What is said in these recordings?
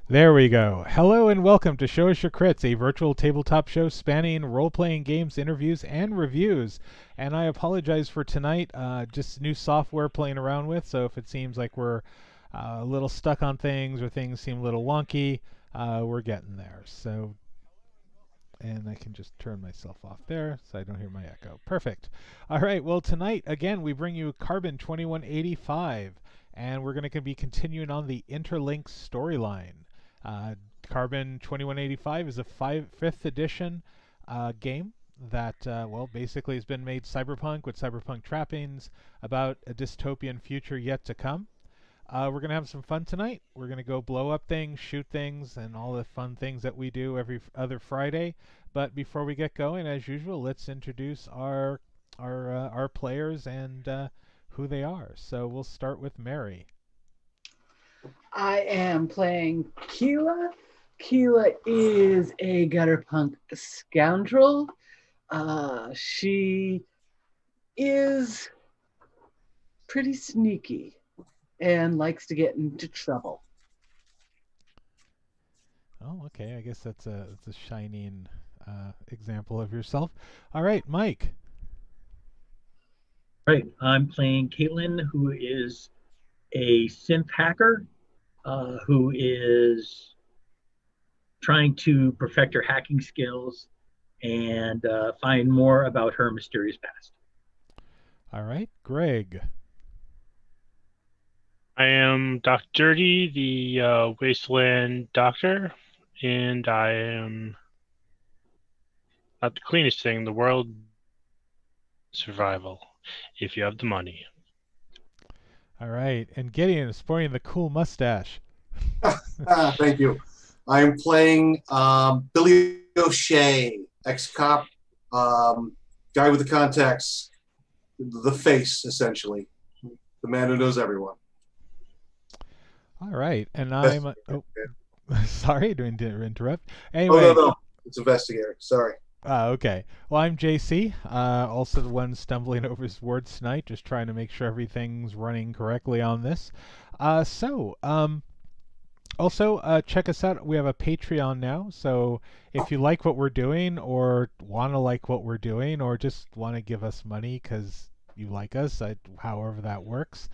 There we go. Hello and welcome to Show Us Your Crits, a virtual tabletop show spanning role-playing games, interviews, and reviews. And I apologize for tonight, just new software playing around with, so if it seems like we're a little stuck on things or things seem a little wonky, we're getting there. And I can just turn myself off there so I don't hear my echo. Perfect. All right, well, tonight, again, we bring you Carbon 2185, and we're going to be continuing on the Interlinked storyline. Uh, Carbon 2185 is a fifth edition game that, basically has been made cyberpunk with cyberpunk trappings about a dystopian future yet to come. We're going to have some fun tonight. We're going to go blow up things, shoot things, and all the fun things that we do every other Friday. But before we get going, as usual, let's introduce our players and who they are. So we'll start with Mary. I am playing Keela. Keela is a gutter punk scoundrel. She is pretty sneaky and likes to get into trouble. Oh, okay. I guess that's a shining example of yourself. All right, Mike. Right. I'm playing Caitlin, who is a synth hacker who is trying to perfect her hacking skills and find more about her mysterious past. All right, Greg. I am Dr. Dirty, the Wasteland Doctor, and I am not the cleanest thing in the world. Survival, if you have the money. All right, and Gideon is sporting the cool mustache. Thank you. I'm playing Billy O'Shea, ex-cop, guy with the contacts, the face, essentially, the man who knows everyone. All right, and I'm... sorry, didn't interrupt. Anyway. Oh, no. It's investigator. Sorry. Okay. Well, I'm JC, also the one stumbling over his words tonight, just trying to make sure everything's running correctly on this. Also, check us out. We have a Patreon now, so if you like what we're doing or want to like what we're doing or just want to give us money because you like us, however that works,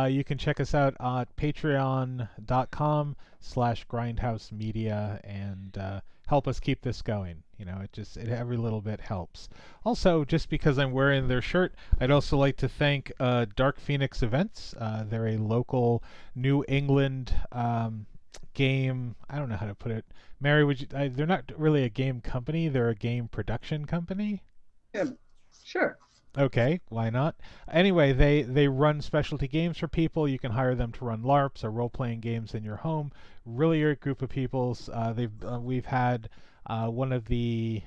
you can check us out at patreon.com/grindhousemedia and help us keep this going. You know, every little bit helps. Also, just because I'm wearing their shirt, I'd also like to thank Dark Phoenix Events. They're a local New England game. I don't know how to put it. Mary, they're not really a game company. They're a game production company. Yeah, sure. Okay, why not? Anyway, they run specialty games for people. You can hire them to run LARPs or role-playing games in your home. Really great group of people. We've had one of the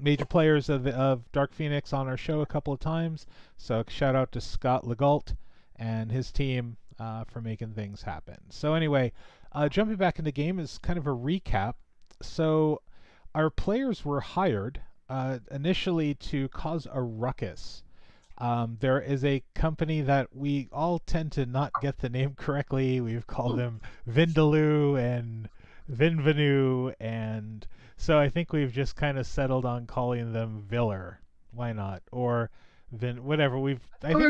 major players of Dark Phoenix on our show a couple of times. So shout out to Scott Legault and his team for making things happen. So anyway, jumping back into the game is kind of a recap. So our players were hired initially to cause a ruckus. There is a company that we all tend to not get the name correctly. We've called them Vindaloo and Vinvenue, and so I think we've just kind of settled on calling them Viller. Why not? Or whatever. We're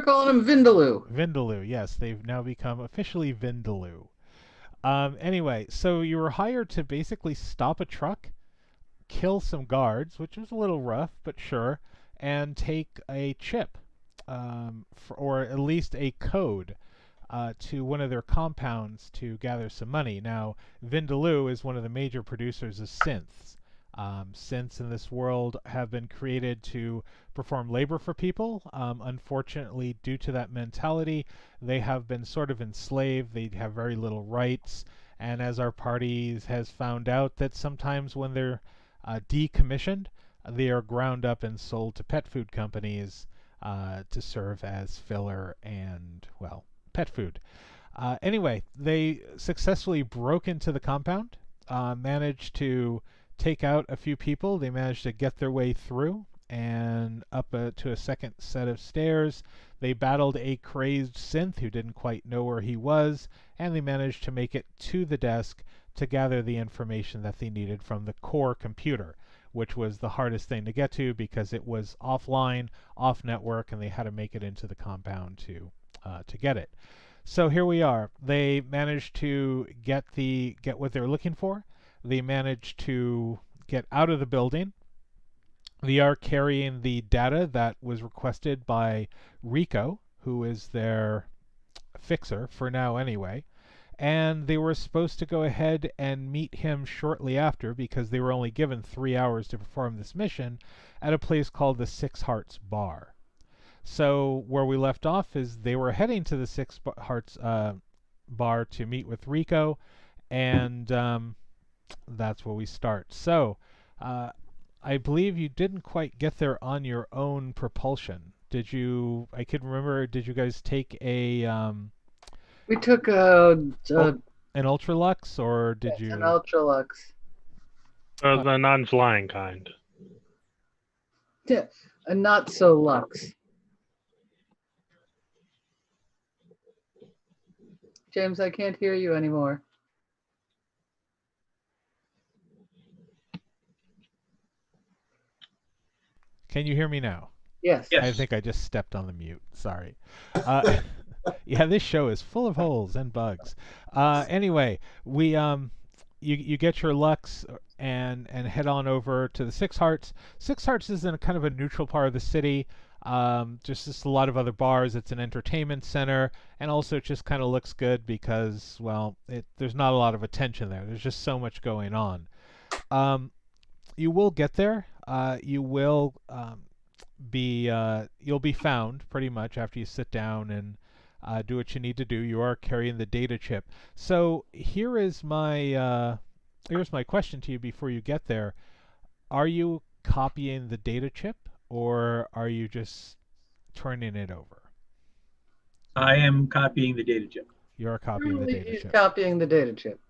calling them Vindaloo. Vindaloo, yes. They've now become officially Vindaloo. Anyway, so you were hired to basically stop a truck, kill some guards, which was a little rough, but sure, and take a chip, or at least a code, to one of their compounds to gather some money. Now, Vindaloo is one of the major producers of synths. Synths in this world have been created to perform labor for people. Unfortunately, due to that mentality, they have been sort of enslaved. They have very little rights. And as our party has found out, that sometimes when they're decommissioned, they are ground up and sold to pet food companies to serve as filler and, well, pet food. Anyway, they successfully broke into the compound, managed to take out a few people. They managed to get their way through and up to a second set of stairs. They battled a crazed synth who didn't quite know where he was, and they managed to make it to the desk to gather the information that they needed from the core computer, which was the hardest thing to get to because it was offline, off network, and they had to make it into the compound to get it. So here we are. They managed to get what they were looking for. They managed to get out of the building. They are carrying the data that was requested by Rico, who is their fixer for now anyway. And they were supposed to go ahead and meet him shortly after because they were only given 3 hours to perform this mission at a place called the Six Hearts Bar. So where we left off is they were heading to the Six Hearts Bar to meet with Rico, and that's where we start. So I believe you didn't quite get there on your own propulsion. Did you? I can remember. Did you guys take a? We took an Ultralux, or did you? An Ultralux. The non-flying kind. Yeah, a not so Lux. James, I can't hear you anymore. Can you hear me now? Yes. Yes. I think I just stepped on the mute. Sorry. Yeah, this show is full of holes and bugs. Anyway, we you get your Lux and head on over to the Six Hearts. Six Hearts is in a kind of a neutral part of the city. Just a lot of other bars. It's an entertainment center, and also it just kind of looks good because, well, there's not a lot of attention there. There's just so much going on. You will get there. You will you'll be found pretty much after you sit down and do what you need to do. You are carrying the data chip. So here's my question to you before you get there. Are you copying the data chip, or are you just turning it over? I am copying the data chip. You are copying the data He's chip. copying the data chip.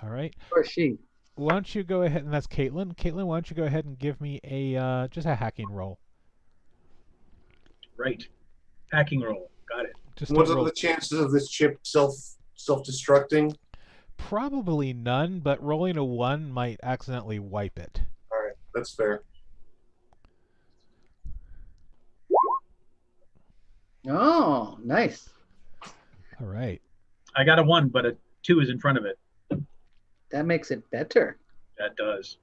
All right. Or she. Why don't you go ahead, and that's Caitlin. Caitlin, why don't you go ahead and give me a just a hacking roll. Right. Hacking roll. Got it. Just What a are roll. the chances of this chip self-destructing? Probably none, but rolling a 1 might accidentally wipe it. All right, that's fair. Oh, nice. All right. I got a 1, but a 2 is in front of it. That makes it better. That does.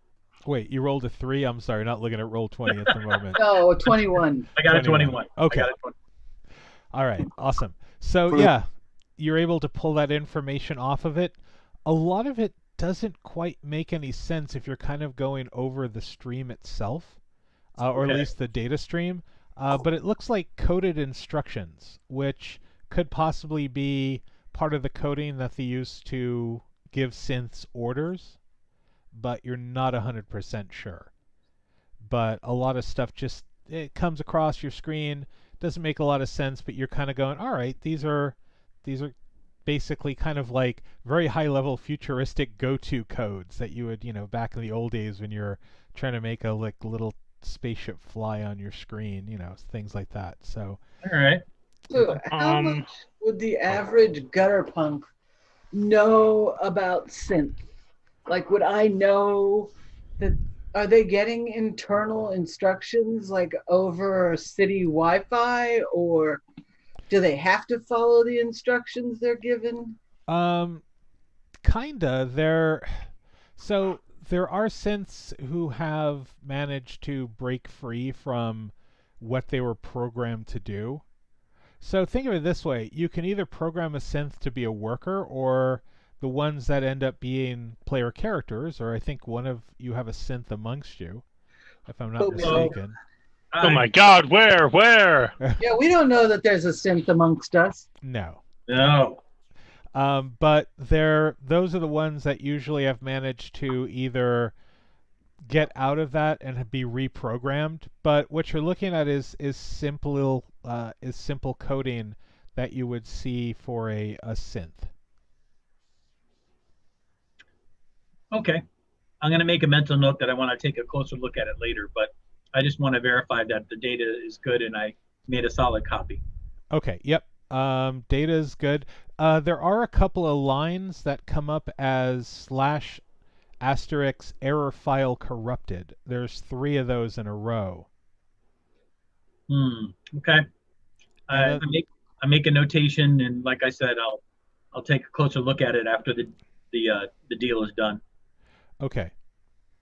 Wait, you rolled a 3? I'm sorry, not looking at roll 20 at the moment. No, 21. I got 21. a 21. Okay. I got a 20. All right, awesome. So yeah, you're able to pull that information off of it. A lot of it doesn't quite make any sense if you're kind of going over the stream itself, or at Okay. least the data stream. But it looks like coded instructions, which could possibly be part of the coding that they use to give synths orders, but you're not 100% sure. But a lot of stuff just, it comes across your screen, doesn't make a lot of sense, but you're kind of going, all right, these are basically kind of like very high level futuristic go-to codes that you would, back in the old days when you're trying to make a little spaceship fly on your screen, things like that. So All right. So how much would the average gutter punk know about synth? Like, would I know that? Are they getting internal instructions like over city Wi-Fi, or do they have to follow the instructions they're given? kinda. So there are synths who have managed to break free from what they were programmed to do. So think of it this way: you can either program a synth to be a worker, or the ones that end up being player characters, or I think one of you have a synth amongst you, if I'm not Oh, mistaken. Oh my God! Where? Yeah, we don't know that there's a synth amongst us. No. No. But those are the ones that usually have managed to either get out of that and be reprogrammed. But what you're looking at is simple coding that you would see for a synth. Okay. I'm going to make a mental note that I want to take a closer look at it later, but I just want to verify that the data is good and I made a solid copy. Okay. Yep. Data is good. There are a couple of lines that come up as / error file corrupted. There's 3 of those in a row. Okay. And I make a notation, and like I said, I'll take a closer look at it after the deal is done. Okay.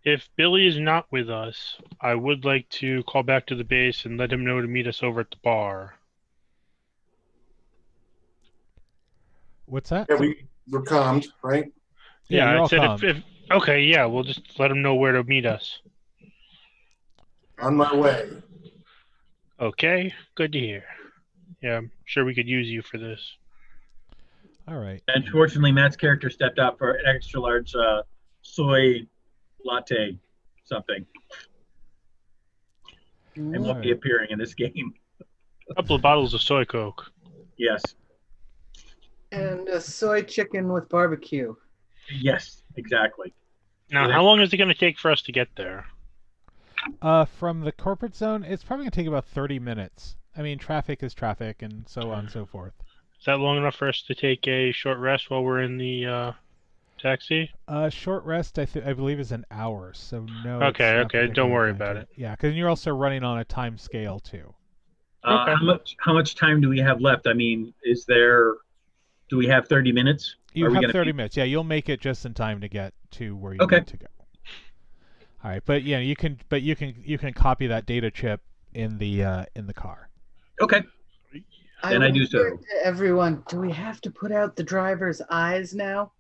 If Billy is not with us, I would like to call back to the base and let him know to meet us over at the bar. What's that? Yeah, we're calmed, right? Yeah, you're I all said calm. okay, yeah, we'll just let him know where to meet us. On my way. Okay, good to hear. Yeah, I'm sure we could use you for this. All right. Unfortunately, Matt's character stepped out for an extra large soy latte something, and won't be appearing in this game. A couple of bottles of soy coke. Yes. And a soy chicken with barbecue. Yes, exactly. Now, how long is it going to take for us to get there? From the corporate zone, it's probably going to take about 30 minutes. I mean, traffic is traffic, and so on and so forth. Is that long enough for us to take a short rest while we're in the taxi? Short rest, I believe, is an hour, so no. Okay, don't worry about it. Yeah, because you're also running on a time scale, too. Okay. How much time do we have left? I mean, do we have 30 minutes? You have 30 minutes. Yeah, you'll make it just in time to get to where you need to go. All right, but yeah, you can copy that data chip in the car. Okay. Then I do so. To everyone, do we have to put out the driver's eyes now?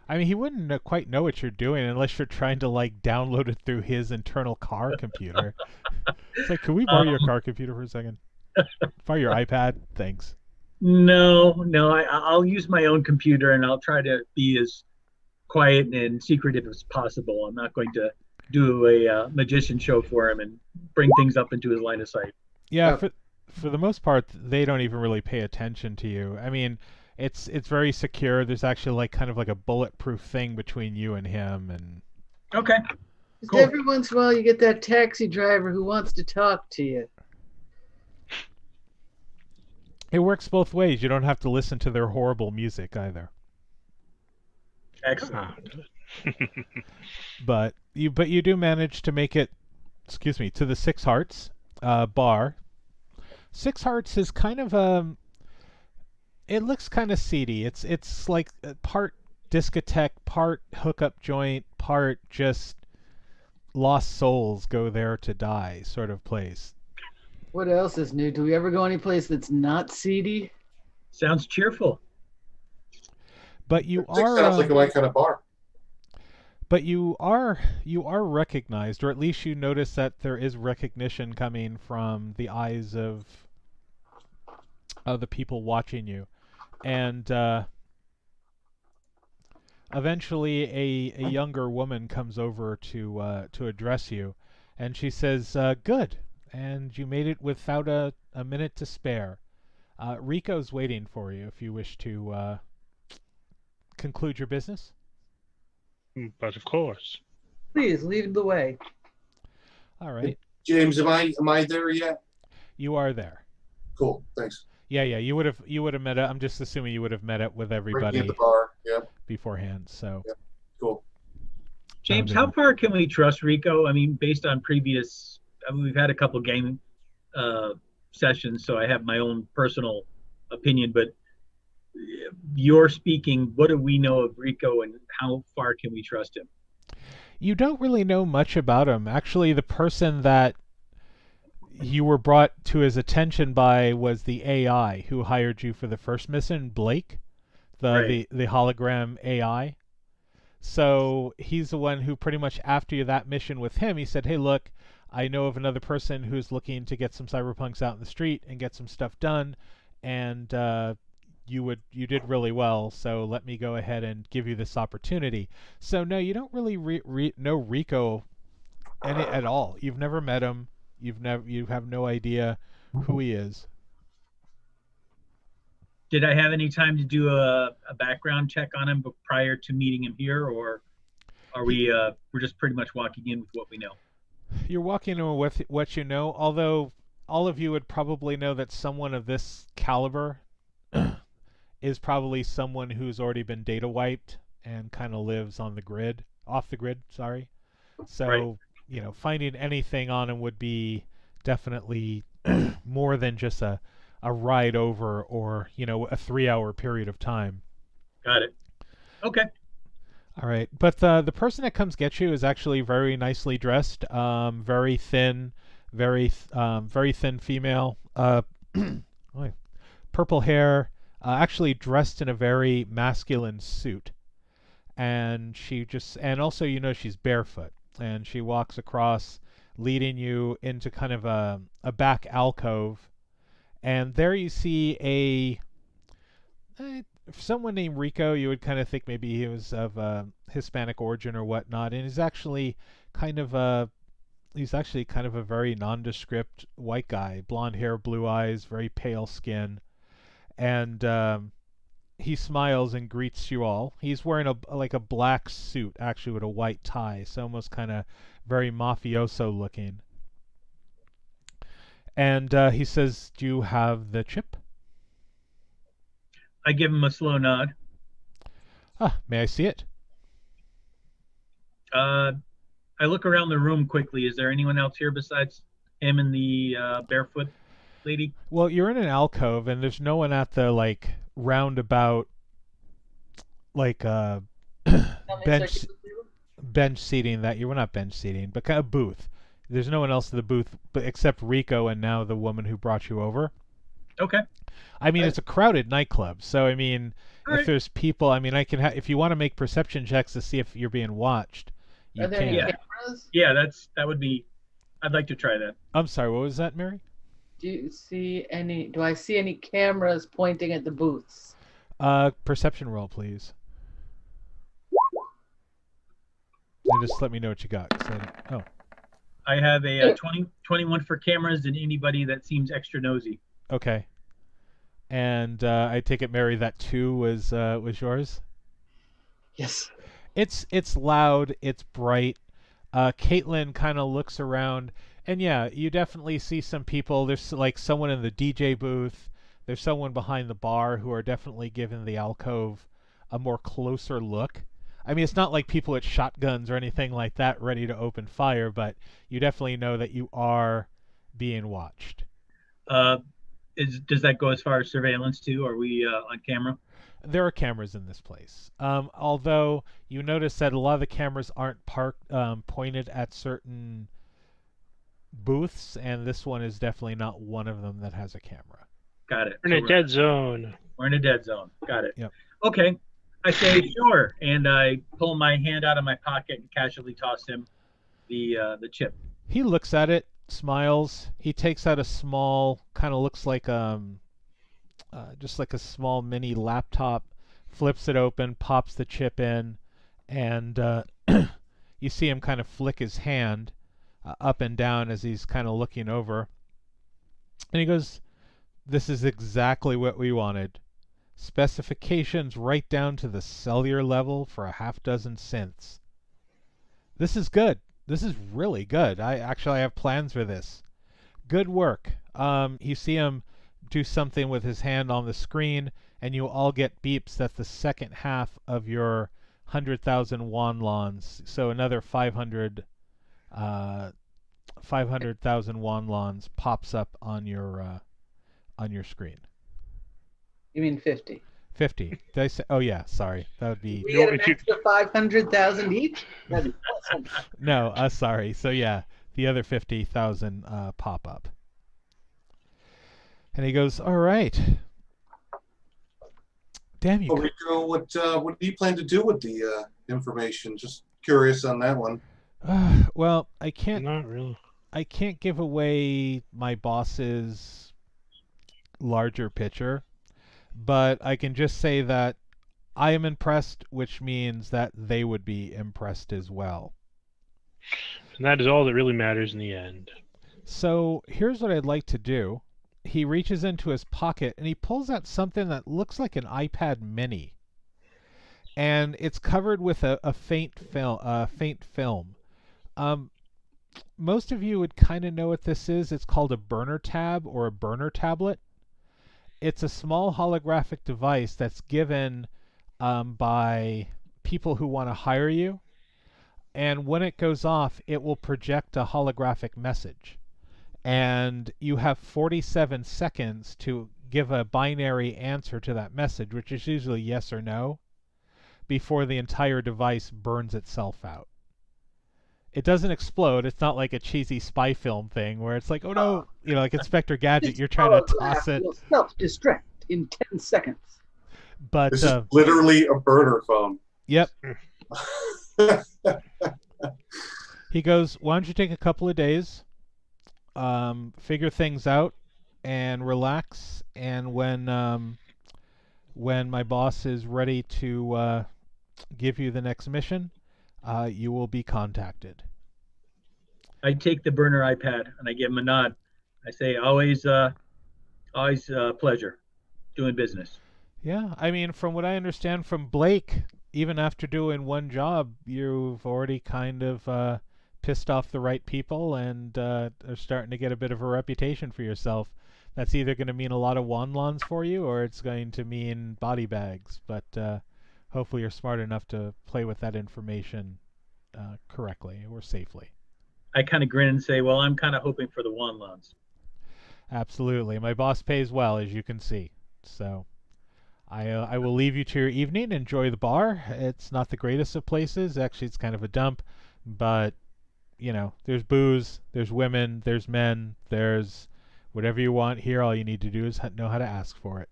I mean, he wouldn't quite know what you're doing unless you're trying to like download it through his internal car computer. It's like, can we borrow your car computer for a second? Borrow your iPad? Thanks. No, I'll use my own computer, and I'll try to be as quiet and secretive as possible. I'm not going to do a magician show for him and bring things up into his line of sight. Yeah, for the most part, they don't even really pay attention to you. I mean, it's very secure. There's actually like kind of like a bulletproof thing between you and him. And okay, cool. Every once in a while, you get that taxi driver who wants to talk to you. It works both ways. You don't have to listen to their horrible music either. Excellent. But you do manage to make it, to the Six Hearts bar. Six Hearts is kind of it looks kind of seedy. It's like part discotheque, part hookup joint, part just lost souls go there to die sort of place. What else is new? Do we ever go any place that's not seedy? Sounds cheerful. But you sounds like my kind of bar. But you are recognized, or at least you notice that there is recognition coming from the eyes of the people watching you, and eventually a younger woman comes over to address you, and she says, "Good, and you made it without a minute to spare. Rico's waiting for you if you wish to conclude your business." But of course. Please lead the way. All right. James, am I there yet? You are there. Cool. Thanks. Yeah. You would have met it. I'm just assuming you would have met it with everybody at the bar. Yeah. Beforehand. So. Yeah. Cool. James, how far can we trust Rico? I mean, based on previous, we've had a couple game sessions, so I have my own personal opinion, but you're speaking, what do we know of Rico and how far can we trust him? You don't really know much about him. Actually, the person that you were brought to his attention by was the AI who hired you for the first mission, Blake, the hologram AI. So he's the one who pretty much after that mission with him, he said, "Hey, look, I know of another person who's looking to get some cyberpunks out in the street and get some stuff done, and you did really well, so let me go ahead and give you this opportunity." So no, you don't really know Rico at all. You've never met him. You have no idea who he is. Did I have any time to do a background check on him prior to meeting him here, or are we're just pretty much walking in with what we know? You're walking in with what you know, although all of you would probably know that someone of this caliber is probably someone who's already been data wiped and kind of lives on the grid, off the grid, sorry. So, finding anything on him would be definitely more than just a ride over or, a 3-hour period of time. Got it. Okay. All right. But the person that comes get you is actually very nicely dressed, very thin, very thin female, purple hair, actually dressed in a very masculine suit. And and also, she's barefoot. And she walks across, leading you into kind of a back alcove. And there you see someone named Rico. You would kind of think maybe he was of Hispanic origin or whatnot. And he's actually kind of a very nondescript white guy. Blonde hair, blue eyes, very pale skin. And he smiles and greets you all. He's wearing a black suit, actually, with a white tie, so almost kind of very mafioso looking. And he says, "Do you have the chip?" I give him a slow nod. May I see it? I look around the room quickly. Is there anyone else here besides him and the barefoot lady? Well, you're in an alcove, and there's no one at the roundabout bench seating that you were not bench seating, but kind of booth. There's no one else in the booth except Rico and now the woman who brought you over. Okay. I mean, it's a crowded nightclub, so I mean, All there's people, I mean, I can if you want to make perception checks to see if you're being watched, you Are there any can. cameras? Yeah, that would be. I'd like to try that. I'm sorry, what was that, Mary? Do I see any cameras pointing at the booths? Perception roll, please. And just let me know what you got. I have a 21 for cameras and anybody that seems extra nosy. Okay. And I take it, Mary, that 2 was yours? Yes. It's loud, it's bright. Caitlin kind of looks around, and yeah, you definitely see some people. There's someone in the DJ booth. There's someone behind the bar who are definitely giving the alcove a more closer look. I mean, it's not like people with shotguns or anything like that ready to open fire, but you definitely know that you are being watched. Does that go as far as surveillance too? Are we on camera? There are cameras in this place. Although you notice that a lot of the cameras aren't pointed at certain booths, and this one is definitely not one of them that has a camera. Got it. We're in a dead zone. We're in a dead zone. Got it. Yep. Okay. I say sure, and I pull my hand out of my pocket and casually toss him the chip. He looks at it, smiles. He takes out a small, kind of looks like just like a small mini laptop, flips it open, pops the chip in, and you see him kind of flick his hand up and down as he's kind of looking over. And he goes, "This is exactly what we wanted. Specifications right down to the cellular level for a half dozen synths. This is good. This is really good. I have plans for this. Good work." You see him do something with his hand on the screen, and you all get beeps that the second half of your 100,000 wonlons, so another 500,000 wonlons pops up on your screen. You mean 50? 50. Did I say? Oh yeah, sorry. That would be. We get an extra 500,000 each. That'd be awesome. No, sorry. So yeah, the other 50,000 pop up. And he goes, "All right. Damn you." Oh, Rico, what do you plan to do with the information? Just curious on that one. Well, I can't. Not really. I can't give away my boss's larger picture, but I can just say that I am impressed, which means that they would be impressed as well. And that is all that really matters in the end. So here's what I'd like to do. He reaches into his pocket and he pulls out something that looks like an iPad mini. And it's covered with a faint film. Most of you would kind of know what this is. It's called a burner tab or a burner tablet. it's a small holographic device that's given by people who want to hire you. And when it goes off, it will project a holographic message. And you have 47 seconds to give a binary answer to that message, which is usually yes or no, before the entire device burns itself out. It doesn't explode. It's not like a cheesy spy film thing where it's like, oh no, like Inspector Gadget, you're trying to toss it. Will self-destruct in 10 seconds. But this is literally a burner phone. Yep. He goes, why don't you take a couple of days, figure things out, and relax. And when my boss is ready to give you the next mission, you will be contacted. I take the burner iPad and I give him a nod. I say, always pleasure doing business. Yeah, I mean, from what I understand from Blake, even after doing one job, you've already kind of pissed off the right people and are starting to get a bit of a reputation for yourself. That's either going to mean a lot of wanlons for you, or it's going to mean body bags. But hopefully you're smart enough to play with that information correctly or safely. I kind of grin and say, well, I'm kind of hoping for the wanlons. Absolutely. My boss pays well, as you can see. So I will leave you to your evening. Enjoy the bar. It's not the greatest of places. Actually, it's kind of a dump. But, there's booze, there's women, there's men, there's whatever you want here. All you need to do is know how to ask for it.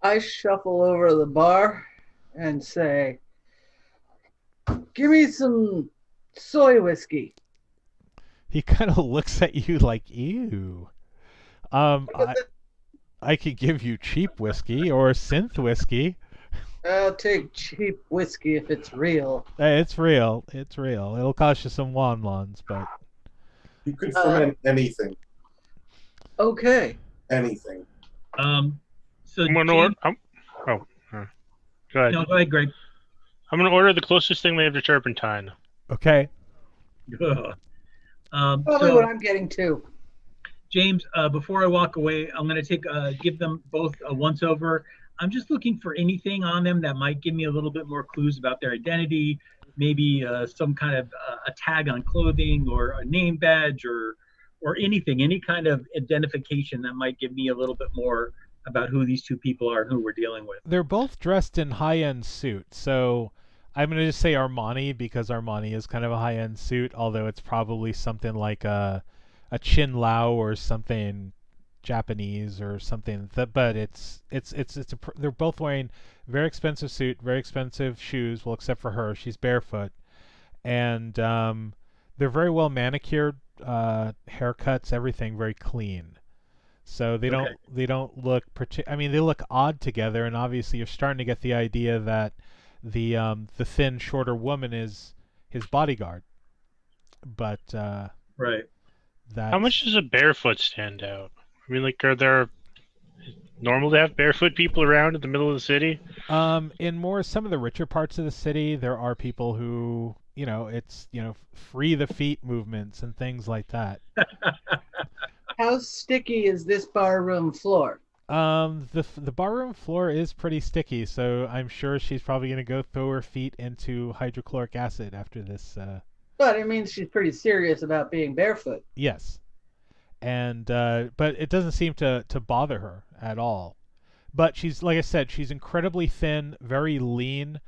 I shuffle over to the bar and say, give me some soy whiskey. He kind of looks at you like, ew. I could give you cheap whiskey or synth whiskey. I'll take cheap whiskey if it's real. It's real. It's real. It'll cost you some wanlons, but... You could ferment anything. Okay. Anything. So I'm gonna order. Go ahead. No, go ahead, Greg. I'm gonna order the closest thing we have to turpentine. Okay. Probably what I'm getting to. James, before I walk away, I'm going to give them both a once over. I'm just looking for anything on them that might give me a little bit more clues about their identity, maybe some kind of a tag on clothing or a name badge or anything, any kind of identification that might give me a little bit more about who these two people are and who we're dealing with. They're both dressed in high-end suits, so I'm going to just say Armani because Armani is kind of a high-end suit, although it's probably something like a Chin Lao or something Japanese or something. But they're both wearing very expensive suit, very expensive shoes. Well, except for her, she's barefoot, and they're very well manicured, haircuts, everything very clean. So they don't look they look odd together, and obviously you're starting to get the idea that the thin, shorter woman is his bodyguard. But right. How much does a barefoot stand out? I mean, are there normal to have barefoot people around in the middle of the city? In some of the richer parts of the city, there are people who, it's, free the feet movements and things like that. How sticky is this barroom floor? The barroom floor is pretty sticky, so I'm sure she's probably going to go throw her feet into hydrochloric acid after this. But it means she's pretty serious about being barefoot. Yes. And but it doesn't seem to bother her at all. But she's, like I said, she's incredibly thin, very lean,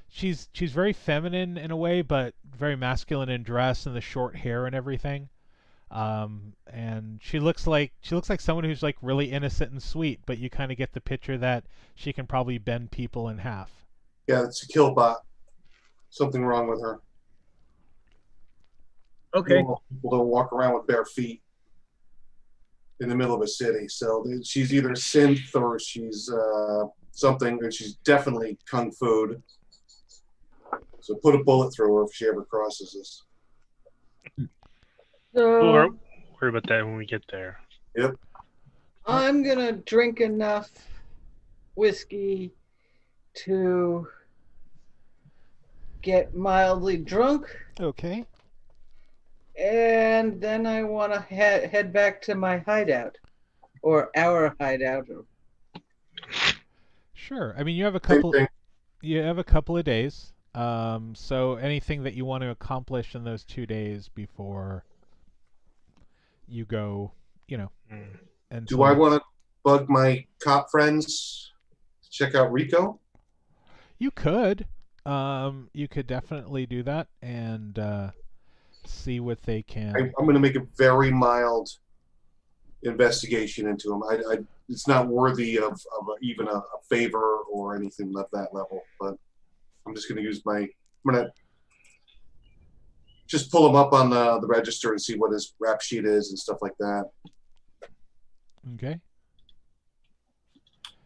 she's very feminine in a way, but very masculine in dress and the short hair and everything. And she looks like someone who's like really innocent and sweet, but you kind of get the picture that she can probably bend people in half. Yeah, it's a kill bot. Something wrong with her. Okay. People don't walk around with bare feet in the middle of a city. So she's either synth or she's something, and she's definitely kung fu. So put a bullet through her if she ever crosses us. So We'll worry about that when we get there. Yep. I'm going to drink enough whiskey to get mildly drunk. Okay. And then I want to head back to my hideout. or our hideout. Sure. I mean, you have a Same couple. thing. You have a couple of days. So anything that you want to accomplish in those 2 days before you go, you know, Mm. Do I until want to bug my cop friends to check out Rico? you could, you could definitely do that and see what they can. I'm going to make a very mild investigation into him. It's not worthy of even a favor or anything of that level. But I'm just going to use I'm going to just pull him up on the register and see what his rap sheet is and stuff like that. Okay.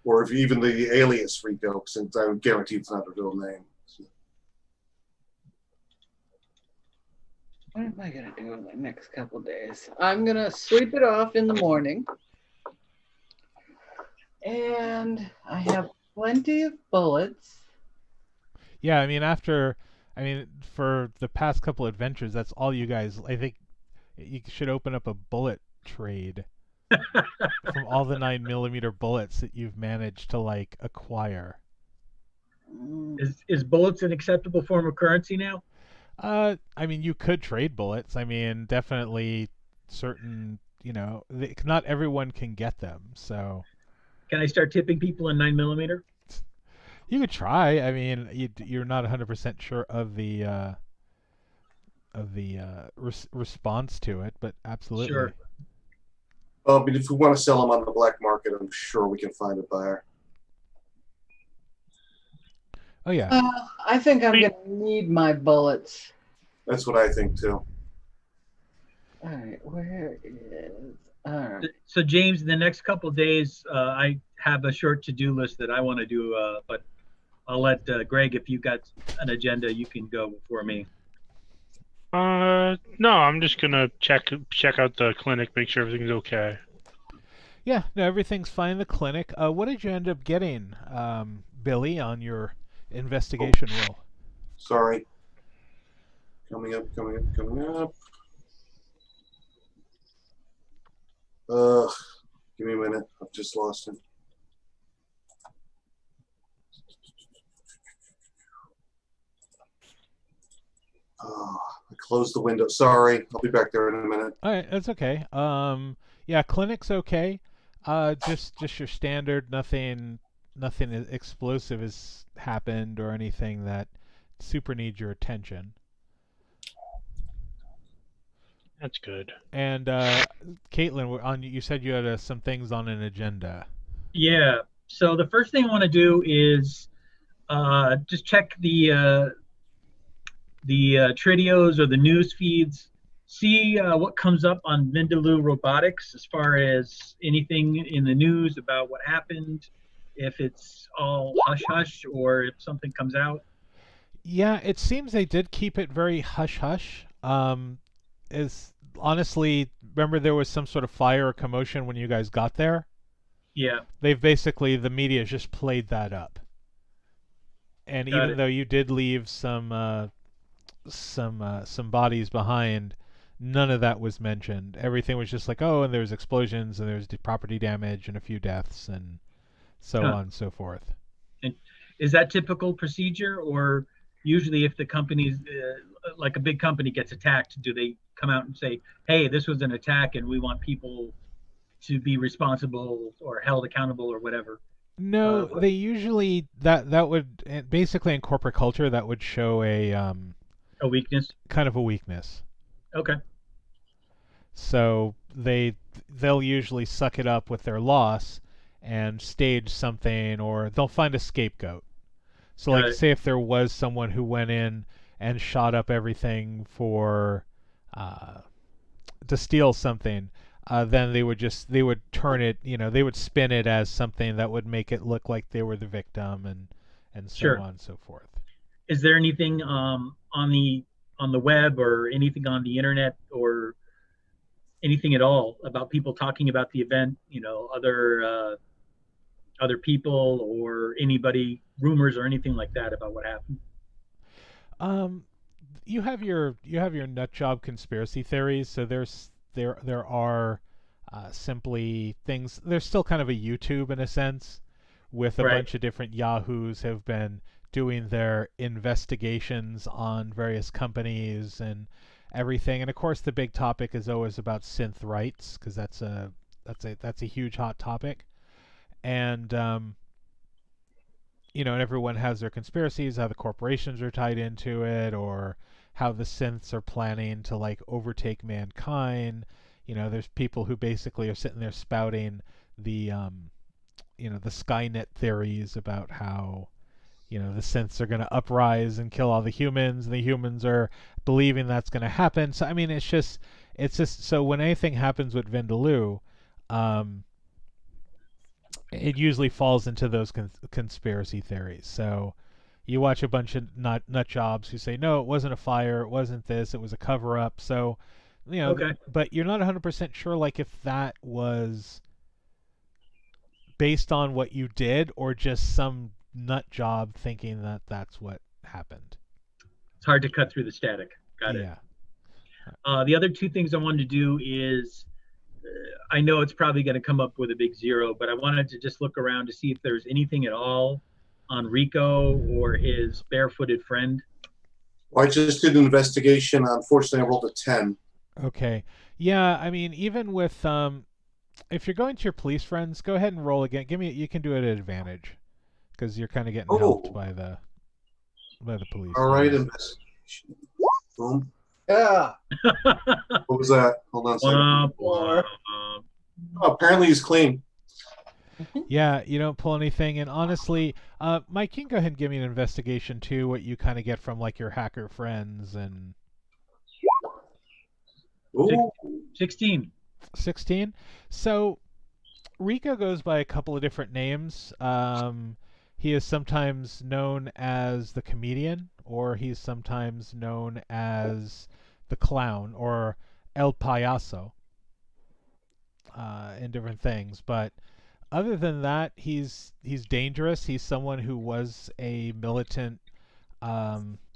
Or if even the alias Rico, since I would guarantee it's not a real name. What am I going to do in the next couple days? I'm going to sweep it off in the morning. And I have plenty of bullets. Yeah, I mean, for the past couple adventures, that's all you guys. I think you should open up a bullet trade from all the 9mm bullets that you've managed to like acquire. Is bullets an acceptable form of currency now? I mean, you could trade bullets. I mean, definitely certain. Not everyone can get them, so Can I start tipping people in 9mm? you could try. I mean, you're not 100% sure of the response to it, but absolutely. Sure. But if we want to sell them on the black market, I'm sure we can find a buyer. Oh yeah. I think I'm going to need my bullets. That's what I think too. All right, where is... All right. So James, in the next couple of days, I have a short to-do list that I want to do, but I'll let Greg, if you got an agenda, you can go before me. No, I'm just gonna check out the clinic, make sure everything's okay. Yeah, no, everything's fine in the clinic. What did you end up getting, Billy, on your investigation roll? Sorry. Coming up. Give me a minute. I've just lost it. I closed the window. Sorry. I'll be back there in a minute. All right, that's okay. Yeah, clinic's okay. Just your standard. Nothing explosive has happened or anything that super needs your attention. That's good. And Caitlin, you said you had some things on an agenda. Yeah. So the first thing I want to do is just check the Tridios or the news feeds, see what comes up on Vindaloo Robotics as far as anything in the news about what happened, if it's all hush-hush or if something comes out. Yeah, it seems they did keep it very hush-hush. Honestly, remember there was some sort of fire or commotion when you guys got there? Yeah. The media's just played that up. And Got even it. though you did leave some bodies behind, none of that was mentioned. Everything was just like, oh, and there's explosions and there's property damage and a few deaths and so on and so forth. And is that typical procedure, or usually if the company's like a big company gets attacked, do they come out and say, hey, this was an attack and we want people to be responsible or held accountable or whatever? No, they usually that would basically in corporate culture that would show a weakness. Kind of a weakness. Okay. So they'll usually suck it up with their loss and stage something, or they'll find a scapegoat. So like say if there was someone who went in and shot up everything for to steal something, then they would turn it, they would spin it as something that would make it look like they were the victim and so on and so forth. Is there anything on the web or anything on the internet or anything at all about people talking about the event, other people or anybody, rumors or anything like that about what happened? You have your nut job conspiracy theories. So there are simply things. There's still kind of a YouTube in a sense, with a Right. bunch of different yahoos have been doing their investigations on various companies and everything. And of course, the big topic is always about synth rights, because that's a huge hot topic. And and everyone has their conspiracies, how the corporations are tied into it, or how the synths are planning to like overtake mankind. There's people who basically are sitting there spouting the Skynet theories about how the synths are going to uprise and kill all the humans, and the humans are believing that's going to happen. So I mean, it's just so when anything happens with Vindaloo, um, it usually falls into those conspiracy theories. So you watch a bunch of nut jobs who say, no, it wasn't a fire, it wasn't this, it was a cover up. So Okay. but you're not 100% sure like if that was based on what you did or just some nut job thinking that that's what happened. It's hard to cut through the static. Got it. Yeah. The other two things I wanted to do is, I know it's probably going to come up with a big zero, but I wanted to just look around to see if there's anything at all on Rico or his barefooted friend. Well, I just did an investigation. Unfortunately, I rolled a 10. Okay. Yeah, I mean, even with if you're going to your police friends, go ahead and roll again. You can do it at advantage because you're kind of getting helped by the police. All right, investigation. Boom. Yeah. What was that? Hold on a second. Womp, womp. Oh, apparently he's clean. Yeah, you don't pull anything, and honestly, Mike, you can go ahead and give me an investigation too. What you kind of get from like your hacker friends and Ooh. 16. 16. So Rico goes by a couple of different names. He is sometimes known as the comedian, or he's sometimes known as the clown, or El Payaso, in different things. But other than that, he's dangerous. He's someone who was a militant,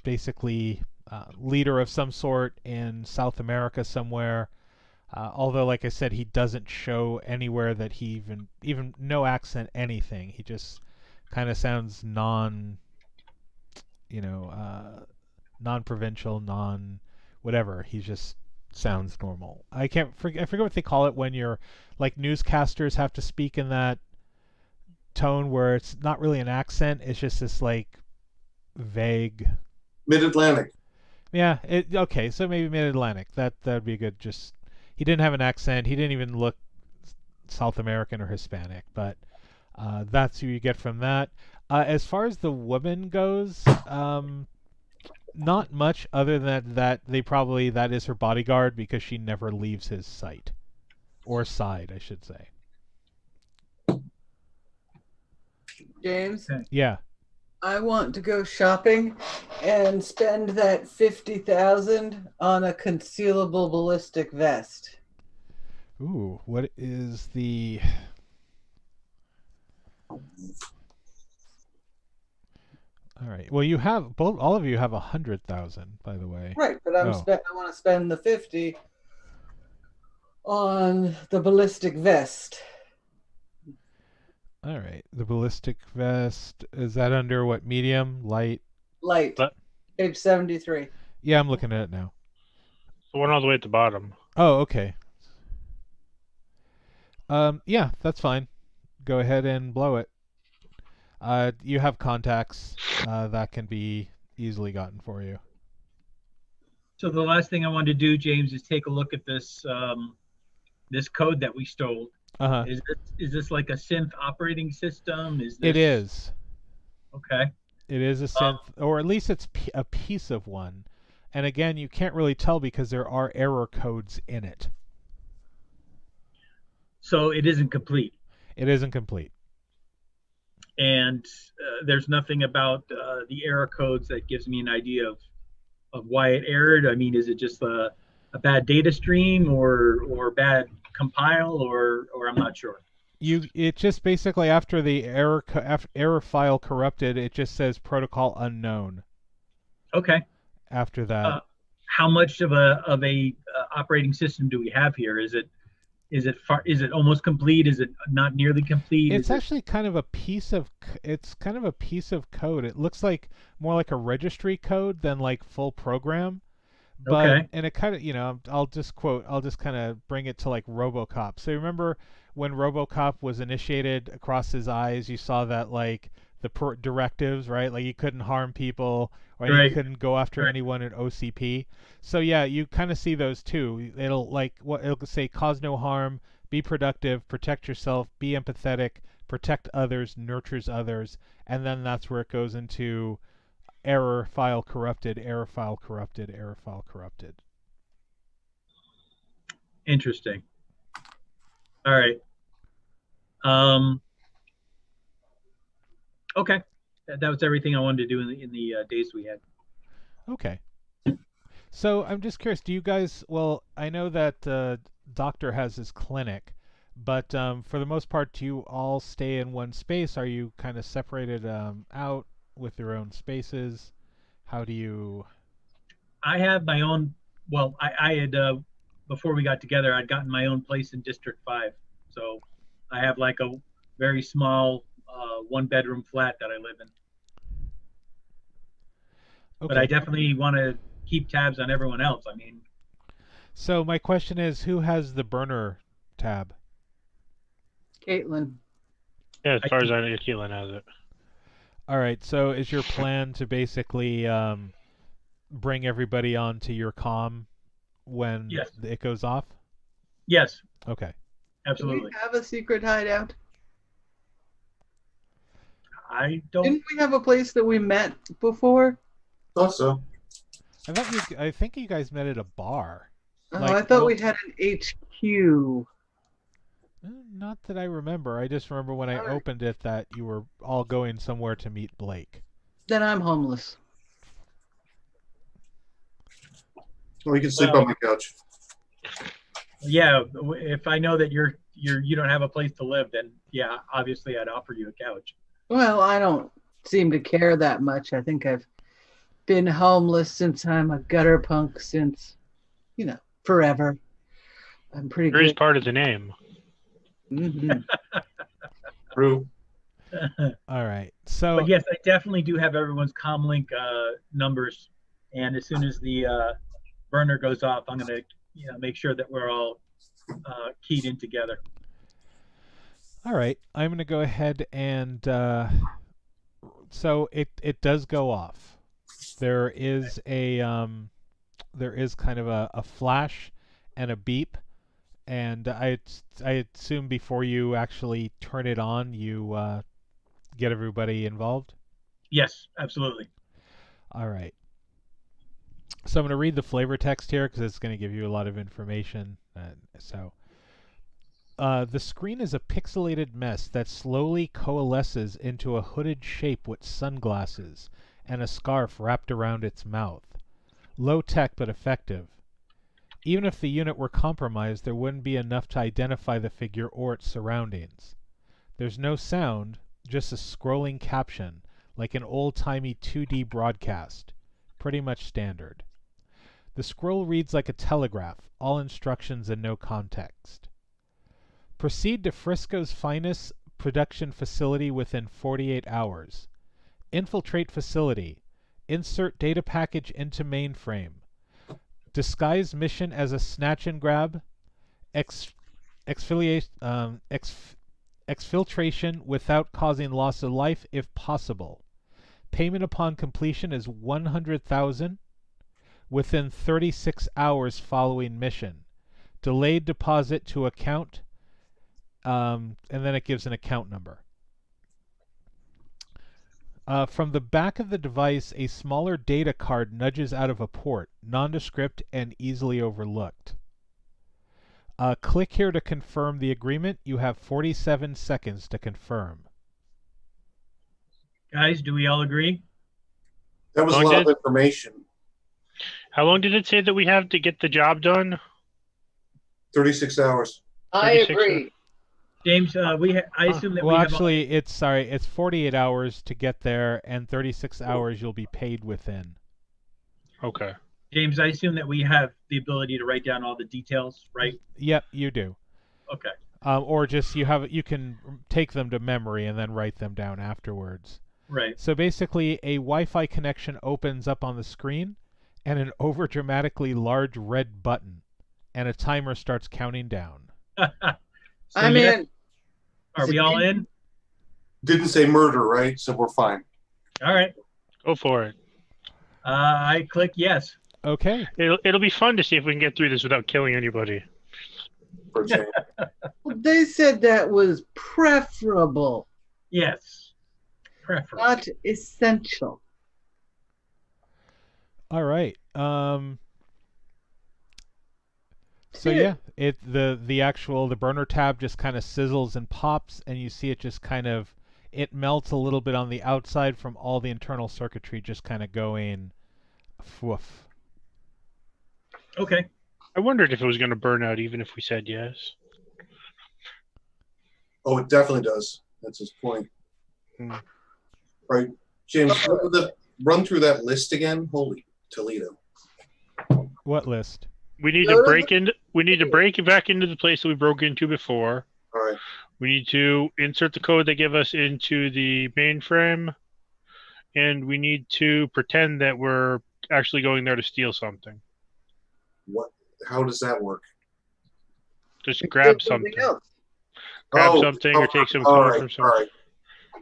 basically leader of some sort in South America somewhere. Although, like I said, he doesn't show anywhere that he even no accent, anything. He just kind of sounds non-provincial, whatever. He just sounds normal. I forget what they call it when you're like newscasters have to speak in that tone where it's not really an accent. It's just this like vague. Mid-Atlantic. Yeah. Okay. So maybe Mid-Atlantic. That'd be good. Just he didn't have an accent. He didn't even look South American or Hispanic. But that's who you get from that. As far as the woman goes, not much other than that that is her bodyguard because she never leaves his sight. Or side, I should say. James, Yeah. I want to go shopping and spend that 50,000 on a concealable ballistic vest. Ooh, what is the... All right. Well, you have all of you have 100,000, by the way. Right, but I want to spend the 50 on the ballistic vest. All right. The ballistic vest, is that under what, medium, light? Light. Page 73. Yeah, I'm looking at it now. The one all the way at the bottom. Oh, okay. Yeah, that's fine. Go ahead and blow it. You have contacts that can be easily gotten for you. So the last thing I wanted to do, James, is take a look at this this code that we stole. Uh-huh. Is this like a synth operating system? It is. Okay. It is a synth, or at least it's a piece of one. And again, you can't really tell because there are error codes in it. So it isn't complete. It isn't complete. And there's nothing about the error codes that gives me an idea of why it errored. I mean, is it just a bad data stream or bad compile or I'm not sure. It just basically after the error file corrupted, it just says protocol unknown. Okay. After that, how much of a operating system do we have here? Is it Is it far? Is it almost complete? Is it not nearly complete? It's Is it actually kind of a piece of it's kind of a piece of code. It looks like more like a registry code than like full program. But okay? and it kind of, I'll just kind of bring it to like RoboCop. So you remember when RoboCop was initiated across his eyes, you saw that like the directives, right? Like you couldn't harm people or you Right. couldn't go after Right. anyone at OCP. So yeah, you kind of see those too. It'll say cause no harm, be productive, protect yourself, be empathetic, protect others, nurtures others, and then that's where it goes into error file corrupted, error file corrupted, error file corrupted. Interesting. All right. Okay. That was everything I wanted to do in the days we had. Okay. So I'm just curious, do you guys, well, I know that Doctor has his clinic, but for the most part, do you all stay in one space? Are you kind of separated out with your own spaces? How do you... I have my own. Well, I had before we got together, I'd gotten my own place in District 5. So I have like a very small 1-bedroom flat that I live in. But I Okay. definitely want to keep tabs on everyone else. I mean, So my question is, who has the burner tab? Caitlin. Yeah, as I far as can- I know, Keelan has it. All right, so is your plan to basically bring everybody onto your comm when Yes. it goes off? yes, Okay. Do absolutely. we have a secret hideout? I don't. Didn't we have a place that we met before? Thought so. I think you guys met at a bar. Oh, Like, I thought well- we had an HQ. Not that I remember. I just remember when I Alright. opened it that you were all going somewhere to meet Blake. Then I'm homeless. Well, you can sleep Well- on my couch. Yeah, if I know that you don't have a place to live, then yeah, obviously I'd offer you a couch. Well, I don't seem to care that much. I think I've been homeless since I'm a gutter punk since, forever. I'm pretty There is good. part of the name. Mhm. True. All right. So But yes, I definitely do have everyone's comlink numbers, and as soon as the burner goes off, I'm gonna make sure that we're all keyed in together. all right, I'm going to go ahead and so it does go off. There is there is kind of a flash and a beep, and I assume before you actually turn it on, you get everybody involved. Yes, absolutely. All right. So I'm going to read the flavor text here because it's going to give you a lot of information. The screen is a pixelated mess that slowly coalesces into a hooded shape with sunglasses and a scarf wrapped around its mouth. Low tech but effective. Even if the unit were compromised, there wouldn't be enough to identify the figure or its surroundings. There's no sound, just a scrolling caption, like an old-timey 2D broadcast. Pretty much standard. The scroll reads like a telegraph, all instructions and no context. Proceed to Frisco's finest production facility within 48 hours. Infiltrate facility. Insert data package into mainframe. Disguise mission as a snatch and grab. Exfiltration without causing loss of life if possible. Payment upon completion is 100,000 within 36 hours following mission. Delayed deposit to account, and then it gives an account number. From the back of the device, a smaller data card nudges out of a port, nondescript and easily overlooked. Click here to confirm the agreement. You have 47 seconds to confirm. Guys, do we all agree? That was a lot of information. How long did it say that we have to get the job done? 36 hours. I 36 agree. James, I assume that Well, we actually, it's 48 hours to get there, and 36 hours you'll be paid within. Okay. James, I assume that we have the ability to write down all the details, right? Yep, you do. Or just you can take them to memory and then write them down afterwards. Right. So basically, a Wi-Fi connection opens up on the screen, and an overdramatically large red button, and a timer starts counting down. So I'm yes, in. are we all in? Didn't say murder, right? So we're fine. All right. Go for it. I click yes. Okay. It'll be fun to see if we can get through this without killing anybody. For a change. Well, they said that was preferable, Yes. Preference. not essential. All right. So yeah, the burner tab just kind of sizzles and pops, and you see it just kind of melts a little bit on the outside from all the internal circuitry just kind of going woof. Okay. I wondered if it was going to burn out even if we said yes. Oh, it definitely does. That's his point. Hmm. Right. James, run through that list again. Holy Toledo. What list? We need to break in. We need to break it back into the place that we broke into before. All right. We need to insert the code they give us into the mainframe, and we need to pretend that we're actually going there to steal something. What? How does that work? Just grab something. Else. Grab something or take some all code right, from somewhere. All right.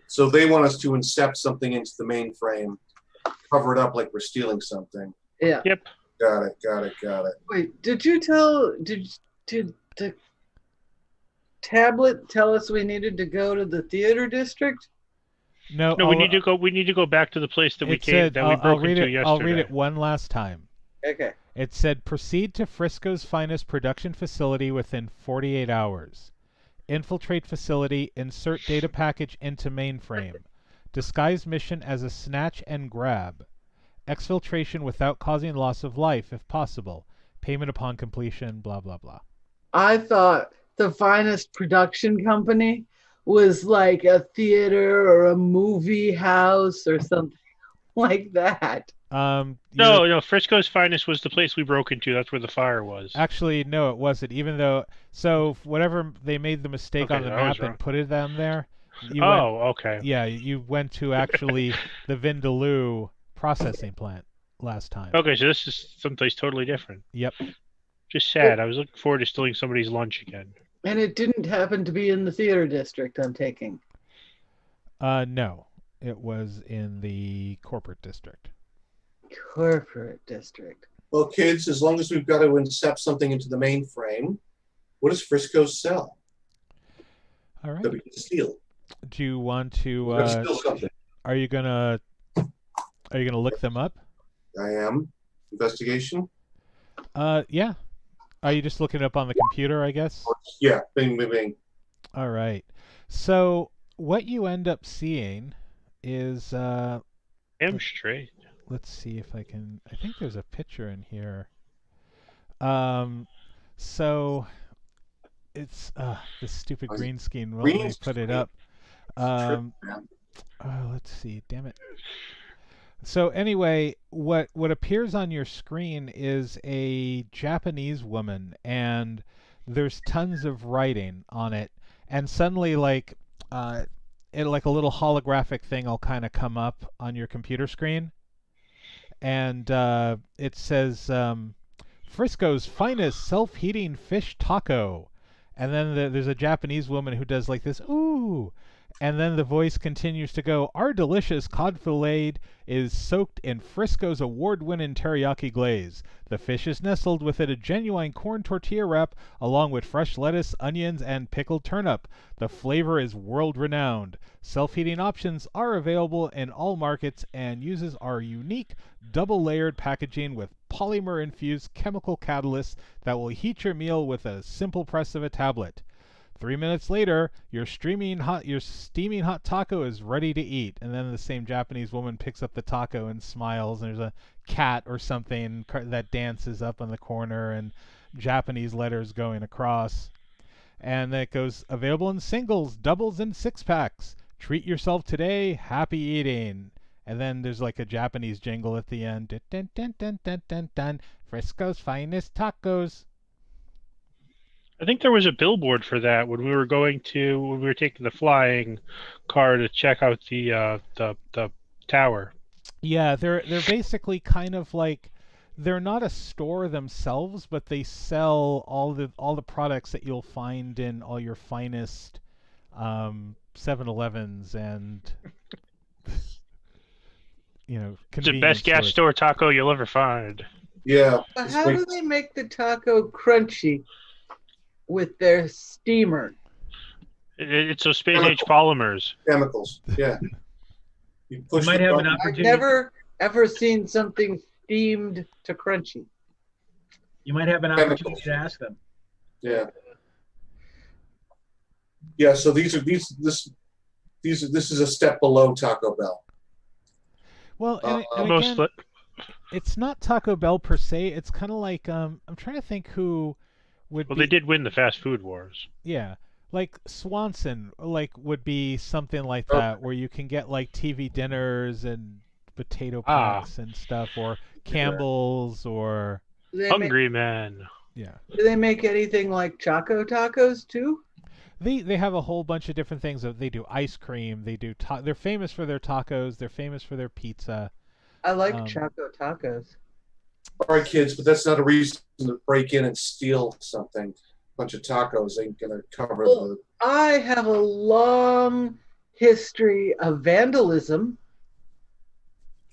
So they want us to incept something into the mainframe, cover it up like we're stealing something. Yeah. Yep. Got it. Wait, did the tablet tell us we needed to go to the theater district? No, we need to go. We need to go back to the place that we came. That we broke into yesterday. I'll read it one last time. Okay. It said, proceed to Frisco's finest production facility within 48 hours. Infiltrate facility, insert data package into mainframe. Disguise mission as a snatch and grab. Exfiltration without causing loss of life, if possible. Payment upon completion, blah, blah, blah. I thought the finest production company was like a theater or a movie house or something like that. No, Frisco's finest was the place we broke into. That's where the fire was. Actually, no, it wasn't. Even though, so whatever they made the mistake on the map and put it down there. Okay. Yeah, you went to actually the Vindaloo processing plant last time. Okay, so this is someplace totally different. Yep. Just sad. I was looking forward to stealing somebody's lunch again. And it didn't happen to be in the theater district, I'm taking. No, it was in the corporate district. Corporate district. Well, kids, as long as we've got to incept something into the mainframe, what does Frisco sell? All right. That we can steal. Do you want to? We're gonna steal something. Are you gonna look them up? I am. Investigation. Yeah. Are you just looking it up on the computer, I guess? Yeah. Bing, bing, bing. All right. So what you end up seeing is I'm straight. let's see if I can. I think there's a picture in here. So it's this stupid green screen won't let me put it up. Let's see. Damn it. So anyway, what appears on your screen is a Japanese woman, and there's tons of writing on it, and suddenly like a little holographic thing will kind of come up on your computer screen, and it says Frisco's finest self-heating fish taco, and then there's a Japanese woman who does like this ooh. And then the voice continues to go, our delicious cod fillet is soaked in Frisco's award-winning teriyaki glaze. The fish is nestled within a genuine corn tortilla wrap, along with fresh lettuce, onions, and pickled turnip. The flavor is world-renowned. Self-heating options are available in all markets and uses our unique double-layered packaging with polymer-infused chemical catalysts that will heat your meal with a simple press of a tablet. 3 minutes later, your steaming hot taco is ready to eat. And then the same Japanese woman picks up the taco and smiles. And there's a cat or something that dances up in the corner, and Japanese letters going across. And then it goes, available in singles, doubles, and six-packs. Treat yourself today. Happy eating. And then there's like a Japanese jingle at the end. Dun, dun, dun, dun, dun, dun, dun. Frisco's finest tacos. I think there was a billboard for that when we were taking the flying car to check out the tower. Yeah, they're basically kind of like they're not a store themselves, but they sell all the products that you'll find in all your finest 7-Elevens and It's the convenience best gas stores. store taco you'll ever find. Yeah. But how do they make the taco crunchy with their steamer? It's those space age polymers. Chemicals. Yeah. You push might the have an button. I've opportunity. never ever seen something steamed to crunchy. You might have an opportunity to ask them. Yeah. Yeah. So this is a step below Taco Bell. Well, and Almost. again, it's not Taco Bell per se. It's kind of like I'm trying to think who would Well, be. they did win the fast food wars. Yeah, like Swanson, like would be something like Oh. that, where you can get like TV dinners and potato Ah. packs and stuff, or Campbell's, or Do they Hungry man. yeah. do they make anything like Choco Tacos too? They have a whole bunch of different things. They do ice cream. They do. They're famous for their tacos. They're famous for their pizza. I like Um, Choco Tacos. All right, kids, but that's not a reason to break in and steal something. A bunch of tacos ain't gonna cover Well, the. I have a long history of vandalism.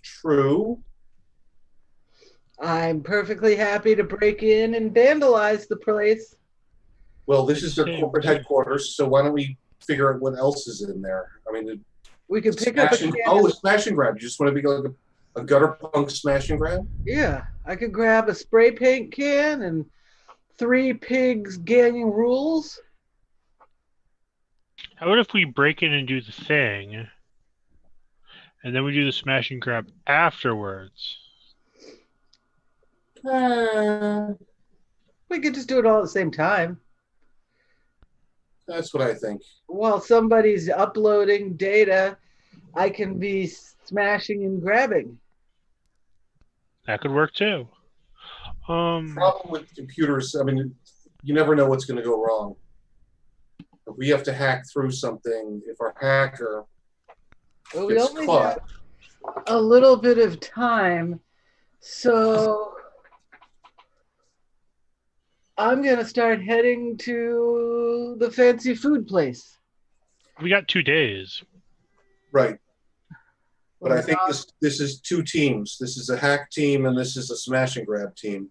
True. I'm perfectly happy to break in and vandalize the place. Well, this is their Same. corporate headquarters, so why don't we figure out what else is in there? I mean, We could pick up a can. a smash and grab. You just want to be like a gutter punk smash and grab? Yeah, I could grab a spray paint can and 3 pigs gaining rules. How about if we break in and do the thing, and then we do the smash and grab afterwards? We could just do it all at the same time. That's what I think. While somebody's uploading data, I can be smashing and grabbing. That could work too. Problem with computers, I mean, you never know what's going to go wrong. If we have to hack through something, if our hacker Well, we gets only caught, have a little bit of time, so I'm going to start heading to the fancy food place. We got 2 days. right. But I think this is 2 teams. This is a hack team and this is a smash and grab team.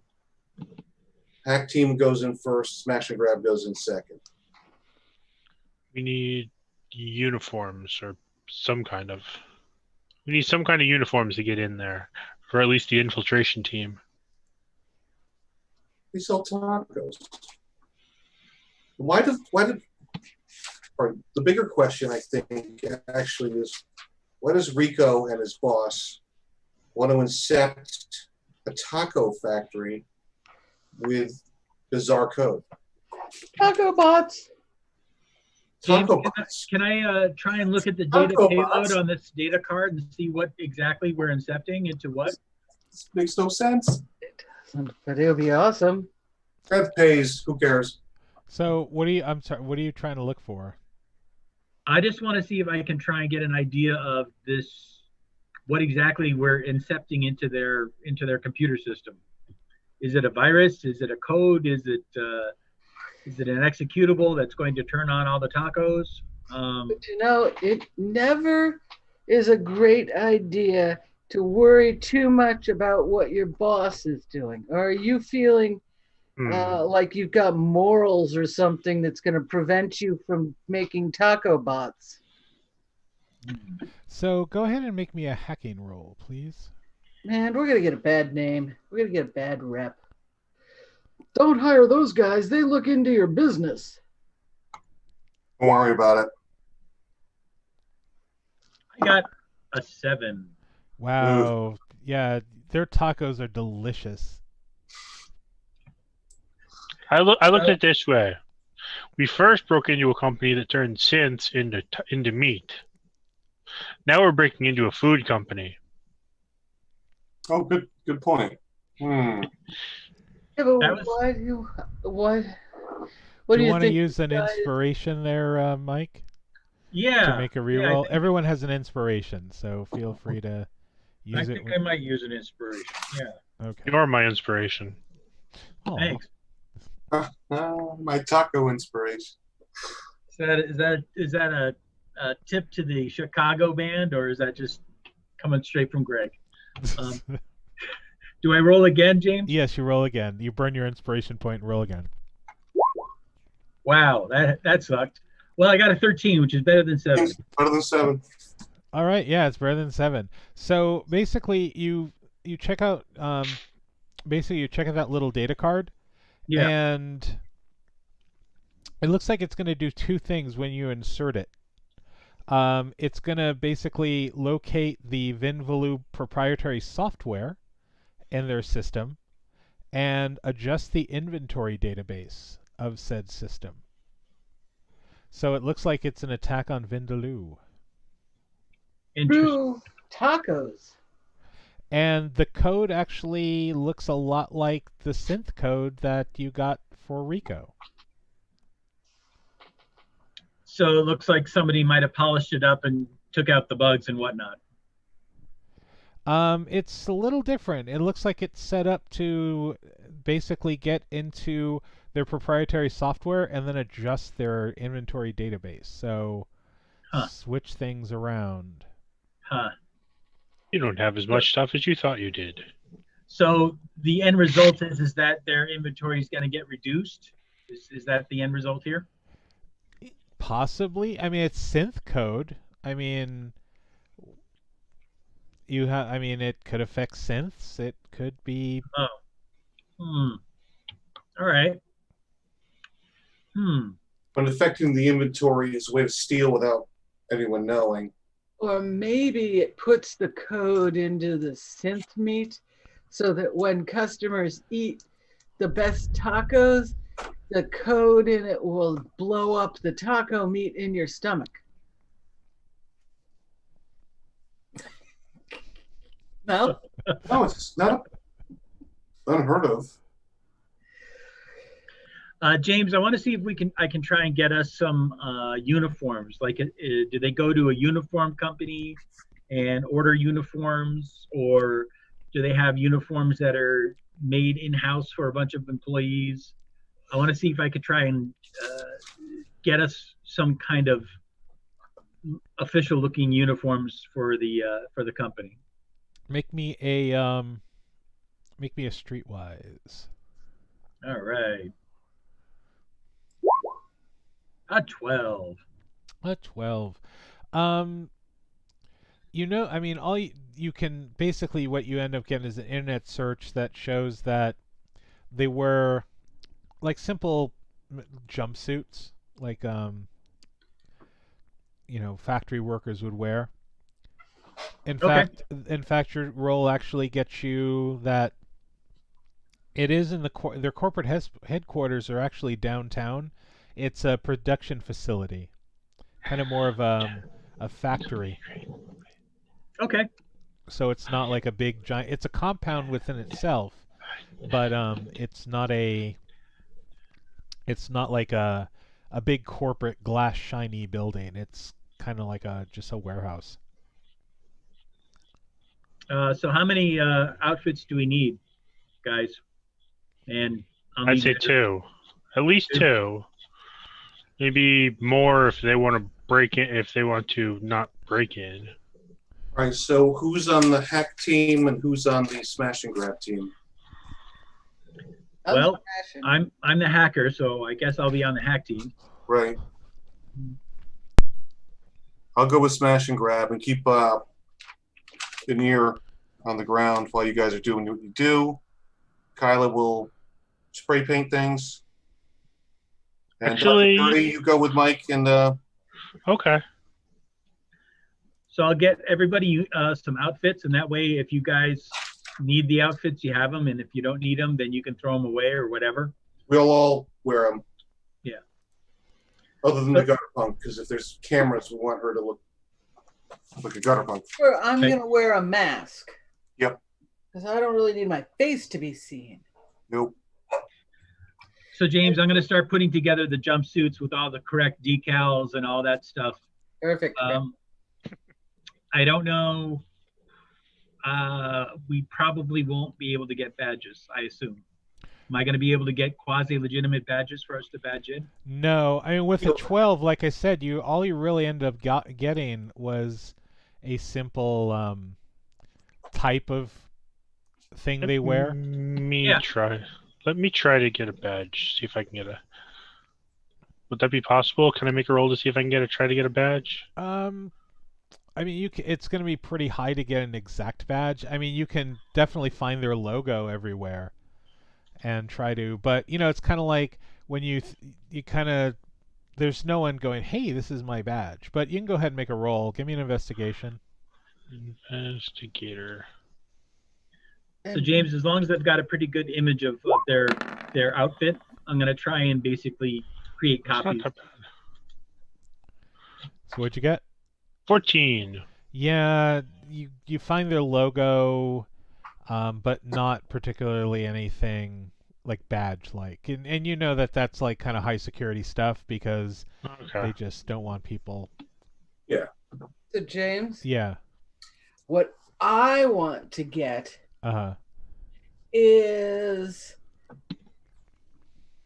Hack team goes in first, smash and grab goes in second. We need uniforms or some kind of. We need some kind of uniforms to get in there, or at least the infiltration team. They sell tacos. Why did or the bigger question I think actually is why does Rico and his boss want to incept a taco factory with bizarre code? Taco bots. Taco Can bots. Can I try and look at the data Taco payload bots. on this data card and see what exactly we're incepting into what? This makes no sense. But it would be awesome. Trev pays. Who cares? So I'm sorry. What are you trying to look for? I just want to see if I can try and get an idea of this, what exactly we're incepting into their computer system. Is it a virus? Is it a code? Is it an executable that's going to turn on all the tacos? But you know, it never is a great idea to worry too much about what your boss is doing. Or are you feeling like you've got morals or something that's going to prevent you from making taco bots? So go ahead and make me a hacking roll, please. Man, we're going to get a bad name. We're going to get a bad rep. Don't hire those guys. They look into your business. Don't worry about it. I got a 7. Wow. Yeah, their tacos are delicious. I looked at it this way. We first broke into a company that turned synths into meat. Now we're breaking into a food company. Oh, good point. Yeah, but That was- why? What Do do you you want to think, use an guys? inspiration there, Mike, to Yeah. make a Yeah, reroll? Everyone has an inspiration, so feel free to I use it. think I might use an inspiration. Yeah. Okay. You are my inspiration. Aw. Thanks. My taco inspiration. Is that a tip to the Chicago band, or is that just coming straight from Greg? Um, Do I roll again, James? Yes, you roll again. You burn your inspiration point and roll again. Wow, that sucked. Well, I got a 13, which is better than 7. Better than 7. All right, yeah, it's better than 7. So basically, you check out you check out that little data card, Yeah. and it looks like it's going to do two things when you insert it. It's going to basically locate the Vinvalu proprietary software in their system and adjust the inventory database of said system. So it looks like it's an attack on Vindaloo. Interesting. True tacos. And the code actually looks a lot like the synth code that you got for Rico. So it looks like somebody might have polished it up and took out the bugs and whatnot. It's a little different. It looks like it's set up to basically get into their proprietary software and then adjust their inventory database. So switch things around. Huh. You don't have as much stuff as you thought you did. So the end result is that their inventory is going to get reduced? Is that the end result here? Possibly. I mean, it's synth code. I mean, it could affect synths. It could be. Oh. All right. But affecting the inventory is a way to steal without anyone knowing. Or maybe it puts the code into the synth meat so that when customers eat the best tacos, the code in it will blow up the taco meat in your stomach. No? No, it's not unheard of. James, I want to see if I can try and get us some uniforms. Like, do they go to a uniform company and order uniforms, or do they have uniforms that are made in-house for a bunch of employees? I want to see if I could try and get us some kind of official-looking uniforms for the company. Make me a streetwise. All right. A 12. A 12. I mean, all you can basically what you end up getting is an internet search that shows that they were like simple jumpsuits, like factory workers would wear. In fact, your role actually gets you that it is in their corporate headquarters are actually downtown. It's a production facility, kind of more of a factory. Okay. So it's not like a big giant. It's a compound within itself, but it's not like a big corporate glass shiny building. It's kind of like just a warehouse. So how many outfits do we need, guys? And I'd say 2, at least 2. Maybe more if they want to break in. If they want to not break in. All right. So who's on the hack team and who's on the smash and grab team? Well, I'm the hacker, so I guess I'll be on the hack team. Right. I'll go with smash and grab and keep an ear on the ground while you guys are doing what you do. Kyla will spray paint things. And Actually, Dr. Dirty, you go with Mike and okay. So I'll get everybody some outfits, and that way, if you guys need the outfits, you have them, and if you don't need them, then you can throw them away or whatever. we'll all wear them. Yeah. Other than the gutter punk, because if there's cameras, we want her to look like a gutter punk. Sure, I'm going to wear a mask. Yep. Because I don't really need my face to be seen. Nope. So James, I'm going to start putting together the jumpsuits with all the correct decals and all that stuff. Perfect. I don't know. We probably won't be able to get badges, I assume. Am I going to be able to get quasi-legitimate badges for us to badge in? No, I mean with the 12, like I said, all you really ended up getting was a simple type of thing they wear. Let me try to get a badge. See if I can get a. Would that be possible? Can I make a roll to see if I can try to get a badge? I mean, it's going to be pretty high to get an exact badge. I mean, you can definitely find their logo everywhere and try to, but it's kind of like when you kind of, there's no one going, hey, this is my badge. But you can go ahead and make a roll. Give me an investigation. Investigator. So James, as long as I've got a pretty good image of their outfit, I'm going to try and basically create copies. So what'd you get? 14. Yeah, you find their logo, but not particularly anything like badge-like. And you know that's like kind of high security stuff because they just don't want people. Yeah. So James? Yeah. What I want to get Uh-huh. is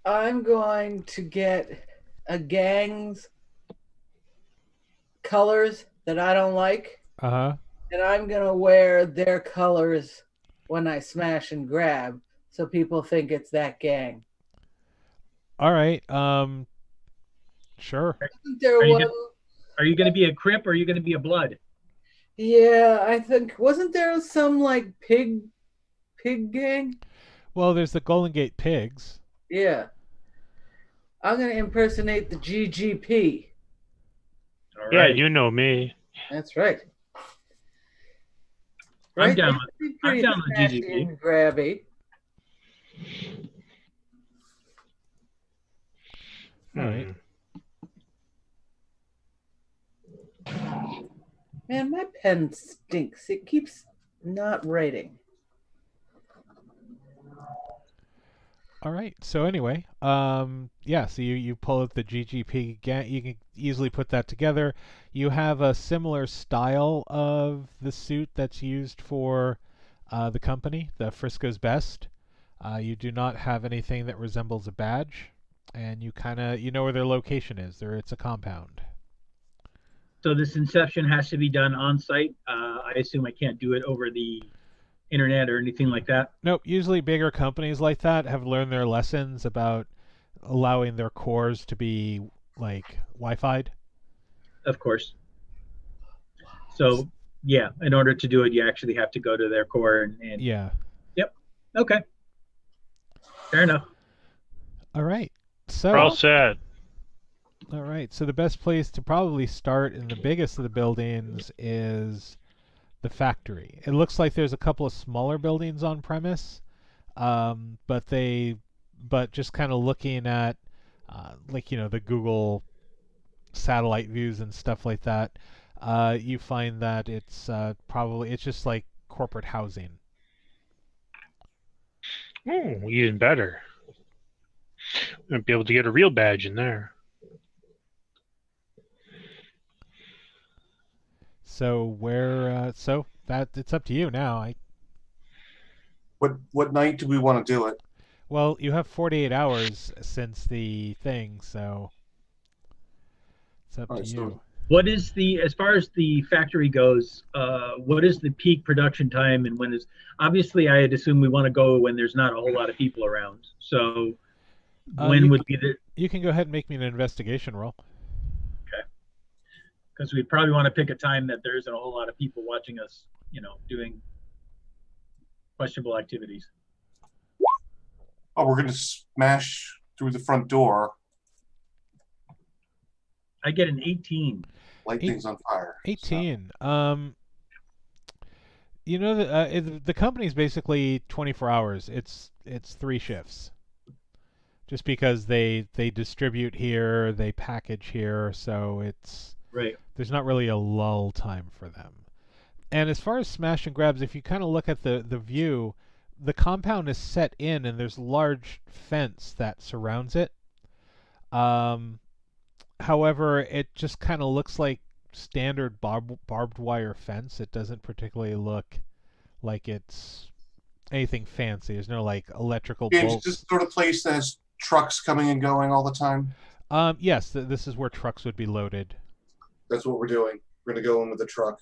I'm going to get a gang's colors that I don't like. Uh-huh. And I'm going to wear their colors when I smash and grab so people think it's that gang. All right. Sure. Are you going to be a Crip or are you going to be a Blood? Yeah, I think wasn't there some like pig gang? Well, there's the Golden Gate Pigs. Yeah. I'm going to impersonate the GGP. All yeah, right. you know me. That's right. I'm down with GGP. And grabby. All right. Man, my pen stinks. It keeps not writing. All right. So anyway, yeah. So you pull out the GGP. You can easily put that together. You have a similar style of the suit that's used for the company, the Frisco's Best. You do not have anything that resembles a badge, and you know where their location is. It's a compound. So this inception has to be done on site. I assume I can't do it over the internet or anything like that. Nope. Usually bigger companies like that have learned their lessons about allowing their cores to be like Wi-Fi'd. Of course. So yeah, in order to do it, you actually have to go to their core and yeah. Yep. Okay. Fair enough. All right. So We're all set. All right. So the best place to probably start in the biggest of the buildings is the factory. It looks like there's a couple of smaller buildings on premise, but just kind of looking at the Google satellite views and stuff like that, you find that it's just like corporate housing. Oh, even better. Might be able to get a real badge in there. So it's up to you now. What night do we want to do it? Well, you have 48 hours since the thing, so it's up to you. What is as far as the factory goes, what is the peak production time and when obviously I'd assume we want to go when there's not a whole lot of people around. So when would be you can go ahead and make me an investigation roll. Okay. Because we probably want to pick a time that there isn't a whole lot of people watching us, doing questionable activities. Oh, we're going to smash through the front door. I get an 18. Light things on fire. 18. So. The company's basically 24 hours. It's 3 shifts. Just because they distribute here, they package here, so it's right. There's not really a lull time for them. And as far as smash and grabs, if you kind of look at the view, the compound is set in, and there's large fence that surrounds it. Um, However, it just kind of looks like standard barbed wire fence. It doesn't particularly look like it's anything fancy. There's no like electrical James, bolts. is this sort of place that has trucks coming and going all the time? Yes, this is where trucks would be loaded. That's what we're doing. We're going to go in with a truck.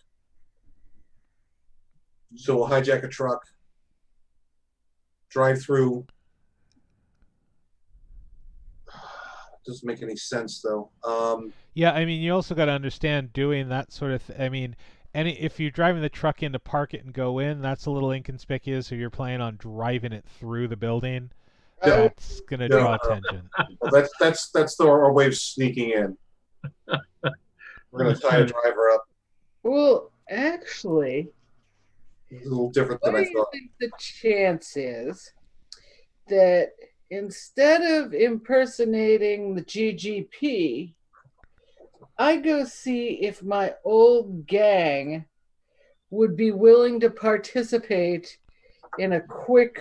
So we'll hijack a truck, drive through. Doesn't make any sense though. Yeah, I mean, you also got to understand doing that sort of. I mean, if you're driving the truck in to park it and go in, that's a little inconspicuous. If you're planning on driving it through the building, that's gonna draw attention. Well, that's our way of sneaking in. We're gonna tie a driver up. Well, actually, It's a little different than what I do you thought. think the chance is that instead of impersonating the GGP, I go see if my old gang would be willing to participate in a quick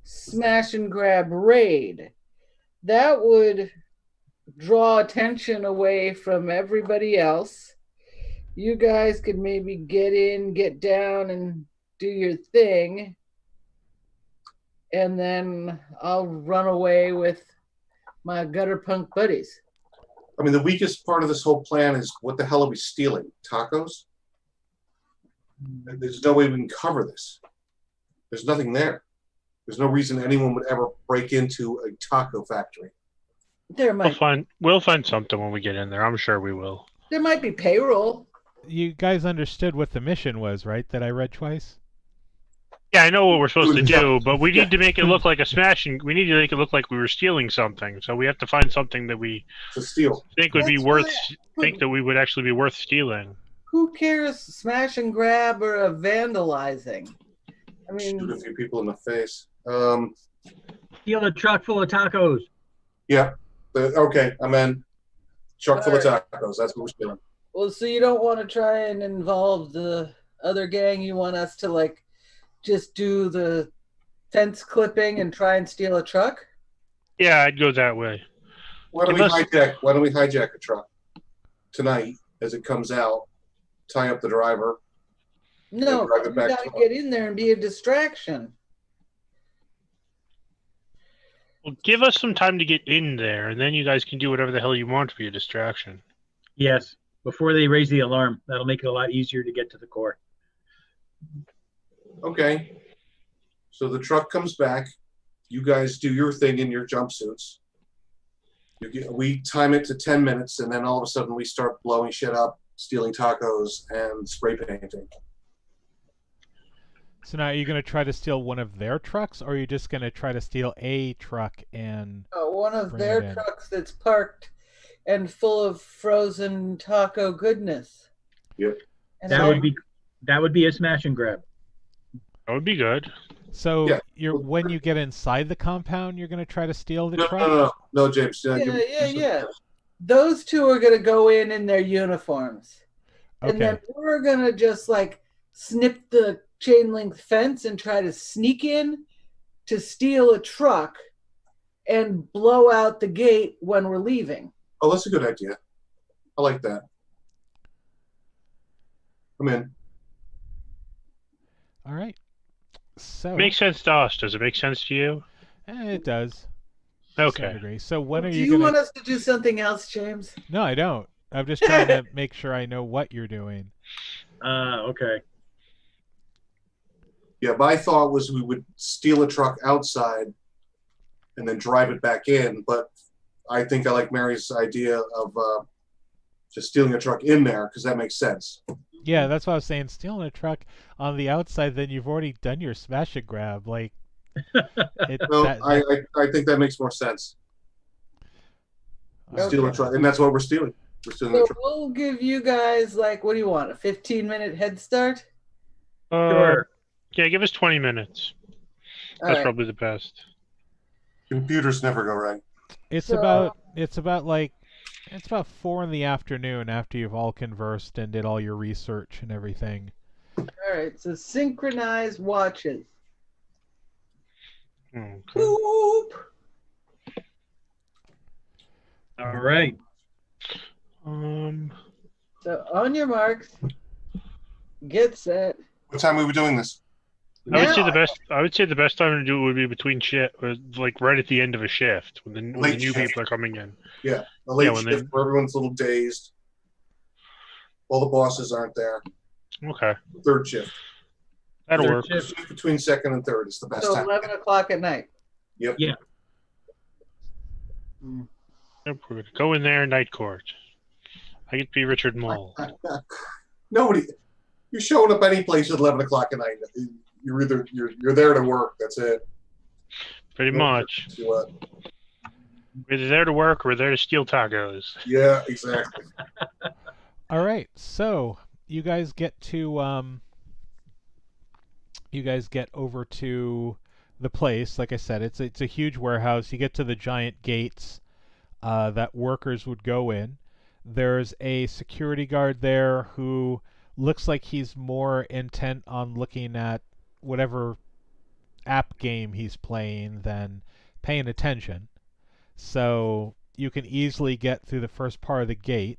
smash and grab raid? That would draw attention away from everybody else. You guys could maybe get in, get down, and do your thing. And then I'll run away with my gutter punk buddies. I mean, the weakest part of this whole plan is what the hell are we stealing? Tacos? There's no way we can cover this. There's nothing there. There's no reason anyone would ever break into a taco factory. We'll find something when we get in there. I'm sure we will. There might be payroll. You guys understood what the mission was, right? That I read twice. Yeah, I know what we're supposed to do, but we need to make it look like a smash, and we need to make it look like we were stealing something. So we have to find something that we To steal. think would be That's worth, right. think that we would actually be worth stealing. Who cares, smash and grab or a vandalizing? I Shoot a mean, few people in the face. Steal a truck full of tacos. Yeah. Okay, I'm in. Truck full of tacos. That's what we're stealing. well, so you don't want to try and involve the other gang? You want us to like just do the fence clipping and try and steal a truck? Yeah, I'd go that way. Why don't we hijack a truck tonight as it comes out, tie up the driver? No, And drive it you back gotta to- get in there and be a distraction. Well, give us some time to get in there, and then you guys can do whatever the hell you want to be a distraction. Yes, before they raise the alarm. That'll make it a lot easier to get to the core. Okay. So the truck comes back. You guys do your thing in your jumpsuits. We time it to 10 minutes, and then all of a sudden we start blowing shit up, stealing tacos, and spray painting. So now, are you going to try to steal one of their trucks, or are you just going to try to steal a truck and? One of Bring their it in. trucks that's parked and full of frozen taco goodness. Yep. And That would be a smash and grab. That would be good. So Yeah. when you get inside the compound, you're going to try to steal the truck. No, James. Yeah. Those two are gonna go in their uniforms, and then Okay. we're gonna just like snip the chain link fence and try to sneak in to steal a truck and blow out the gate when we're leaving. Oh, that's a good idea. I like that. I'm in. All right. So Makes sense to us. Does it make sense to you? it does. To some Okay. degree. So when Do are you you going want to? us to do something else, James? No, I don't. I'm just trying to make sure I know what you're doing. Okay. Yeah, my thought was we would steal a truck outside and then drive it back in. But I think I like Mary's idea of just stealing a truck in there because that makes sense. Yeah, that's what I was saying. Stealing a truck on the outside, then you've already done your smash and grab. Like, No, I think that makes more sense. Steal a truck, and that's what we're stealing. We're stealing a So truck. we'll give you guys like, what do you want? A 15-minute head start? Sure. Yeah, give us 20 minutes. All That's right. probably the best. Computers never go right. it's So- about 4 in the afternoon after you've all conversed and did all your research and everything. All right. So synchronized watches. Okay. Boop. All right. So on your marks, get set. What time are we doing this? I would Now, say the best. I would say the best time to do it would be between shift, like right at the end of a shift when the Late new shift. people are coming in. Yeah, the late Yeah, when shift where everyone's a little dazed. All the bosses aren't there. Okay, Third shift. that'll Third work. shift. Shift between second and third is the best so time. 11 o'clock at night. Yep. Yeah. Yep, we're gonna go in there, night court. I get to be Richard Mole. Nobody. You're showing up any place at 11 o'clock at night. You're there to work. That's it. Pretty much. See what? We're either there to work or we're there to steal tacos. Yeah, exactly. All right, so you guys get over to the place. Like I said, it's a huge warehouse. You get to the giant gates that workers would go in. There's a security guard there who looks like he's more intent on looking at whatever app game he's playing than paying attention. So you can easily get through the first part of the gate.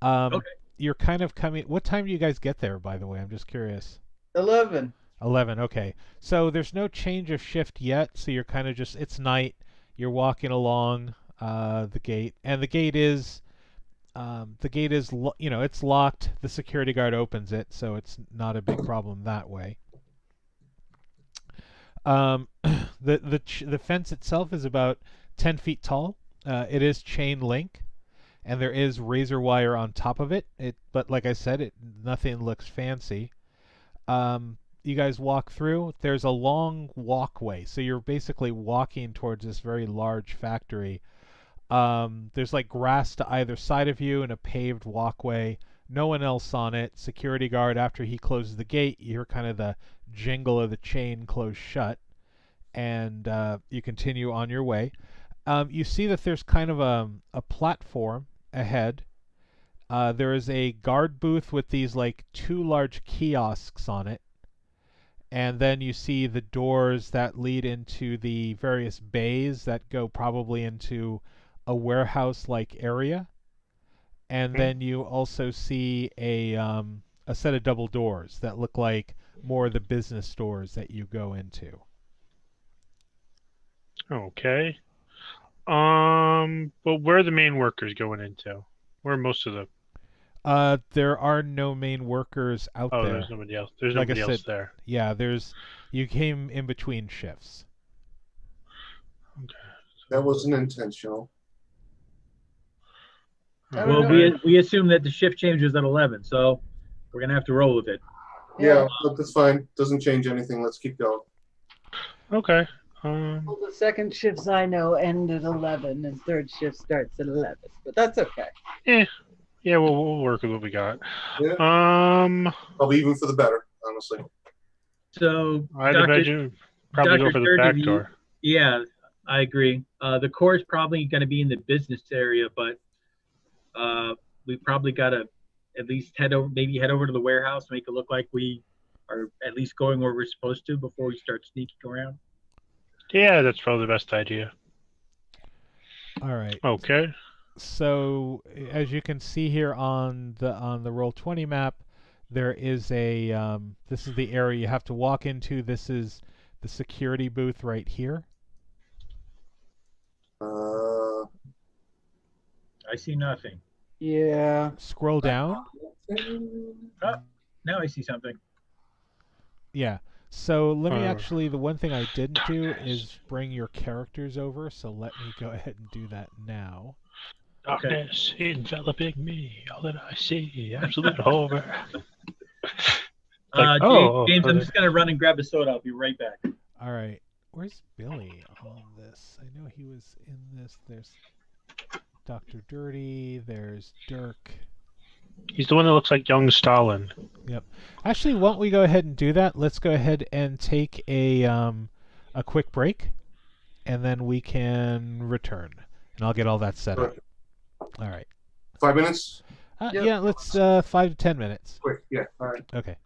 Okay. You're kind of coming. What time do you guys get there, by the way? I'm just curious. 11. 11, okay. So there's no change of shift yet, so you're kind of just, it's night, you're walking along the gate, and the gate is, it's locked, the security guard opens it, so it's not a big problem that way. The fence itself is about 10 feet tall. It is chain link, and there is razor wire on top of it. But like I said, nothing looks fancy. You guys walk through. There's a long walkway, so you're basically walking towards this very large factory. There's like grass to either side of you and a paved walkway. No one else on it. Security guard, after he closes the gate, you hear kind of the jingle of the chain close shut, and you continue on your way. You see that there's kind of a platform ahead. There is a guard booth with these like two large kiosks on it. And then you see the doors that lead into the various bays that go probably into a warehouse-like area. And then you also see a set of double doors that look like more of the business stores that you go into. Okay. But where are the main workers going into? Where are most of the? There are no main workers out Oh, there. there's nobody else. There's Like I nobody else said, there. Yeah, you came in between shifts. Okay. That wasn't intentional. Well, we assume that the shift change is at 11, so we're gonna have to roll with it. Yeah, but that's fine. Doesn't change anything. Let's keep going. Okay. Well, the second shifts I know end at 11, and third shift starts at 11. But that's okay. Yeah, we'll work with what we got. Yeah. Probably even for the better, honestly. So I'd imagine probably go for the back door. Yeah, I agree. The core is probably going to be in the business area, but we probably got to at least head over to the warehouse, make it look like we are at least going where we're supposed to before we start sneaking around. Yeah, that's probably the best idea. All right. Okay. So as you can see here on the Roll20 map, there is this is the area you have to walk into. This is the security booth right here. Uh, I see nothing. Yeah. Scroll down. Oh, now I see something. Yeah. So let me actually, the one thing I didn't do is bring your characters over, so let me go ahead and do that now. Darkness enveloping me, all that I see, absolute horror. James, I'm just going to run and grab a soda. I'll be right back. All right. Where's Billy on this? I know he was in this. There's Dr. Dirty. There's Dirk. He's the one that looks like young Stalin. Yep. Actually, why don't we go ahead and do that? Let's go ahead and take a quick break, and then we can return, and I'll get all that set up. All right. 5 minutes? Yep. Yeah, let's 5 to 10 minutes. Quick, yeah, all right. Okay.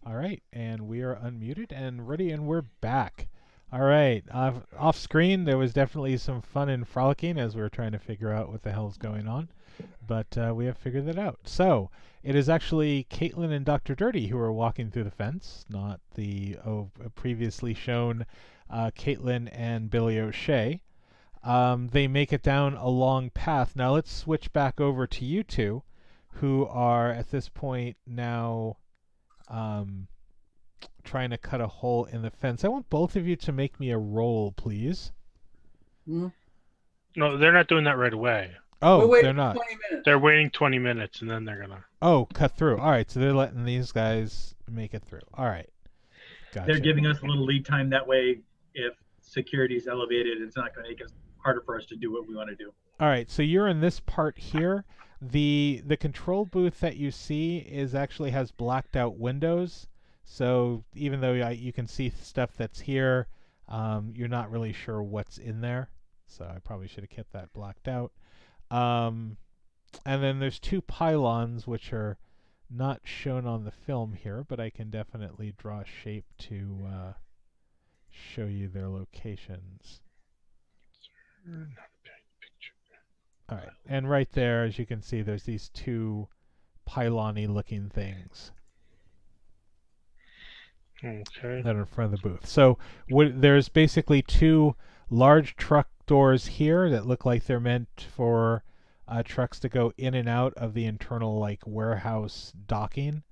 All right, and we are unmuted and ready, and we're back. All right, off screen, there was definitely some fun and frolicking as we were trying to figure out what the hell's going on, but we have figured that out. So it is actually Caitlin and Dr. Dirty who are walking through the fence, not the previously shown Caitlin and Billy O'Shea. They make it down a long path. Now let's switch back over to you two, who are at this point now trying to cut a hole in the fence. I want both of you to make me a roll, please. Hmm? No, they're not doing that right away. Oh, Wait, they're not. 20 minutes. They're waiting 20 minutes and then they're gonna. Oh, cut through. All right, so they're letting these guys make it through. All right. Gotcha. They're giving us a little lead time. That way, if security is elevated, it's not going to make it harder for us to do what we want to do. All right, so you're in this part here. The control booth that you see is actually has blacked out windows. So even though you can see stuff that's here, you're not really sure what's in there. So I probably should have kept that blacked out. And then there's two pylons which are not shown on the film here, but I can definitely draw a shape to show you their locations. All right, and right there, as you can see, there's these two pylon-y looking things Okay. that are in front of the booth. So there's basically two large truck doors here that look like they're meant for trucks to go in and out of the internal like warehouse docking,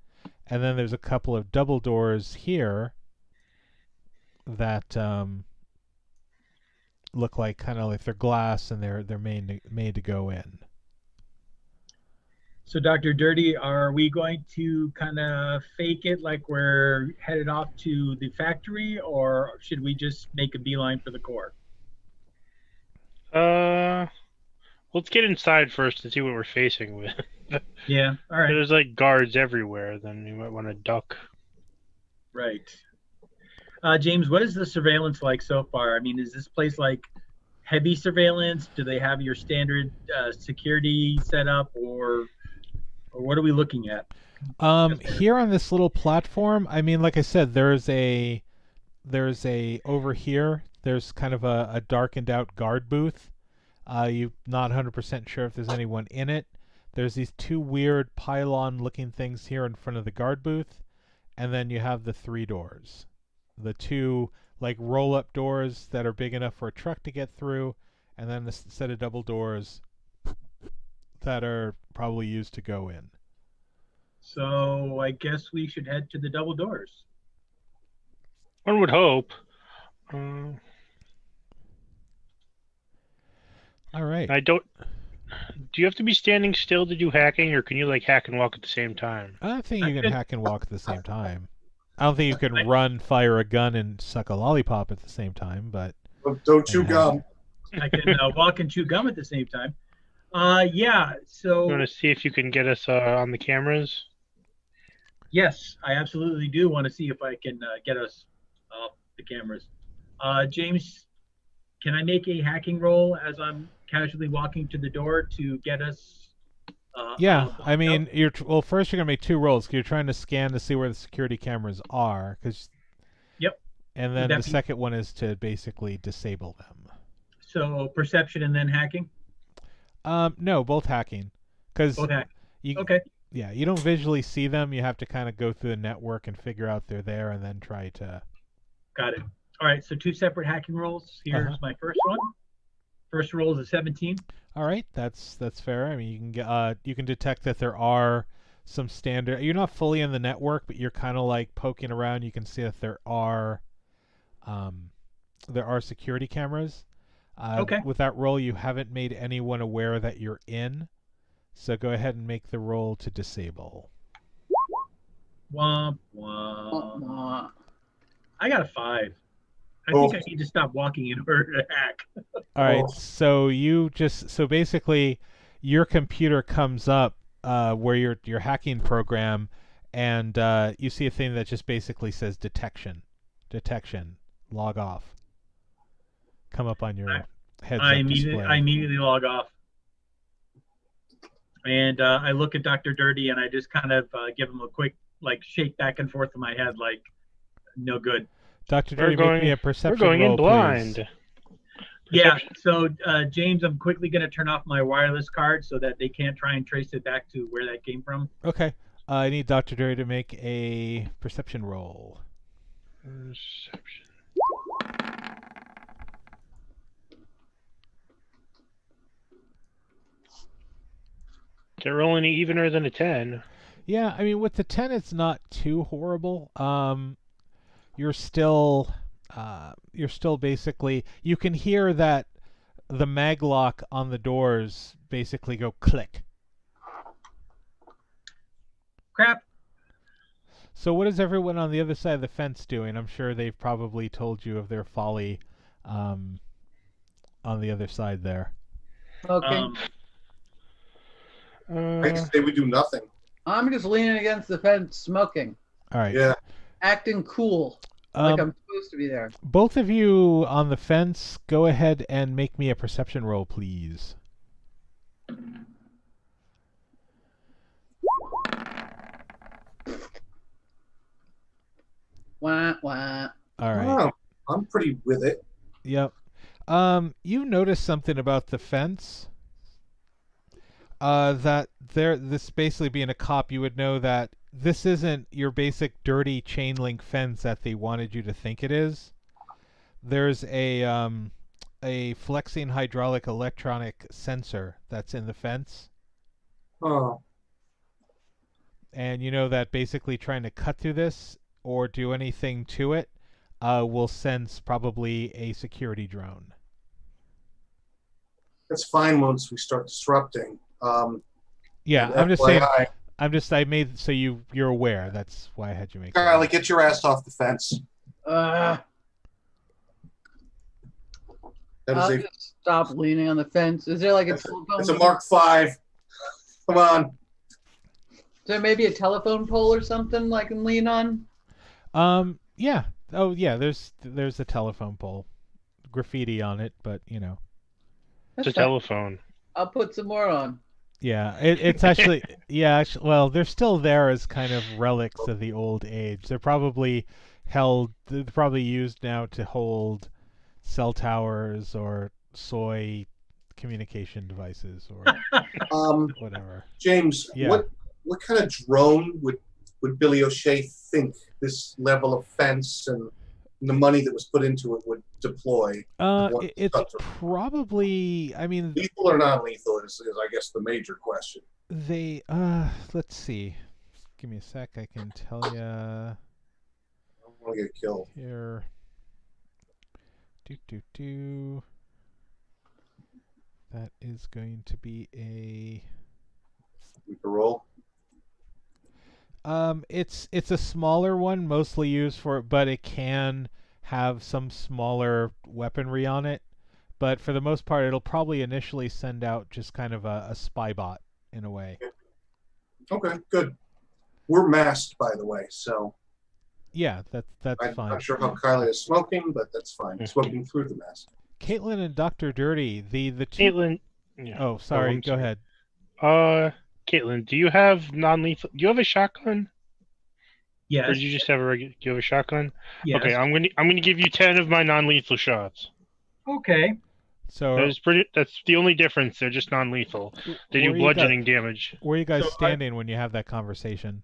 and then there's a couple of double doors here that look like kind of like they're glass and they're made to go in. So, Dr. Dirty, are we going to kind of fake it like we're headed off to the factory, or should we just make a beeline for the core? Let's get inside first and see what we're facing with. Yeah, all right. There's like guards everywhere, then you might want to duck. Right. James, what is the surveillance like so far? I mean, is this place like heavy surveillance? Do they have your standard security setup, or what are we looking at? Here on this little platform, I mean, like I said, there's a over here. There's kind of a darkened out guard booth. You're not 100% sure if there's anyone in it. There's these two weird pylon-looking things here in front of the guard booth, and then you have the three doors. The two like roll-up doors that are big enough for a truck to get through, and then the set of double doors that are probably used to go in. So I guess we should head to the double doors. One would hope. All right. I don't. Do you have to be standing still to do hacking, or can you like hack and walk at the same time? I don't think you can hack and walk at the same time. I don't think you can run, fire a gun, and suck a lollipop at the same time, but... Don't chew gum. I can walk and chew gum at the same time. Yeah, so... You want to see if you can get us on the cameras? Yes, I absolutely do want to see if I can get us off the cameras. James, can I make a hacking roll as I'm casually walking to the door to get us... yeah, I mean, well, first you're going to make two rolls, because you're trying to scan to see where the security cameras are. Yep. And then the second one is to basically disable them. So perception and then hacking? No, both hacking. Both hacking. Okay. Yeah, you don't visually see them. You have to kind of go through the network and figure out they're there and then try to... Got it. All right, so two separate hacking rolls. Here's my first one. First roll is a 17. All right, that's fair. I mean, you can get you can detect that there are some standard. You're not fully in the network, but you're kind of like poking around. You can see that there are security cameras. Okay. With that roll, you haven't made anyone aware that you're in, so go ahead and make the roll to disable. Womp womp. I got a 5. I think I need to stop walking in order to hack. All right, so basically, your computer comes up where your hacking program, and you see a thing that just basically says detection, log off. Come up on your heads-up display. I immediately log off, and I look at Dr. Dirty, and I just kind of give him a quick like shake back and forth in my head, like no good. Dr. We're Dirty, make me going. a We're perception going in roll, blind. please. Yeah. Perception. So James, I'm quickly going to turn off my wireless card so that they can't try and trace it back to where that came from. Okay. I need Dr. Dirty to make a perception roll. Perception. Can't roll any evener than a 10. Yeah, I mean, with the 10, it's not too horrible. You're still basically, you can hear that the maglock on the doors basically go click. Crap. So what is everyone on the other side of the fence doing? I'm sure they've probably told you of their folly on the other side there. Okay. I say we do nothing. I'm just leaning against the fence, smoking, All right. Yeah. acting cool, like I'm supposed to be there. Both of you on the fence, go ahead and make me a perception roll, please. Wah, wah. All right. Oh, I'm pretty with it. Yep. You notice something about the fence. That this basically being a cop, you would know that this isn't your basic dirty chain link fence that they wanted you to think it is. There's a flexing hydraulic electronic sensor that's in the fence. Oh, And you know that basically trying to cut through this or do anything to it will sense probably a security drone. that's fine once we start disrupting. Yeah, and I'm just saying. FYI, I made so you're aware. That's why I had you make. Charlie, get your ass off the fence. I'll That is just stop leaning on the fence. Is there like a telephone? it's a Mark V. Come on. Is there maybe a telephone pole or something I can lean on? Yeah. Oh yeah. There's a telephone pole, graffiti on it, but you know. It's a That's fine. telephone. I'll put some more on. Yeah. It's actually well, they're still there as kind of relics of the old age. They're probably used now to hold cell towers or soy communication devices or whatever. James, Yeah. what kind of drone would Billy O'Shea think this level of fence and the money that was put into it would deploy? It's probably. I mean, Lethal or non-lethal is I guess the major question. they. Let's see. Give me a sec. I can tell you I don't want to get killed. here. That is going to be a. We can roll. It's a smaller one, mostly used for, but it can have some smaller weaponry on it. But for the most part, it'll probably initially send out just kind of a spy bot in a way. Okay, good. We're masked, by the way, so Yeah, that's I'm fine. not sure how Kylie is smoking, but that's fine. Smoking through the mask. Caitlin and Dr. Dirty, the two. Caitlin. Yeah. Oh, sorry. I'm Go sorry. ahead. Caitlin, do you have non-lethal? Do you have a shotgun? Yes. Or do you just have do you have a shotgun? Yes. Okay, I'm gonna give you 10 of my non-lethal shots. Okay. So That's the only difference. They're just non-lethal. They do where you bludgeoning damage. where are you guys So standing when you have that conversation?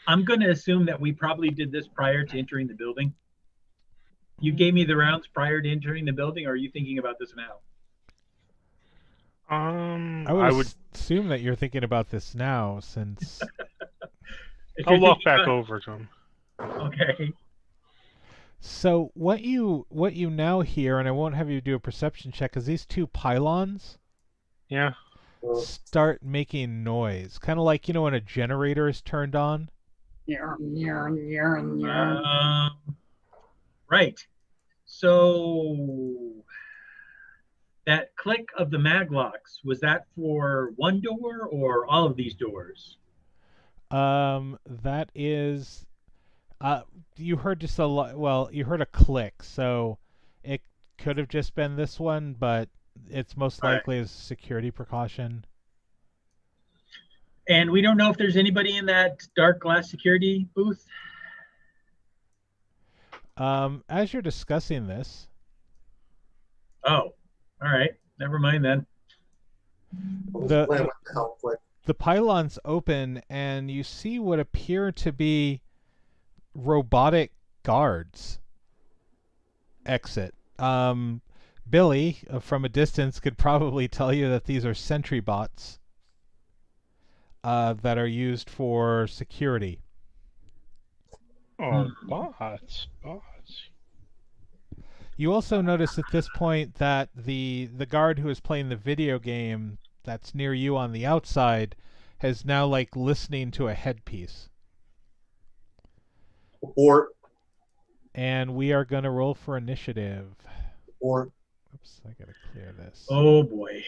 I'm going to assume that we probably did this prior to entering the building. You gave me the rounds prior to entering the building, or are you thinking about this now? I would assume that you're thinking about this now, since If I'll you're walk thinking back about- over to him. Okay. so what you now hear, and I won't have you do a perception check, is these two pylons Yeah. start making noise, kind of like when a generator is turned on. Right. So that click of the maglocks, was that for one door or all of these doors? That is, you heard just a lot. Well, you heard a click, so it could have just been this one, but it's most Right. likely a security precaution. And we don't know if there's anybody in that dark glass security booth. As you're discussing this, Oh, all right. Never mind then. the Plan with the help quick. the pylons open and you see what appear to be robotic guards exit. Billy, from a distance, could probably tell you that these are sentry bots that are used for security. Oh, bots. You also notice at this point that the guard who is playing the video game that's near you on the outside has now like listening to a headpiece. Or And we are going to roll for initiative. Oops, I got to clear this. Oh boy.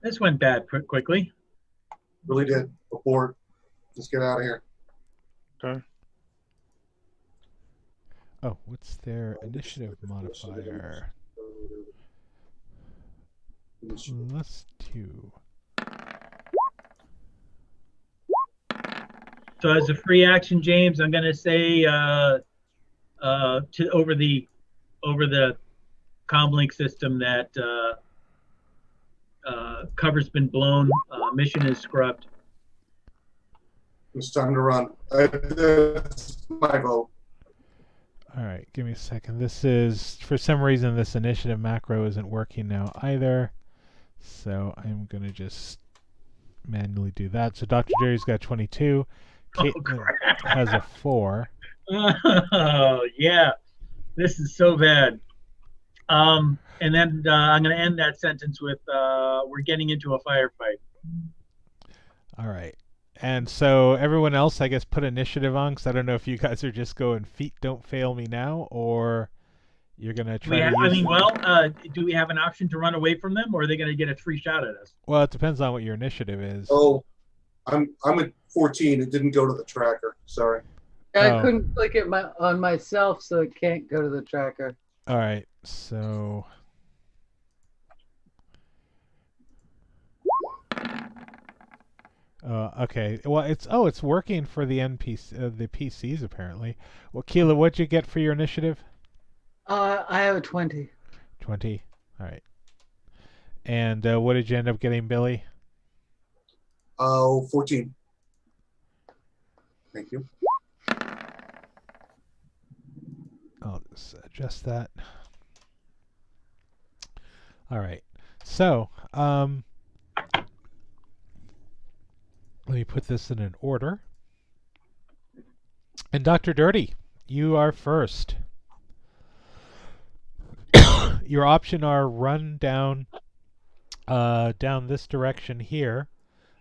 This went bad quickly. really did. Report. Let's get out of here. Okay. Oh, what's their initiative modifier? +2. So as a free action, James, I'm going to say over the comlink system that cover's been blown, mission is scrubbed. It's time to run. That's my vote. All right, give me a second. This is, for some reason, this initiative macro isn't working now either. So I'm going to just manually do that. So Dr. Jerry's got 22. Caitlin has a 4. Oh, yeah. This is so bad. And then I'm going to end that sentence with we're getting into a firefight. All right. And so everyone else, I guess, put initiative on, because I don't know if you guys are just going feet don't fail me now, or you're going to try to use... do we have an option to run away from them, or are they going to get a free shot at us? Well, it depends on what your initiative is. Oh, I'm at 14. It didn't go to the tracker. Sorry. I couldn't click it on myself, so it can't go to the tracker. All right, so... okay. Well, it's working for the the PCs apparently. Well, Keela, what'd you get for your initiative? I have a 20. 20. All right. And what did you end up getting, Billy? 14. Thank you. I'll just adjust that. All right. So, let me put this in an order. And Dr. Dirty, you are first. Your option are run down this direction here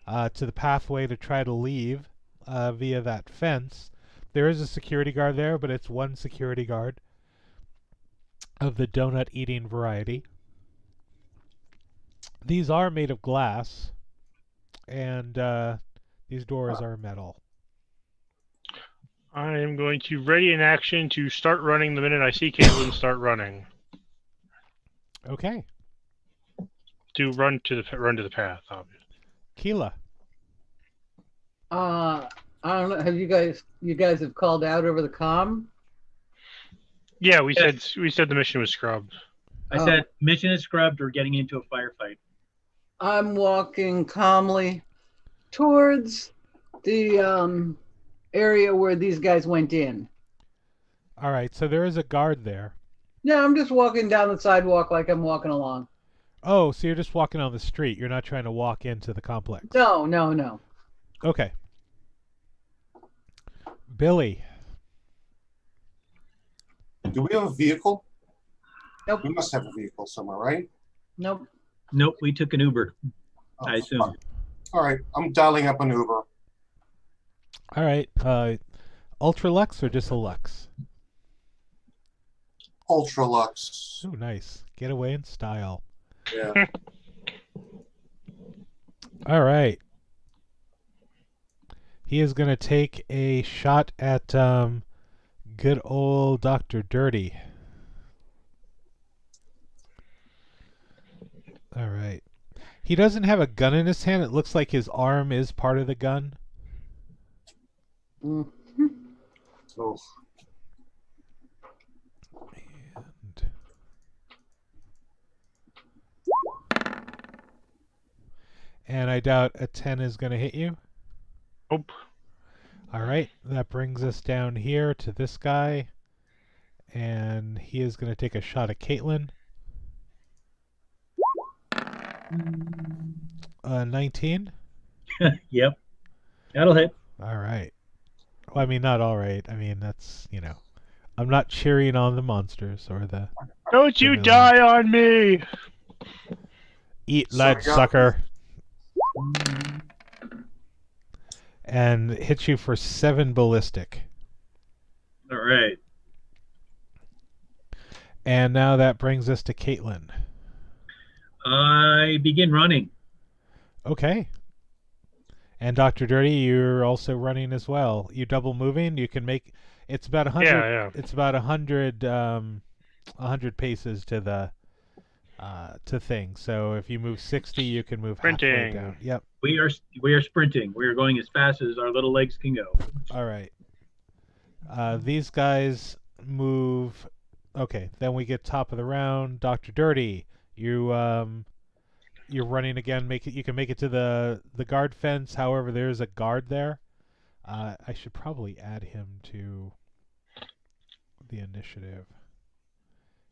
to the pathway to try to leave via that fence. There is a security guard there, but it's one security guard of the donut eating variety. These are made of glass, and these doors are metal. I am going to ready an action to start running the minute I see Caitlin start running. Okay. To run to the path, obviously. Keela. I don't know. Have you guys have called out over the comm? Yeah, we said the mission was scrubbed. I said mission is scrubbed. We're getting into a firefight. I'm walking calmly towards the area where these guys went in. All right, so there is a guard there. Yeah, I'm just walking down the sidewalk like I'm walking along. Oh, so you're just walking on the street. You're not trying to walk into the complex. No. Okay. Billy. Do we have a vehicle? Nope. We must have a vehicle somewhere, right? Nope. Nope, we took an Uber, Oh, I assume. fuck. All right, I'm dialing up an Uber. All right. Ultralux or just a Lux? Ultralux. Oh, nice. Get away in style. Yeah. All right. He is going to take a shot at good old Dr. Dirty. All right. He doesn't have a gun in his hand. It looks like his arm is part of the gun. Mm. Oh, And I doubt a 10 is going to hit you. Nope. All right, that brings us down here to this guy. And he is going to take a shot at Caitlin. 19. Yep. That'll hit. All right. Well, I mean, not all right. I mean, that's, I'm not cheering on the monsters or the... Don't you villain. die on me! Eat So lead, we got- sucker. And hits you for 7 ballistic. All right. And now that brings us to Caitlin. I begin running. Okay. And Dr. Dirty, you're also running as well. You double moving. You can make... It's about 100... Yeah. It's about 100 paces to the... to thing. So if you move 60, you can move halfway Sprinting. down. Yep. We are sprinting. We are going as fast as our little legs can go. All right. These guys move. Okay, then we get top of the round. Dr. Dirty, you're running again. You can make it to the guard fence. However, there is a guard there. I should probably add him to the initiative.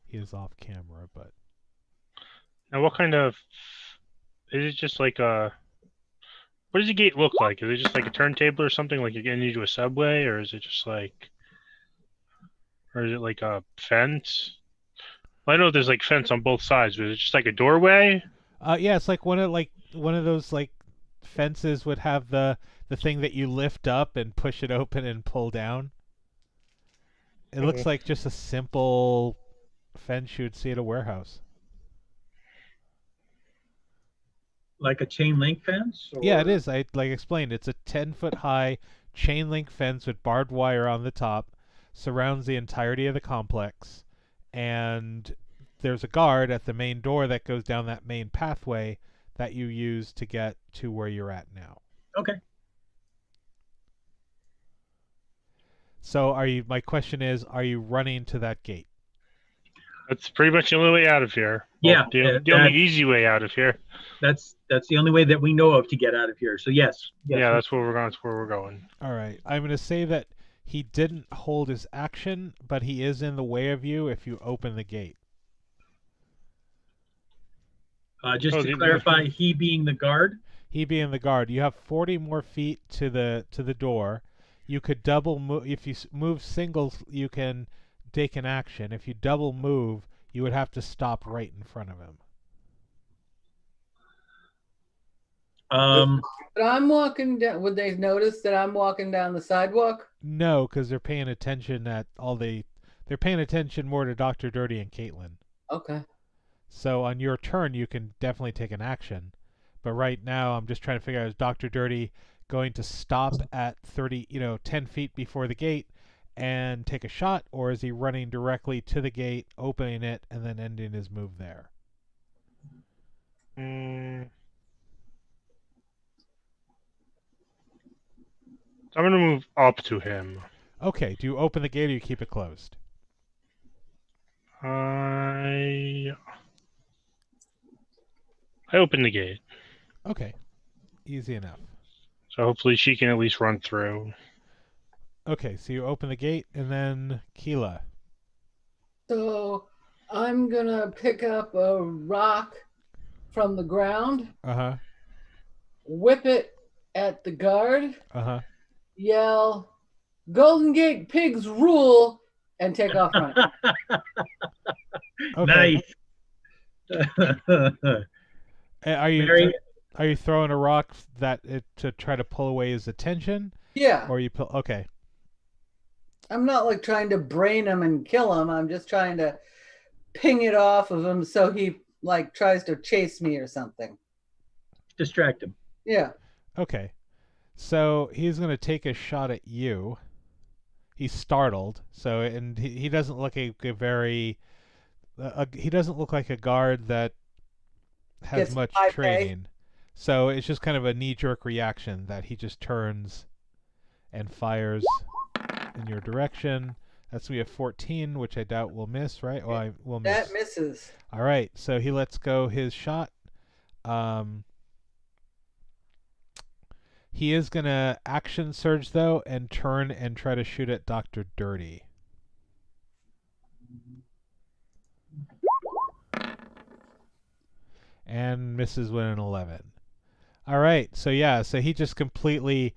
He is off camera, but Now, what kind of... Is it just like a... What does the gate look like? Is it just like a turntable or something, like you're getting into a subway? Or is it just like... Or is it like a fence? Well, I know there's like fence on both sides, but is it just like a doorway? yeah, it's like one of those like fences would have the thing that you lift up and push it open and pull down. It looks like just a simple fence you would see at a warehouse. Like a chain link fence? Or... Yeah, it is. I explained. It's a 10-foot high chain link fence with barbed wire on the top, surrounds the entirety of the complex, and there's a guard at the main door that goes down that main pathway that you use to get to where you're at now. Okay. So my question is, are you running to that gate? That's pretty much the only way out of here. Yeah, The only easy way out of here. That's the only way that we know of to get out of here. So yes. Yeah, that's where we're going. That's where we're going. All right. I'm going to say that he didn't hold his action, but he is in the way of you if you open the gate. Just to clarify, he being the guard. He being the guard. You have 40 more feet to the door. You could double move. If you move singles, you can take an action. If you double move, you would have to stop right in front of him. But I'm walking down. Would they notice that I'm walking down the sidewalk? No, because they're paying attention they're paying attention more to Dr. Dirty and Caitlin. Okay. So on your turn, you can definitely take an action. But right now, I'm just trying to figure out, is Dr. Dirty going to stop at 10 feet before the gate and take a shot, or is he running directly to the gate, opening it, and then ending his move there? I'm going to move up to him. Okay, do you open the gate or you keep it closed? I open the gate. Okay, easy enough. So hopefully she can at least run through. Okay, so you open the gate, and then Keela. So I'm gonna pick up a rock from the ground, Uh-huh, whip it at the guard, uh-huh. yell, "Golden Gate pigs rule," and take off running. Okay. Nice. Are you throwing a rock to try to pull away his attention? Yeah. Or you pull... Okay. I'm not like trying to brain him and kill him. I'm just trying to ping it off of him so he like tries to chase me or something. Distract him. Yeah. Okay. So he's going to take a shot at you. He's startled. So, and he doesn't look he doesn't look like a guard that has Gets much 5K. training. So it's just kind of a knee-jerk reaction that he just turns and fires in your direction. That's going to be a 14, which I doubt will miss, right? Well, I will miss. That misses. All right, so he lets go his shot. He is going to action surge, though, and turn and try to shoot at Dr. Dirty. And misses with an 11. All right, so yeah, so he just completely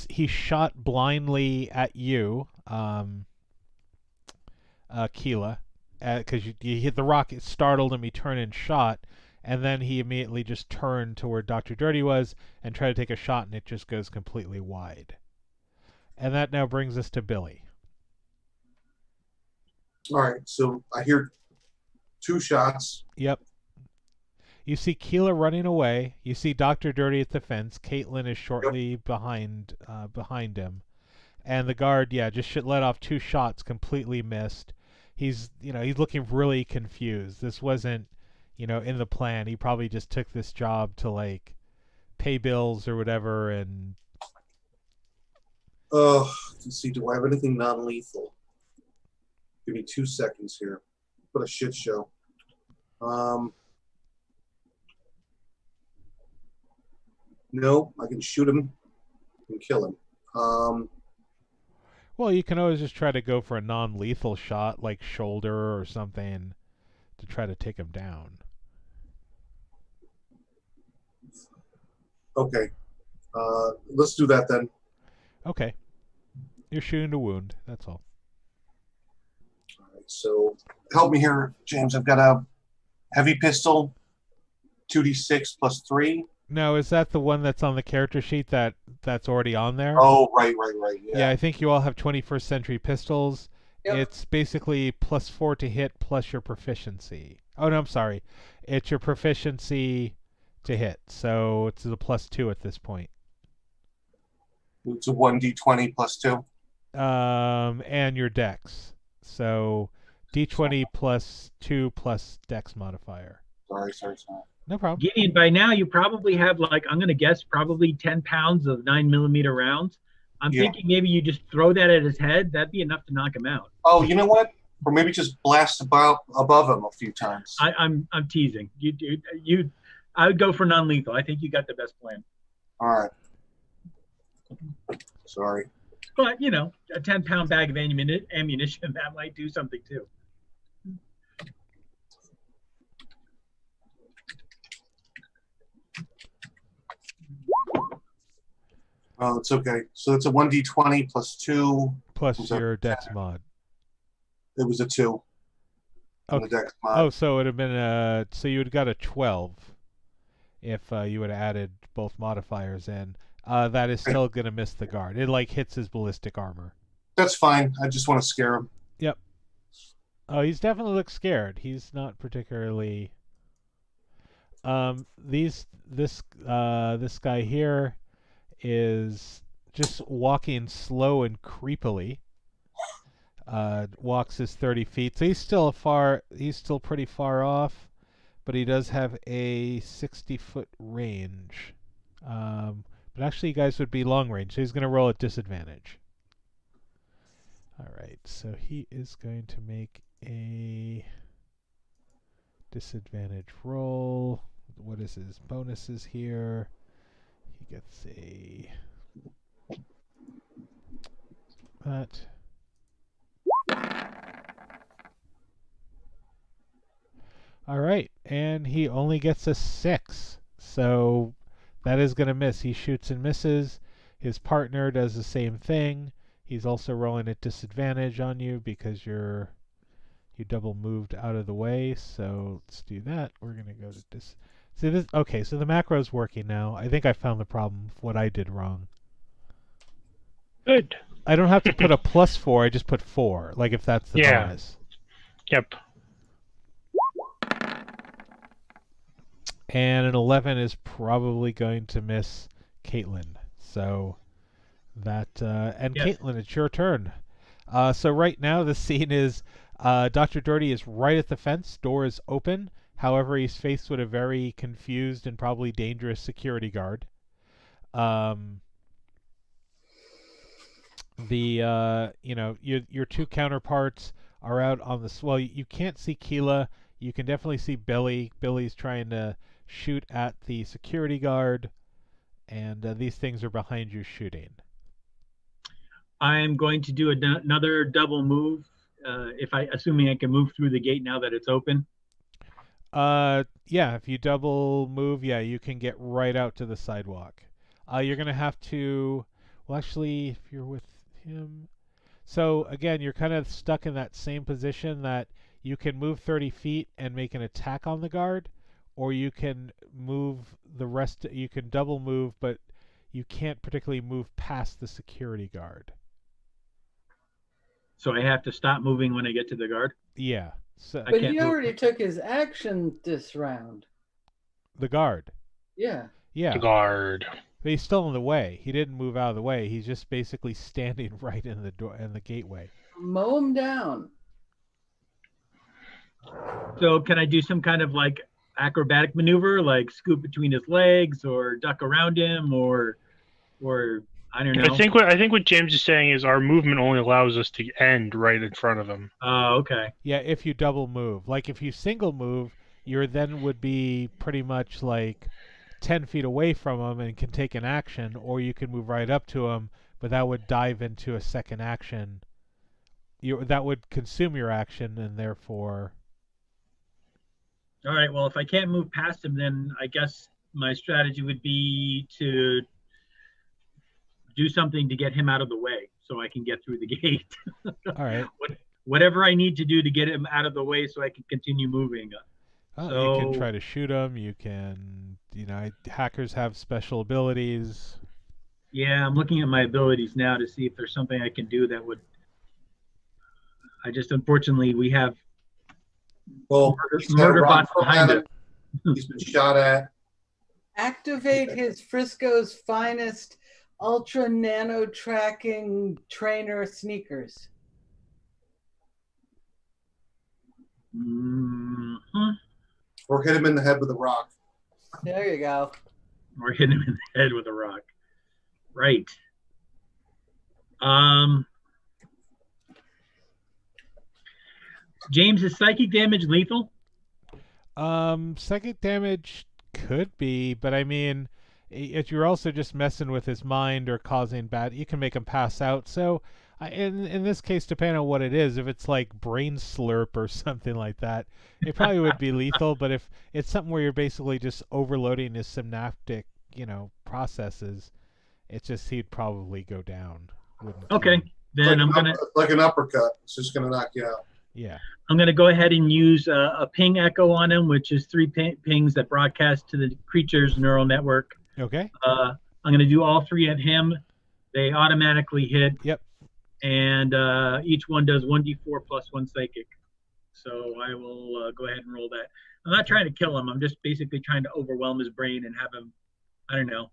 he shot blindly at you, Keela, because you hit the rock. It startled him. He turned and shot, and then he immediately just turned to where Dr. Dirty was and tried to take a shot, and it just goes completely wide. And that now brings us to Billy. All right, so I hear 2 shots. Yep. You see Keela running away. You see Dr. Dirty at the fence. Caitlin is shortly behind him. And the guard, just let off 2 shots, completely missed. He's looking really confused. This wasn't, in the plan. He probably just took this job to, like, pay bills or whatever. And let's see, do I have anything non-lethal? Give me 2 seconds here. What a shit show. No, I can shoot him and kill him. Well, you can always just try to go for a non-lethal shot, like shoulder or something, to try to take him down. Okay. Let's do that then. Okay. You're shooting to wound, that's all. All right, so help me here, James. I've got a heavy pistol, 2d6 plus 3. Now, is that the one that's on the character sheet that's already on there? Oh, right. Yeah, I think you all have 21st century pistols. Yep. It's basically plus 4 to hit plus your proficiency. Oh, no, I'm sorry. It's your proficiency to hit. So it's a plus 2 at this point. It's a 1d20 plus 2. And your dex. So d20 plus 2 plus dex modifier. Sorry. No problem. Gideon, by now you probably have, like, I'm going to guess, probably 10 pounds of 9mm rounds. I'm thinking maybe you just throw that at his head. That'd be enough to knock him out. Oh, you know what? Or maybe just blast above him a few times. I'm teasing. I would go for non-lethal. I think you got the best plan. All right. Sorry. But, a 10-pound bag of ammunition, that might do something too. Oh, it's okay. So it's a 1d20 plus 2. Plus your dex mod. It was a 2. Okay. The dex mod. Oh, so it would have been so you would have got a 12 if you would have added both modifiers in. That is still going to miss the guard. It, like, hits his ballistic armor. That's fine. I just want to scare him. Yep. Oh, he's definitely looks scared. He's not particularly. This guy here is just walking slow and creepily. Walks his 30 feet. So he's still pretty far off, but he does have a 60-foot range. But actually, you guys would be long range, so he's going to roll at disadvantage. All right, so he is going to make a disadvantage roll. What is his bonuses here? He gets that. All right, and he only gets a 6, so that is going to miss. He shoots and misses. His partner does the same thing. He's also rolling at disadvantage on you because you double moved out of the way. So let's do that. We're going to go to this. See this? Okay, so the macro is working now. I think I found the problem of what I did wrong. Good. I don't have to put a plus 4. I just put 4. Like if that's the bonus. Yep. And an 11 is probably going to miss Caitlin. So that and Yes. Caitlin, it's your turn. So right now the scene is Dr. Dirty is right at the fence. Door is open. However, he's faced with a very confused and probably dangerous security guard. Um, your two counterparts are out on the well. You can't see Keela. You can definitely see Billy. Billy's trying to shoot at the security guard, and these things are behind you shooting. I'm going to do another double move. Assuming I can move through the gate now that it's open. Yeah, if you double move, yeah, you can get right out to the sidewalk. You're gonna have to, well, actually, if you're with him, so again, you're kind of stuck in that same position that you can move 30 feet and make an attack on the guard, or you can move the rest. You can double move, but you can't particularly move past the security guard. So I have to stop moving when I get to the guard? Yeah. So But he already took his action this round. the guard. Yeah. Yeah. The guard. But he's still in the way. He didn't move out of the way. He's just basically standing right in the door in the gateway. Mow him down. So can I do some kind of like acrobatic maneuver, like scoot between his legs or duck around him or I don't know. I think what James is saying is our movement only allows us to end right in front of him. Oh, okay. Yeah, if you double move. Like if you single move, you then would be pretty much like 10 feet away from him and can take an action, or you can move right up to him, but that would dive into a second action. That would consume your action, and therefore... All right, well, if I can't move past him, then I guess my strategy would be to do something to get him out of the way so I can get through the gate. All right. Whatever I need to do to get him out of the way so I can continue moving. You can try to shoot him. You can, hackers have special abilities. Yeah, I'm looking at my abilities now to see if there's something I can do that would. Unfortunately, we have murder bots behind it. He's been shot at. Activate his Frisco's finest ultra nano tracking trainer sneakers. Mm-hmm. Or hit him in the head with a rock. There you go. Or hit him in the head with a rock. Right. James, is psychic damage lethal? Psychic damage could be, but I mean, if you're also just messing with his mind or causing bad, you can make him pass out. So, in this case, depending on what it is, if it's like brain slurp or something like that, it probably would be lethal. But if it's something where you're basically just overloading his synaptic, processes, it's just he'd probably go down. Okay, then I'm gonna like an uppercut. It's just gonna knock you out. Yeah. I'm going to go ahead and use a ping echo on him, which is 3 pings that broadcast to the creature's neural network. Okay. I'm going to do all 3 of him. They automatically hit. Yep. And each one does 1d4 plus 1 psychic. So I will go ahead and roll that. I'm not trying to kill him. I'm just basically trying to overwhelm his brain and have him, I don't know,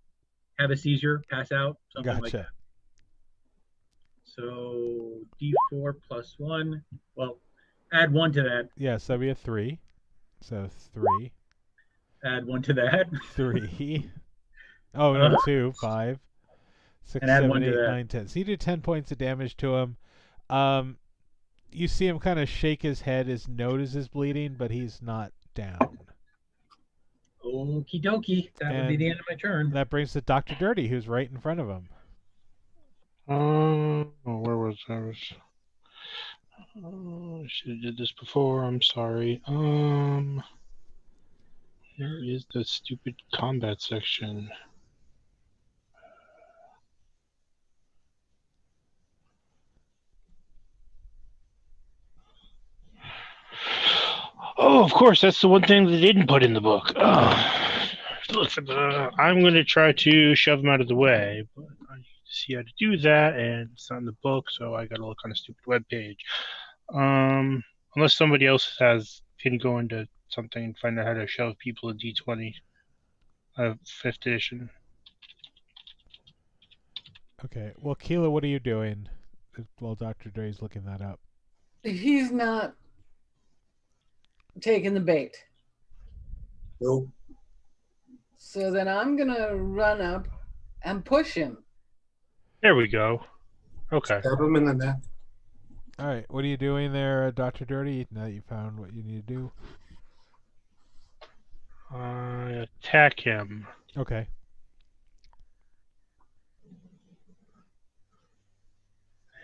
have a seizure, pass out, something like that. So d4 plus 1. Well, add 1 to that. Yeah, so that'd be a 3. So 3. Add 1 to that. 3. Oh, no, 2, 5, 6, 7, 8, 9, 10. So you do 10 points of damage to him. You see him kind of shake his head. His nose is bleeding, but he's not down. Okie dokie. That would be the end of my turn. That brings to Dr. Dirty, who's right in front of him. Where was I? I should have did this before. I'm sorry. Where is the stupid combat section? Oh, of course, that's the one thing they didn't put in the book. I'm going to try to shove him out of the way, but I need to see how to do that, and it's not in the book, so I got to look on a stupid web page. Unless somebody else can go into something and find out how to shove people a D20 of 5th edition. Okay. Well, Keela, what are you doing while Dr. Dre's looking that up? He's not taking the bait. Nope. So then I'm gonna run up and push him. There we go. Okay. Stab him in the neck. All right, what are you doing there, Dr. Dirty? Now that you found what you need to do. Attack him. Okay.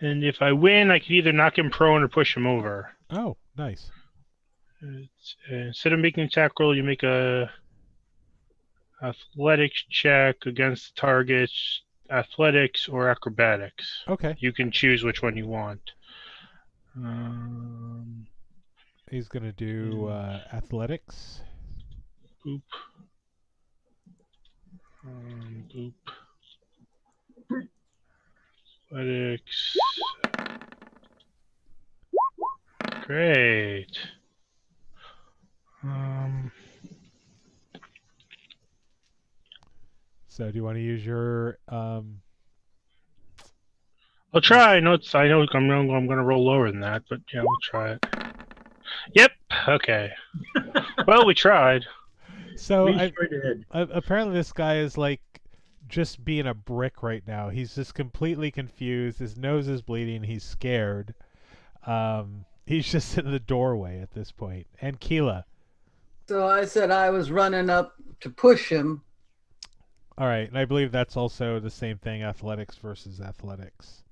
And if I win, I can either knock him prone or push him over. Oh, nice. Instead of making an attack roll, you make a athletics check against the target's athletics or acrobatics. Okay. You can choose which one you want. He's going to do athletics. Boop. Boop. Athletics. Great. So do you want to use your I'll try. I know I'm gonna roll lower than that, but yeah, we'll try it. Yep. Okay. Well, we tried. So We sure did. apparently this guy is like just being a brick right now. He's just completely confused. His nose is bleeding. He's scared. He's just in the doorway at this point. And Keela. So I said I was running up to push him. All right, and I believe that's also the same thing, athletics versus athletics.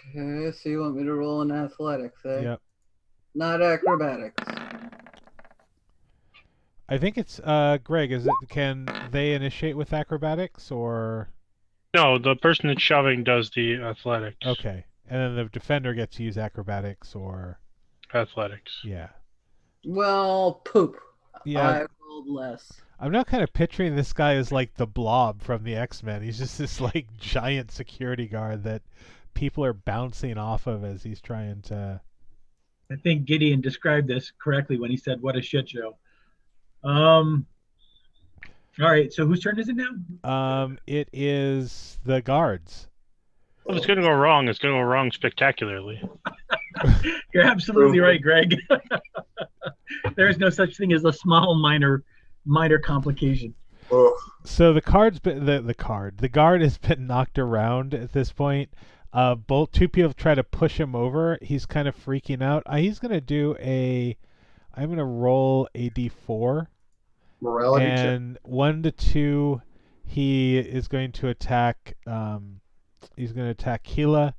Okay, so you want me to roll in athletics, eh? Yep. Not acrobatics. I think it's Greg, can they initiate with acrobatics or No, the person that's shoving does the athletics. okay. And then the defender gets to use acrobatics or Athletics. yeah. Well, poop. Yeah. I rolled less. I'm now kind of picturing this guy as like the Blob from the X-Men. He's just this like giant security guard that people are bouncing off of as he's trying to. I think Gideon described this correctly when he said, "What a shit show." All right, so whose turn is it now? It is the guards. Well, if it's gonna go wrong, it's gonna go wrong spectacularly. You're absolutely right, Greg. There is no such thing as a small minor complication. Ugh. So the guard has been knocked around at this point. Both two people try to push him over. He's kind of freaking out. He's gonna do I'm gonna roll a d4, Morality check. and 1 to 2, he is going to attack. He's going to attack Keela,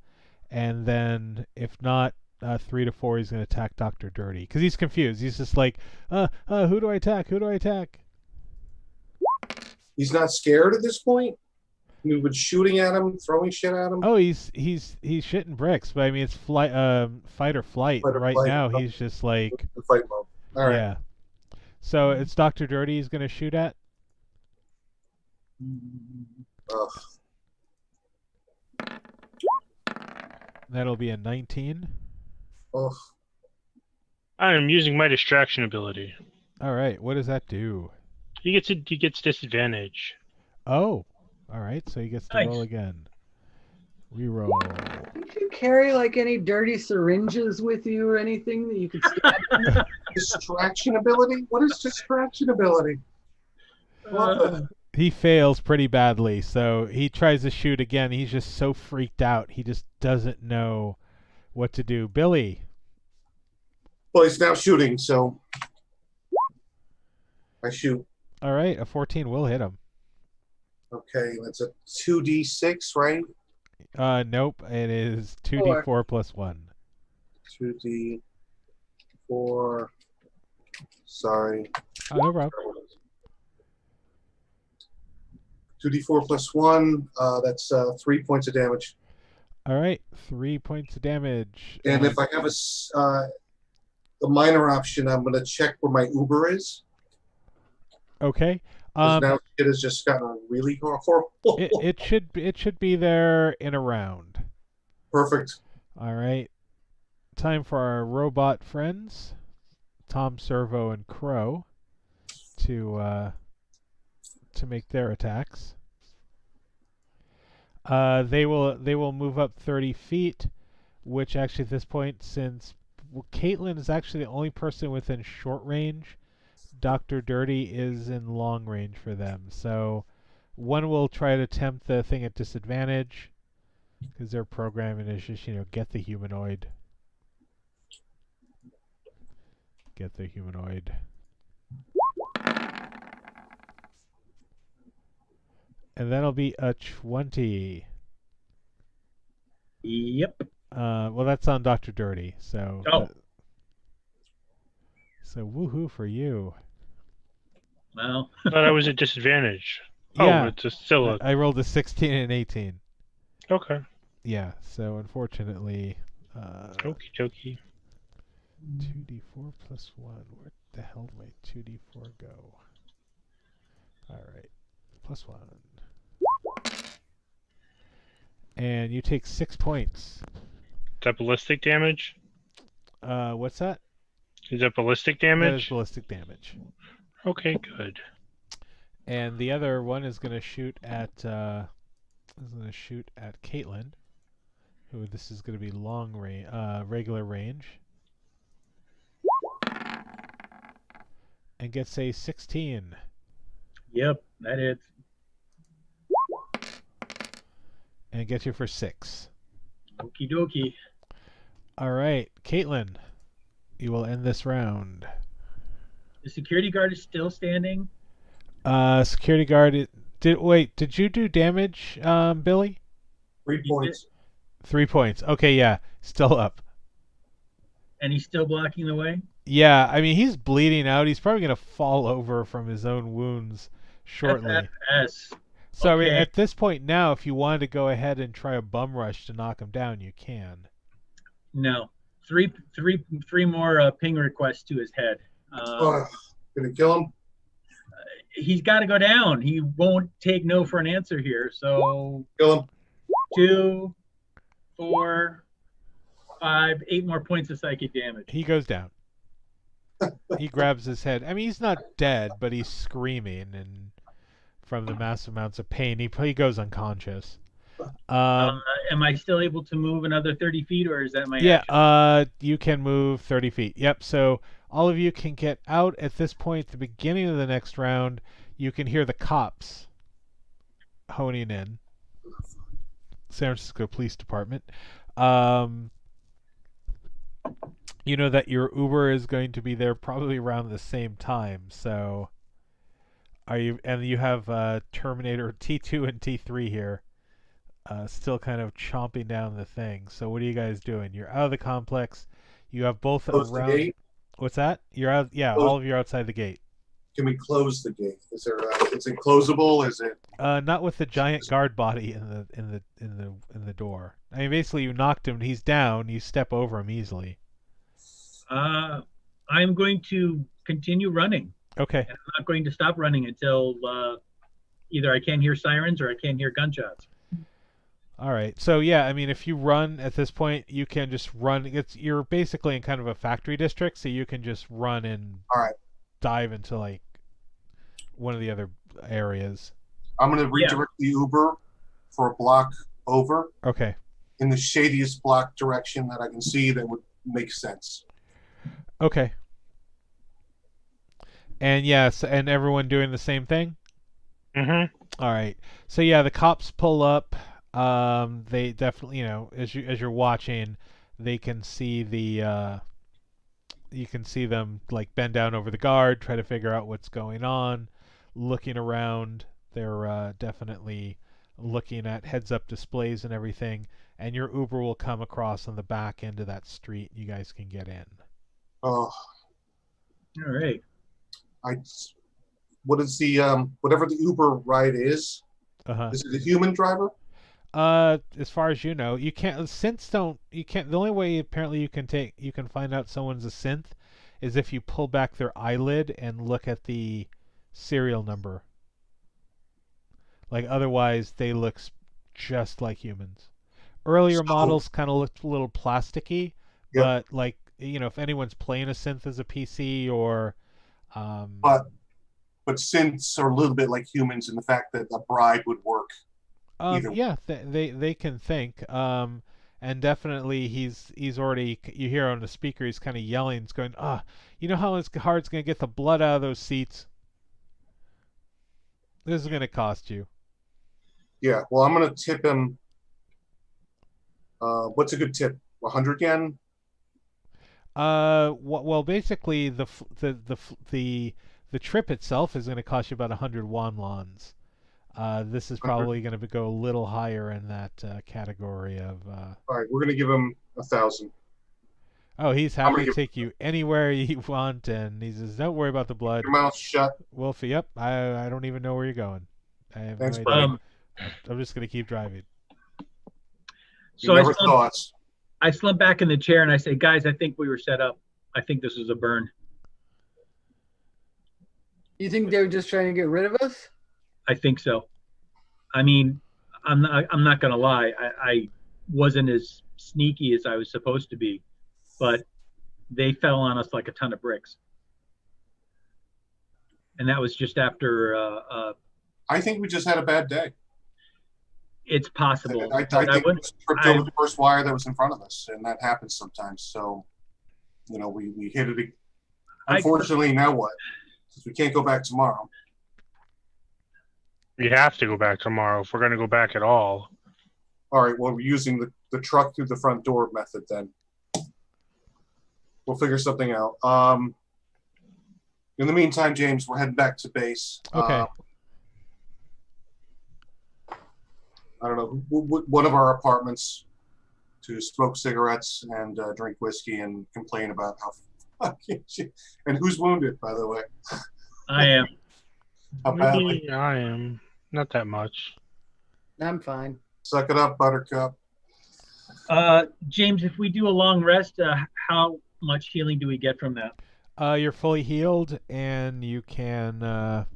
and then if not, 3 to 4, he's going to attack Dr. Dirty because he's confused. He's just like, who do I attack? Who do I attack? He's not scared at this point. We've been shooting at him, throwing shit at him. Oh, he's shitting bricks, but I mean it's fight or flight. Fight or Right flight. now, he's just like The fight mode. All right. yeah. So it's Dr. Dirty he's going to shoot at. Ugh. That'll be a 19. Ugh. I am using my distraction ability. All right, what does that do? He gets disadvantage. Oh, all right. So he gets to Nice. roll again. Reroll. Did you carry like any dirty syringes with you or anything that you could stab him? Distraction ability? What is distraction ability? What He fails pretty badly, so he tries to shoot again. He's just so freaked out. He just doesn't know what to do. Billy. Well, he's now shooting, so I shoot. All right, a 14 will hit him. Okay, that's a 2d6, right? Nope. It is 2d4 plus 1. 2d4. Sorry. Oh, no problem. 2d4 plus 1. That's 3 points of damage. All right, 3 points of damage. And if I have a minor option, I'm going to check where my Uber is. Okay. 'Cause now it has just gotten really horrible. It should be there in a round. Perfect. All right. Time for our robot friends, Tom, Servo, and Crow, to make their attacks. They will move up 30 feet, which actually at this point, since Caitlin is actually the only person within short range, Dr. Dirty is in long range for them. So one will try to tempt the thing at disadvantage because their programming is just, get the humanoid. Get the humanoid. And that'll be a 20. Yep. Well, that's on Dr. Dirty, so... Oh. So woohoo for you. Well. I thought I was at disadvantage. Yeah. Oh, it's just still I rolled a 16 and an 18. Okay. Yeah, so unfortunately... Okie dokie. 2d4 plus 1. Where the hell did my 2d4 go? Alright. Plus 1. And you take 6 points. Is that ballistic damage? What's that? Is that ballistic That is damage? ballistic damage. Okay, good. And the other one is going to shoot at Caitlin, who this is going to be long range, regular range, and gets a 16. Yep, that is. And gets you for 6. Okie dokie. All right, Caitlin, you will end this round. The security guard is still standing. Security guard. Did you do damage, Billy? 3 points. 3 points. Okay, yeah, still up. And he's still blocking the way? Yeah, I mean, he's bleeding out. He's probably going to fall over from his own wounds shortly. FFS. So Okay. at this point now, if you wanted to go ahead and try a bum rush to knock him down, you can. No. Three more ping requests to his head. Gonna kill him? He's got to go down. He won't take no for an answer here. So Kill him. 2, 4, 5, 8 more points of psychic damage. He goes down. He grabs his head. I mean, he's not dead, but he's screaming and from the massive amounts of pain. He goes unconscious. Am I still able to move another 30 feet, or is that my Yeah, action? you can move 30 feet. Yep, so all of you can get out at this point. At the beginning of the next round, you can hear the cops honing in. San Francisco Police Department. You know that your Uber is going to be there probably around the same time, so... And you have Terminator T2 and T3 here, still kind of chomping down the thing. So what are you guys doing? You're out of the complex. You have both Close around. the gate? What's that? You're out. Yeah, Close. all of you are outside the gate. Can we close the gate? Is it closable? Is it? Not with the giant guard body in the door. I mean, basically, you knocked him. He's down. You step over him easily. I'm going to continue running. Okay. And I'm not going to stop running until either I can't hear sirens or I can't hear gunshots. All right. So yeah, I mean, if you run at this point, you can just run. You're basically in kind of a factory district, so you can just run and All right. dive into like one of the other areas. I'm going to redirect the Uber for a block over Okay. in the shadiest block direction that I can see that would make sense. Okay. And yes, and everyone doing the same thing? Mm-hmm. All right. So yeah, the cops pull up. They definitely, as you're watching, they can see you can see them like bend down over the guard, try to figure out what's going on, looking around. They're definitely looking at heads-up displays and everything. And your Uber will come across on the back end of that street. You guys can get in. Oh, All right. What is the whatever the Uber ride is? Is it a human driver? As far as you know, you can't. Synths don't. You can't. The only way apparently you can find out someone's a synth is if you pull back their eyelid and look at the serial number. Like otherwise, they look just like humans. Earlier models kind of looked a little plasticky, Yep. but like if anyone's playing a synth as a PC or But synths are a little bit like humans in the fact that a bribe would work. yeah, they can think. and definitely he's already, you hear on the speaker, he's kind of yelling. He's going, you know how hard it's going to get the blood out of those seats? This is going to cost you. Yeah. Well, I'm gonna tip him. What's a good tip? 100 yen. Well, basically the trip itself is going to cost you about 100 won. This is probably going to go a little higher in that category of. All right, we're gonna give him 1,000. Oh, he's happy to take you anywhere you want, and he says, "Don't worry about the blood." Your mouth shut. Wolfie, yep. I don't even know where you're going. I have Thanks, no buddy. idea. I'm just going to keep driving. You never thought. I slump back in the chair and I say, guys, I think we were set up. I think this was a burn. You think they were just trying to get rid of us? I think so. I mean, I'm not going to lie. I wasn't as sneaky as I was supposed to be, but they fell on us like a ton of bricks. And that was just after. I think we just had a bad day. It's possible. I think we just tripped over the first wire that was in front of us, and that happens sometimes. So, we hit it. Unfortunately, now what? Since we can't go back tomorrow. We have to go back tomorrow if we're going to go back at all. All right, well, we're using the truck through the front door method then. We'll figure something out. In the meantime, James, we're heading back to base. Okay. I don't know, one of our apartments to smoke cigarettes and drink whiskey and complain about how fucking shit. And who's wounded, by the way? I am. How badly? Maybe I am. Not that much. I'm fine. Suck it up, Buttercup. James, if we do a long rest, how much healing do we get from that? You're fully healed, and you can,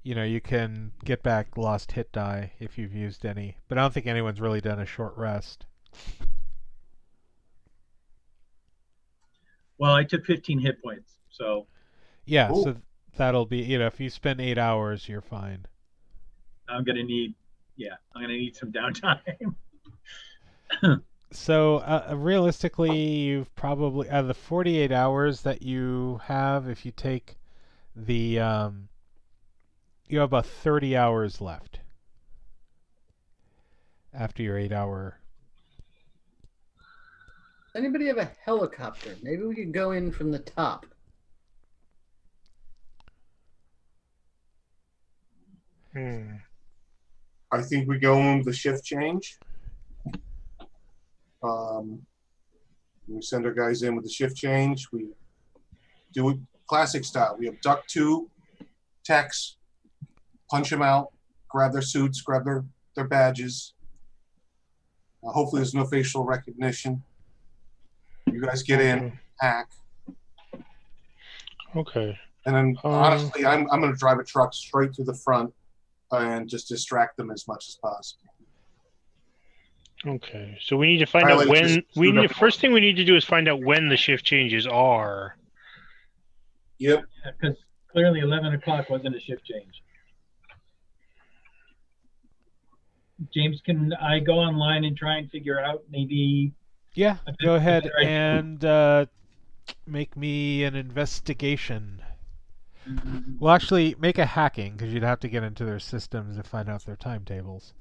you can get back lost hit die if you've used any. But I don't think anyone's really done a short rest. Well, I took 15 hit points, so. Yeah, Ooh. so that'll be, if you spend 8 hours, you're fine. I'm gonna need some downtime. So realistically, you've probably out of the 48 hours that you have, if you take the you have about 30 hours left after your 8-hour. Anybody have a helicopter? Maybe we could go in from the top. I think we go on the shift change. We send our guys in with the shift change. We do it classic style. We abduct 2 techs, punch them out, grab their suits, grab their badges. Hopefully there's no facial recognition. You guys get in, hack. Okay. And then honestly, I'm going to drive a truck straight to the front and just distract them as much as possible. Okay. So we need to find out when. First thing we need to do is find out when the shift changes are. Yep. Because clearly 11 o'clock wasn't a shift change. James, can I go online and try and figure out maybe? Yeah, go ahead and make me an investigation. Well, actually, make a hacking, because you'd have to get into their systems to find out their timetables.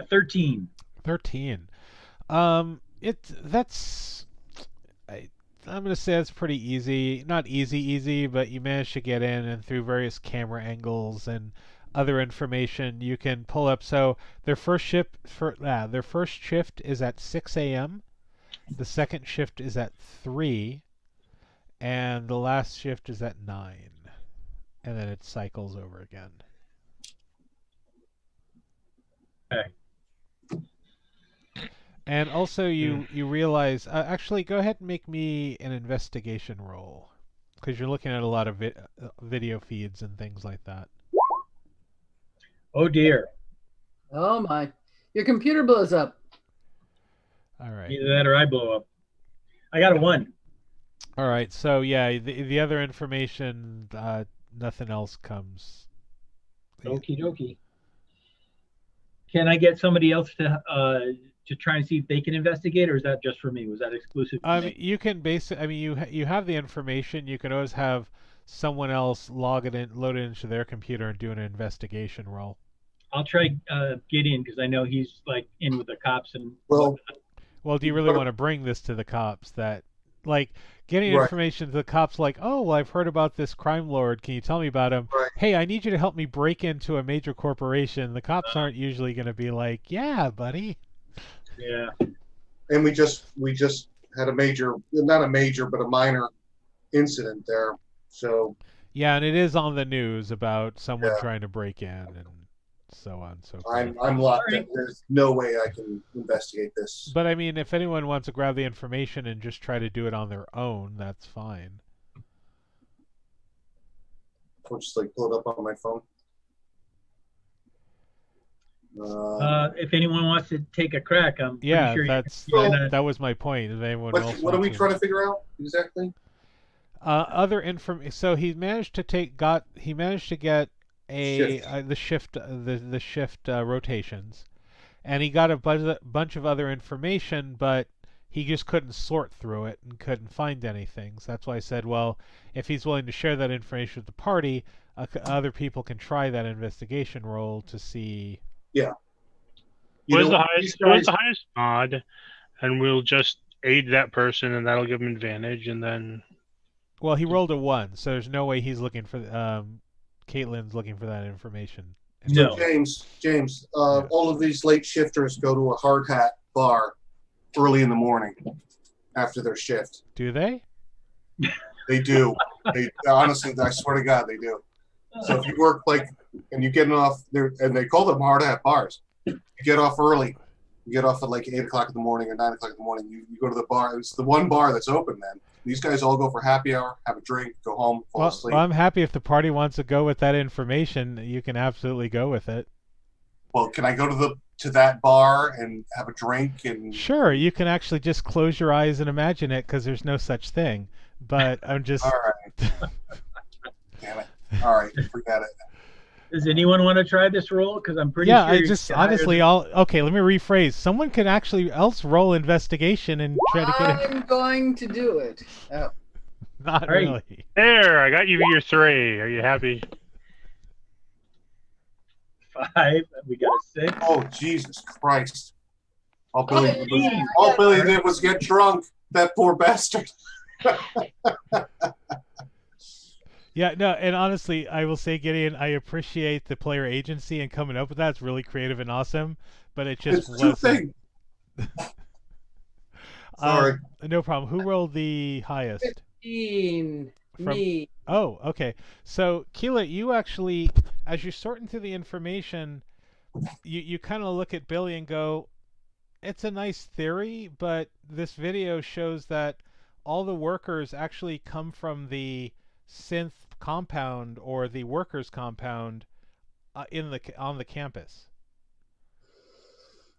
13. 13. I'm going to say that's pretty easy. Not easy, but you managed to get in, and through various camera angles and other information, you can pull up. So their first shift is at 6 a.m. The second shift is at 3, and the last shift is at 9, and then it cycles over again. Okay. And also, you realize. Actually, go ahead and make me an investigation roll, because you're looking at a lot of video feeds and things like that. Oh dear. Oh my. Your computer blows up. All right. Either that or I blow up. I got a 1. All right. So yeah, the other information, nothing else comes. Okie dokie. Can I get somebody else to try and see if they can investigate, or is that just for me? Was that exclusive to me? You can I mean, you have the information. You can always have someone else load it into their computer and do an investigation roll. I'll try Gideon because I know he's like in with the cops and. Well, Well, do you really want to bring this to the cops? That, like, getting right, information to the cops, like, oh, well, I've heard about this crime lord. Can you tell me about him? right. Hey, I need you to help me break into a major corporation. The cops aren't usually going to be like, yeah, buddy. Yeah. And we just had a major, not a major, but a minor incident there. So Yeah, and it is on the news about someone Yeah. trying to break in and so on and so forth. I'm locked in. There's no way I can investigate this. But I mean, if anyone wants to grab the information and just try to do it on their own, that's fine. I'll just like pull it up on my phone. If anyone wants to take a crack, I'm pretty Yeah, sure. that was my point. If anyone else What are we wants trying to figure out exactly? other information. So he managed to get the shift rotations, and he got a bunch of other information, but he just couldn't sort through it and couldn't find anything. So that's why I said, well, if he's willing to share that information with the party, other people can try that investigation roll to see. Yeah. What is the highest mod, and we'll just aid that person, and that'll give him advantage, and then. Well, he rolled a 1, so there's no way he's looking for. Caitlin's looking for that information. No. So James, all of these late shifters go to a hard hat bar early in the morning after their shift. Do they? They do. They honestly, I swear to God, they do. So if you work and you get off there, and they call them hard hat bars. You get off early. You get off at like 8 o'clock in the morning or 9 o'clock in the morning. You go to the bar. It's the one bar that's open then. These guys all go for happy hour, have a drink, go home, fall asleep. Well, I'm happy if the party wants to go with that information. You can absolutely go with it. Well, can I go to that bar and have a drink and? Sure, you can actually just close your eyes and imagine it because there's no such thing. But I'm just. All right. Damn it. All right, forget it. Does anyone want to try this roll? Because I'm pretty yeah, sure. I just honestly, okay. Let me rephrase. Someone can actually else roll investigation and try to get it. I'm going to do it. Oh. Not right. really. There, I got you your 3. Are you happy? 5. We got a 6. Oh, Jesus Christ. All Billy did was get drunk. That poor bastard. Yeah, no, and honestly, I will say, Gideon, I appreciate the player agency and coming up with that. It's really creative and awesome, but it just It's two wasn't. things. Sorry. No problem. Who rolled the highest? 15. Me. Oh, okay. So, Keela, you actually, as you're sorting through the information, you kind of look at Billy and go, it's a nice theory, but this video shows that all the workers actually come from the synth compound or the workers compound on the campus.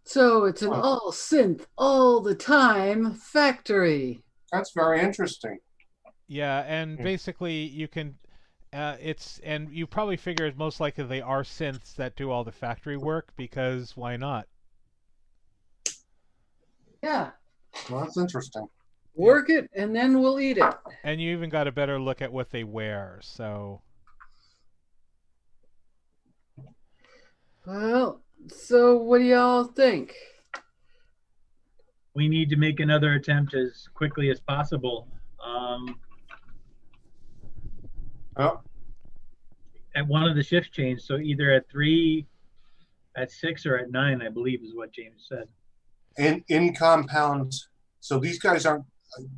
So it's an all synth all the time factory. That's very interesting. Yeah, and basically you can and you probably figure it's most likely they are synths that do all the factory work because why not? Yeah. Well, that's interesting. Work it and then we'll eat it. And you even got a better look at what they wear, so. Well, so what do y'all think? We need to make another attempt as quickly as possible. Oh, At one of the shift change, so either at 3, at 6, or at 9, I believe is what James said. and in compounds. So these guys aren't,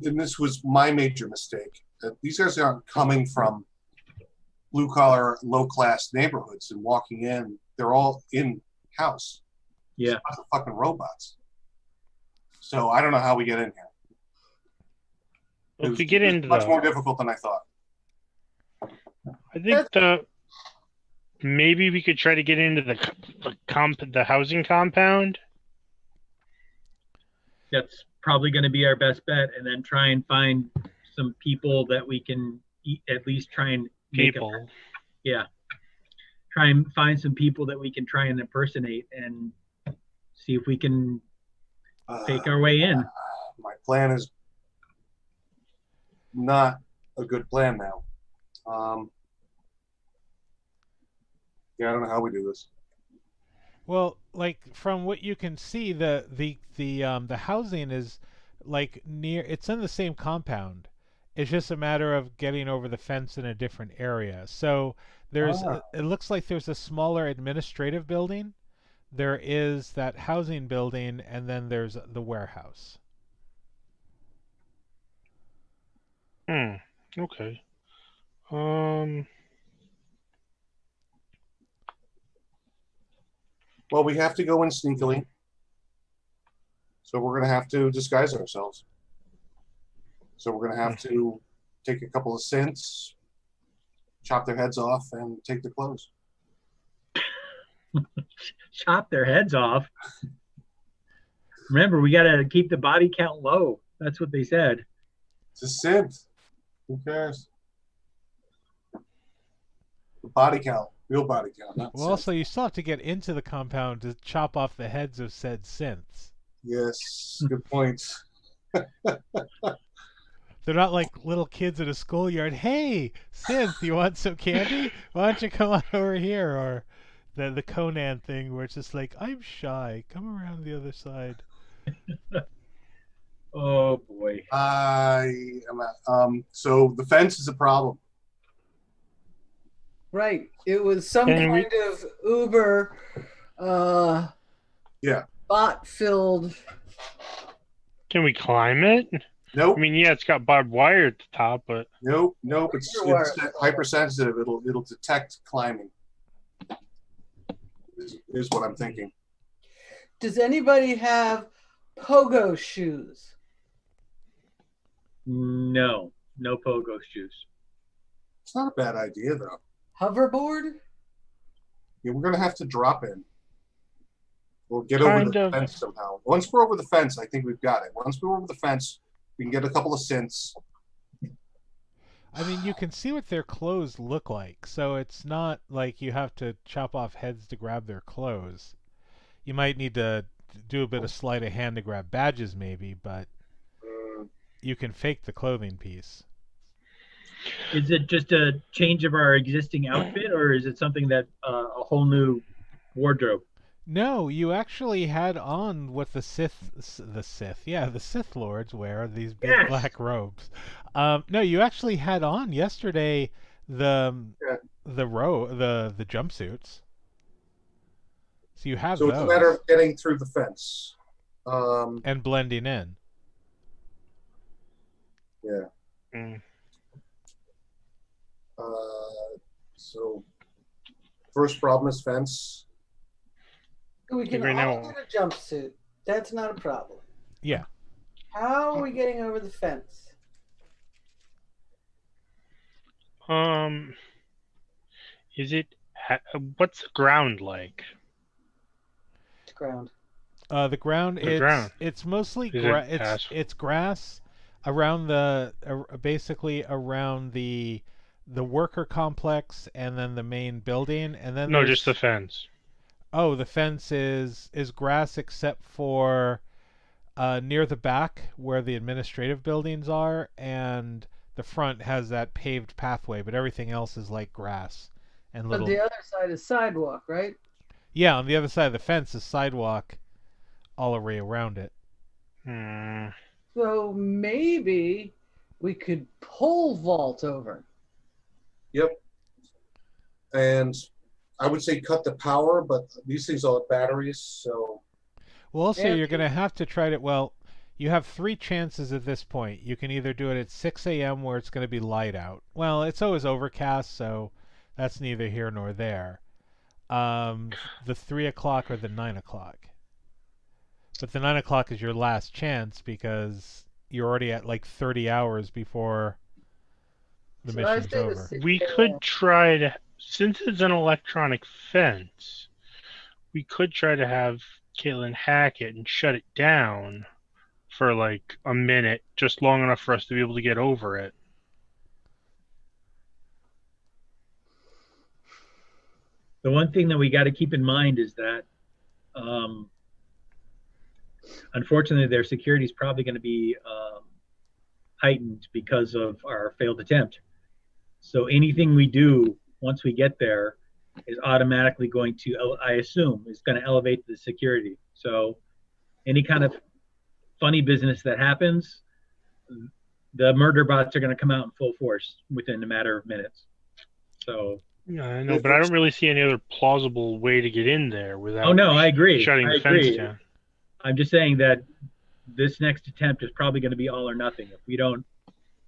and this was my major mistake. These guys aren't coming from blue collar, low class neighborhoods and walking in. They're all in house. Yeah. They're fucking robots. So I don't know how we get in here. Well, if we get into much more difficult than I thought. I think maybe we could try to get into the housing compound. That's probably going to be our best bet, and then try and find some people that we can at least try and People. try and find some people that we can try and impersonate and see if we can fake our way in. My plan is not a good plan now. Yeah, I don't know how we do this. Well, like from what you can see, the housing is like near. It's in the same compound. It's just a matter of getting over the fence in a different area. So it looks like there's a smaller administrative building. There is that housing building, and then there's the warehouse. Okay. Well, we have to go in sneakily. So we're going to have to disguise ourselves. So we're going to have to take a couple of synths, chop their heads off, and take their clothes. Chop their heads off. Remember, we got to keep the body count low. That's what they said. It's a synth. Who cares? The body count, real body count. Not Well, synth. also you still have to get into the compound to chop off the heads of said synths. Yes, good point. They're not like little kids in a schoolyard. Hey, synth, you want some candy? Why don't you come on over here? Or the Conan thing where it's just like, I'm shy. Come around the other side. Oh boy. So the fence is a problem. Right. It was some Can kind we- of Uber Yeah. bot filled. Can we climb it? Nope. I mean, yeah, it's got barbed wire at the top, but Nope. It's Underwear. hypersensitive. It'll detect climbing. Is what I'm thinking. Does anybody have pogo shoes? No pogo shoes. It's not a bad idea though. Hoverboard? Yeah, we're gonna have to drop in or get over Kind the of. fence somehow. Once we're over the fence, I think we've got it. Once we're over the fence, we can get a couple of synths. I mean, you can see what their clothes look like, so it's not like you have to chop off heads to grab their clothes. You might need to do a bit of sleight of hand to grab badges, maybe, but you can fake the clothing piece. Is it just a change of our existing outfit, or is it something that a whole new wardrobe? No, you actually had on what the Sith Lords wear, these big Yes. black robes. No, you actually had on yesterday the jumpsuits. So you have So those it's a matter of getting through the fence. and blending in. Yeah. mm, So first problem is fence. We can Right all now- get a jumpsuit. That's not a problem. Yeah. How are we getting over the fence? is it? What's the ground like? It's ground. The ground. The ground. It's mostly Is it it's grass around basically around the worker complex and then the main building and then No, there's- just the fence. Oh, the fence is grass except for near the back where the administrative buildings are, and the front has that paved pathway, but everything else is like grass and But little. the other side is sidewalk, right? Yeah, on the other side of the fence is sidewalk all the way around it. So maybe we could pole vault over. Yep. And I would say cut the power, but these things all have batteries, so Well, also Yeah, you're going to have to try to. Well, you have 3 chances at this point. You can either do it at 6 a.m. where it's going to be light out. Well, it's always overcast, so that's neither here nor there. The 3 o'clock or the 9 o'clock. But the 9 o'clock is your last chance because you're already at like 30 hours before the So I mission's say the over. 6 We a.m. could try to, since it's an electronic fence, we could try to have Caitlin hack it and shut it down for like a minute, just long enough for us to be able to get over it. The one thing that we got to keep in mind is that unfortunately, their security is probably going to be heightened because of our failed attempt. So anything we do once we get there is automatically going to, I assume, is going to elevate the security. So any kind of funny business that happens, the murder bots are going to come out in full force within a matter of minutes. So Yeah, I know, but I don't really see any other plausible way to get in there without. Oh no, I agree. Shutting the fence down. I'm just saying that this next attempt is probably going to be all or nothing.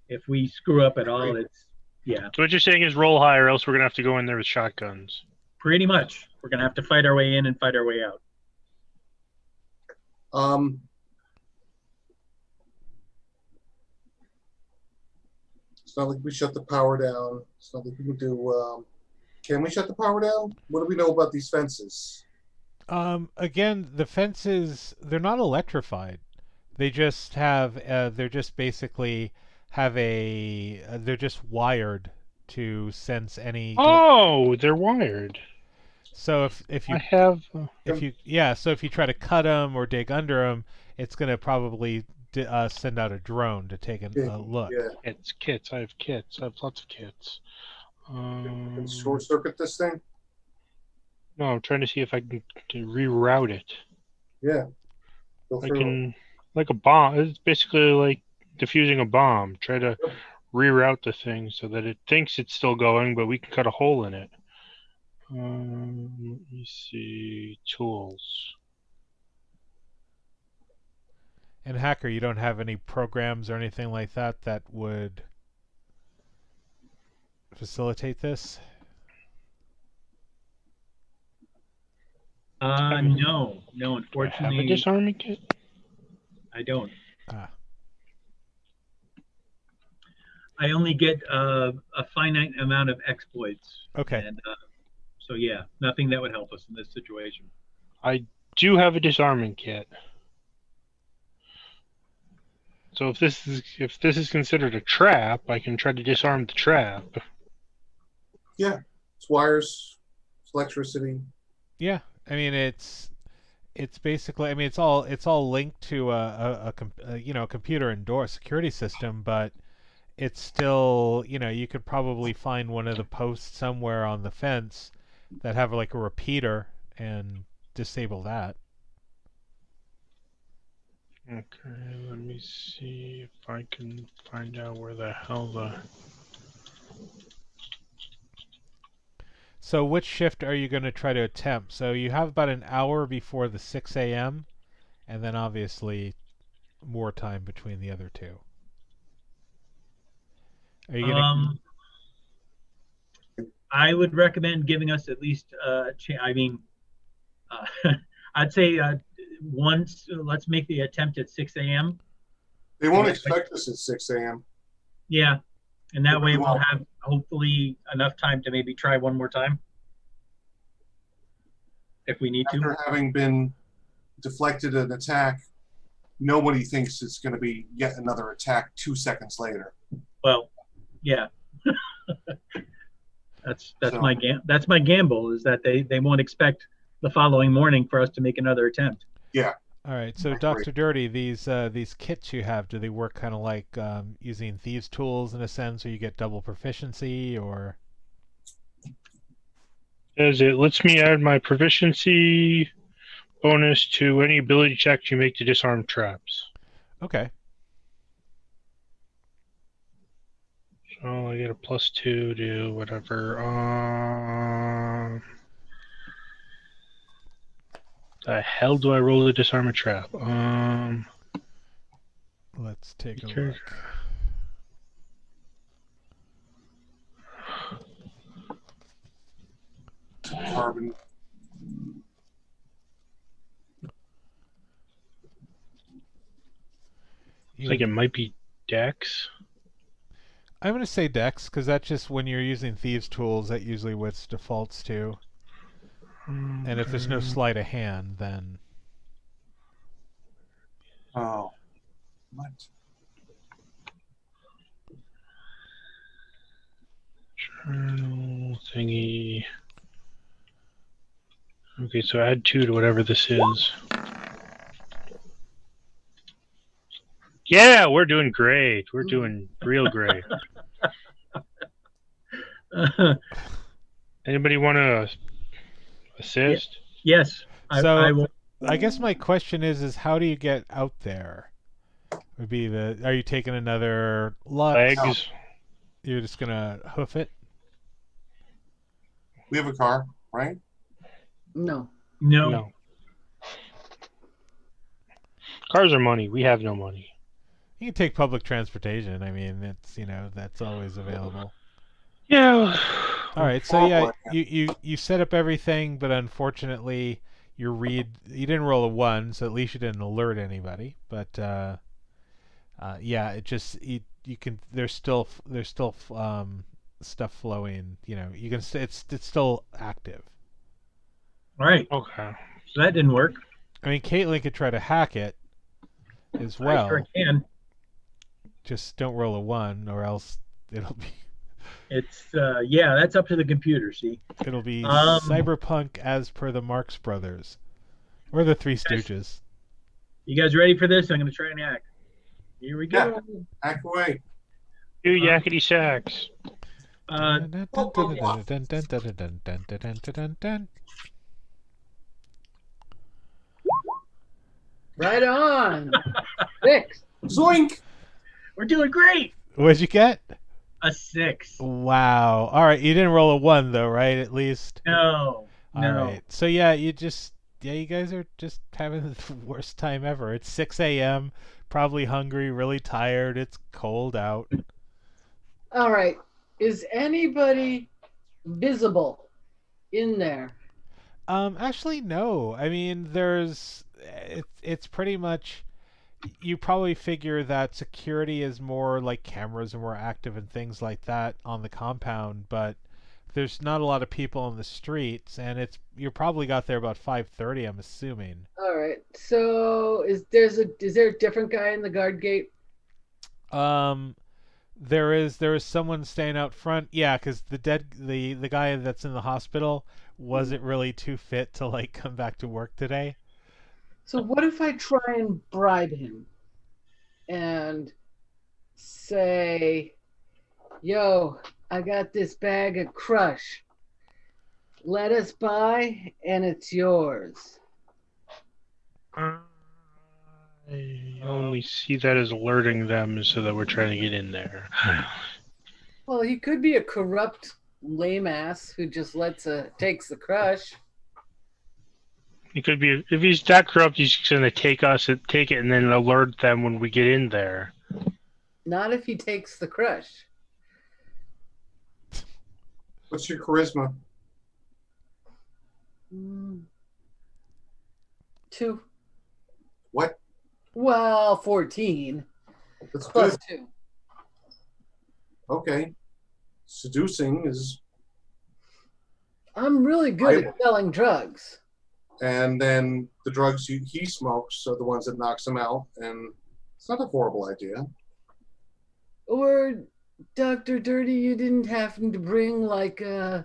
If we screw up at all, it's yeah. So what you're saying is roll high, or else we're gonna have to go in there with shotguns. Pretty much, we're going to have to fight our way in and fight our way out. It's not like we shut the power down. It's not like we can do. Can we shut the power down? What do we know about these fences? Again, the fences, they're not electrified. They just have, they're just basically have they're just wired to sense any. Oh, they're wired. So if you I have so if you try to cut them or dig under them, it's gonna probably send out a drone to take a look. Yeah. kits. I have kits. I have lots of kits. Can short circuit this thing? No, I'm trying to see if I can reroute it. Yeah. I can, like a bomb. It's basically like defusing a bomb. Try to reroute the thing so that it thinks it's still going, but we can cut a hole in it. Let me see. Tools. And Hacker, you don't have any programs or anything like that that would facilitate this? No, unfortunately. Do I have a disarming kit? I don't. Ah. I only get a finite amount of exploits. Okay. And, so yeah, nothing that would help us in this situation. I do have a disarming kit. So if this is considered a trap, I can try to disarm the trap. Yeah, it's wires, it's electricity. Yeah, I mean it's basically, I mean it's all linked to a computer and door security system, but it's still, you could probably find one of the posts somewhere on the fence that have like a repeater and disable that. Okay, let me see if I can find out where the hell the... So which shift are you going to try to attempt? So you have about an hour before the 6 a.m. and then obviously more time between the other two. Are you going I would recommend giving us at least I'd say once, let's make the attempt at 6 a.m. They won't expect us at 6 a.m. Yeah, and that way we'll have hopefully enough time to maybe try one more time if we need to. After having been deflected an attack, nobody thinks it's going to be yet another attack 2 seconds later. Well, yeah. that's my gamble is that they won't expect the following morning for us to make another attempt. Yeah. All right. So, Dr. Dirty, these kits you have, do they work kind of like using thieves' tools in a sense, where you get double proficiency, or? As it lets me add my proficiency bonus to any ability checks you make to disarm traps. Okay. So I get a +2 to whatever. The hell do I roll to disarm a trap? Let's take a look. Carbon. I think it might be Dex. I'm going to say Dex, because that's just when you're using thieves' tools, that usually what defaults to. And if there's no sleight of hand, then... Oh. What? Journal thingy. Okay, so add 2 to whatever this is. Yeah, we're doing great. We're doing real great. Anybody want to assist? Yes, So I will. I guess my question is how do you get out there? Would be are you taking another Lux? Legs. You're just gonna hoof it? We have a car, right? No. No. No. Cars are money. We have no money. You can take public transportation. I mean, it's that's always available. Yeah. All right, so yeah, you set up everything, but unfortunately, you didn't roll a 1, so at least you didn't alert anybody. But yeah, it just you can there's still stuff flowing. You can it's still active. All right. Okay. So that didn't work. I mean, Caitlin could try to hack it as I well. sure can. Just don't roll a 1, or else it'll be It's yeah, that's up to the computer. See. Cyberpunk as per the Marx Brothers, or the Three Stooges. You guys ready for this? I'm going to try and act. Here we go. Act away. Do yakety sacks. Right on. 6. Zoink! We're doing great. What'd you get? A 6. Wow. All right, you didn't roll a 1 though, right? At least. No. All right. So yeah, you guys are just having the worst time ever. It's 6 a.m. Probably hungry, really tired. It's cold out. All right. Is anybody visible in there? Actually, no. I mean, it's pretty much. You probably figure that security is more like cameras are more active and things like that on the compound, but there's not a lot of people on the streets, and you probably got there about 5:30, I'm assuming. All right. So is there a different guy in the guard gate? There is someone staying out front. Yeah, because the guy that's in the hospital wasn't really too fit to like come back to work today. So what if I try and bribe him and say, yo, I got this bag of crush. Let us buy and it's yours. I only see that as alerting them so that we're trying to get in there. Well, he could be a corrupt lame ass who just takes the crush. He could be, if he's that corrupt, he's just gonna take it, and then alert them when we get in there. Not if he takes the crush. What's your charisma? 2. What? Well, 14 That's plus good. 2. Okay. Seducing is. I'm really good at selling drugs. And then the drugs he smokes are the ones that knocks him out, and it's not a horrible idea. Or, Dr. Dirty, you didn't happen to bring like a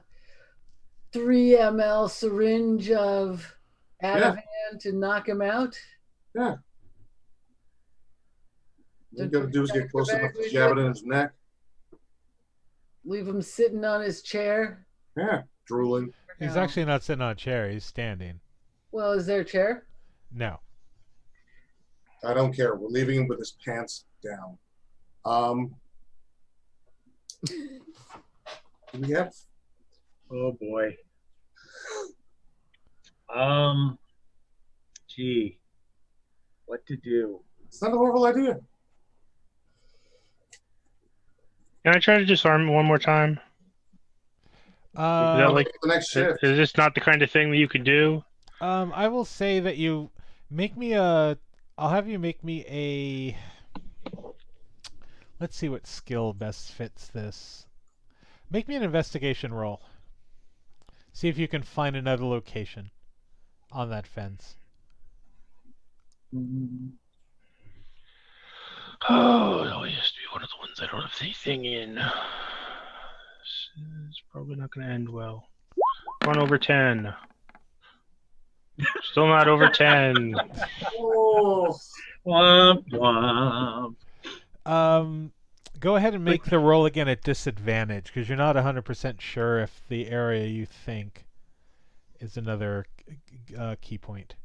3 ml syringe of Ativan to knock him out? Yeah. All you gotta do is get close enough to jab it in his neck. Leave him sitting on his chair? Yeah, drooling. He's actually not sitting on a chair. He's standing. Well, is there a chair? No. I don't care. We're leaving him with his pants down. Do we have? Oh boy. Gee, what to do? It's not a horrible idea. Can I try to disarm it one more time? Is that like The next shift. is this not the kind of thing that you could do? I will say that you make me a. I'll have you make me a. Let's see what skill best fits this. Make me an investigation roll. See if you can find another location on that fence. Oh, it always has to be one of the ones I don't have anything in. This is probably not going to end well. 1/10. Still not over 10. Oh, Womp womp. Go ahead and make the roll again at disadvantage because you're not 100% sure if the area you think is another key point.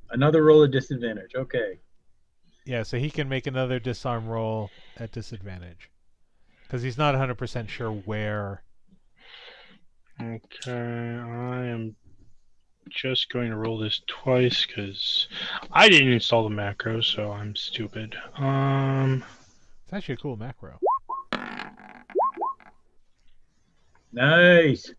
Another roll of disadvantage. Okay. Yeah, so he can make another disarm roll at disadvantage because he's not 100% sure where. Okay, I am just going to roll this twice because I didn't install the macro, so I'm stupid. It's actually a cool macro. Nice.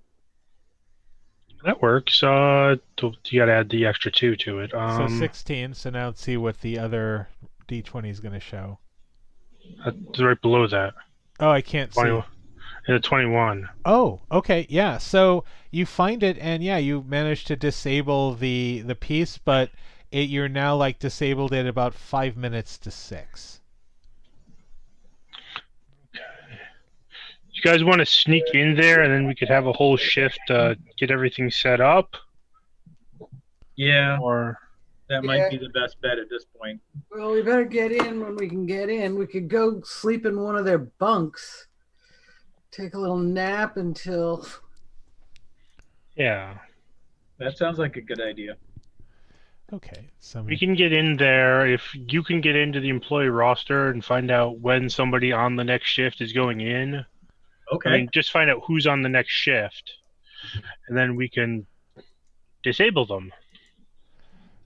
That works. You gotta add the extra 2 to it. So 16. So now let's see what the other d20 is going to show. That's right below that. Oh, I can't see. 20, 21. Oh, okay, yeah. So you find it, and yeah, you managed to disable the piece, but you're now like disabled at about 5 minutes to 6. You guys want to sneak in there, and then we could have a whole shift get everything set up? Yeah, Or that might be the best bet at this point. Well, we better get in when we can get in. We could go sleep in one of their bunks. Take a little nap until. yeah, That sounds like a good idea. Okay, so we can get in there. If you can get into the employee roster and find out when somebody on the next shift is going in. Okay. I mean, just find out who's on the next shift, and then we can disable them.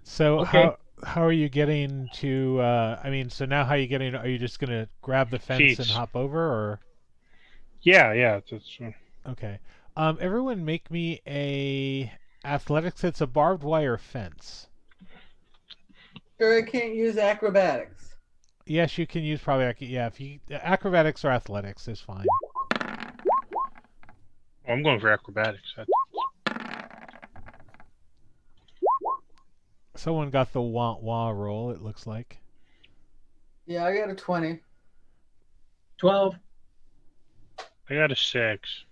So Okay. how are you getting to? I mean, so now how are you getting? Are you just gonna grab the fence Feet. and hop over, or? Yeah. That's, Okay. Everyone, make me a athletics. It's a barbed wire fence. Sure, I can't use acrobatics. Yes, you can use probably. Yeah, if you acrobatics or athletics is fine. I'm going for acrobatics. Someone got the wah roll. It looks like. Yeah, I got a 20. 12. I got a 6.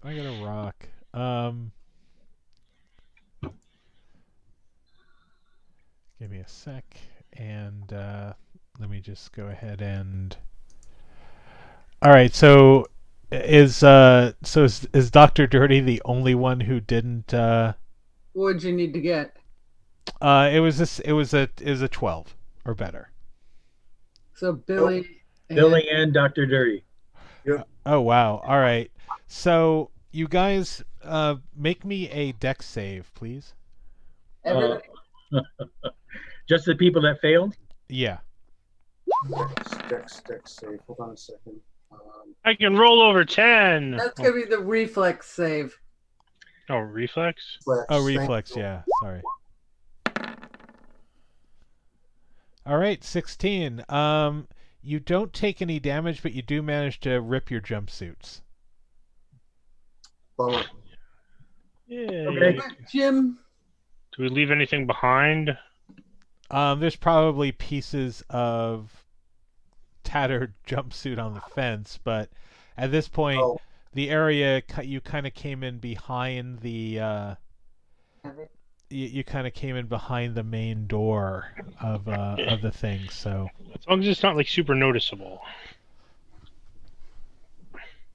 I got a rock. Give me a sec, and let me just go ahead and. All right, so is Dr. Dirty the only one who didn't? What'd you need to get? It was a 12 or better. So Billy. Billy and Dr. Dirty. Oh wow! All right, so you guys make me a dex save, please. Everybody. Just the people that failed? Yeah. Dex save. Hold on a second. I can roll over 10. That's gonna be the reflex save. Oh, reflex? Oh, reflex. Yeah. Sorry. All right, 16. You don't take any damage, but you do manage to rip your jumpsuits. Bummer. Yeah. Okay. Jim. Do we leave anything behind? There's probably pieces of tattered jumpsuit on the fence, but at this point, the area you kind of came in behind the. You kind of came in behind the main door of the thing, so. As long as it's not like super noticeable.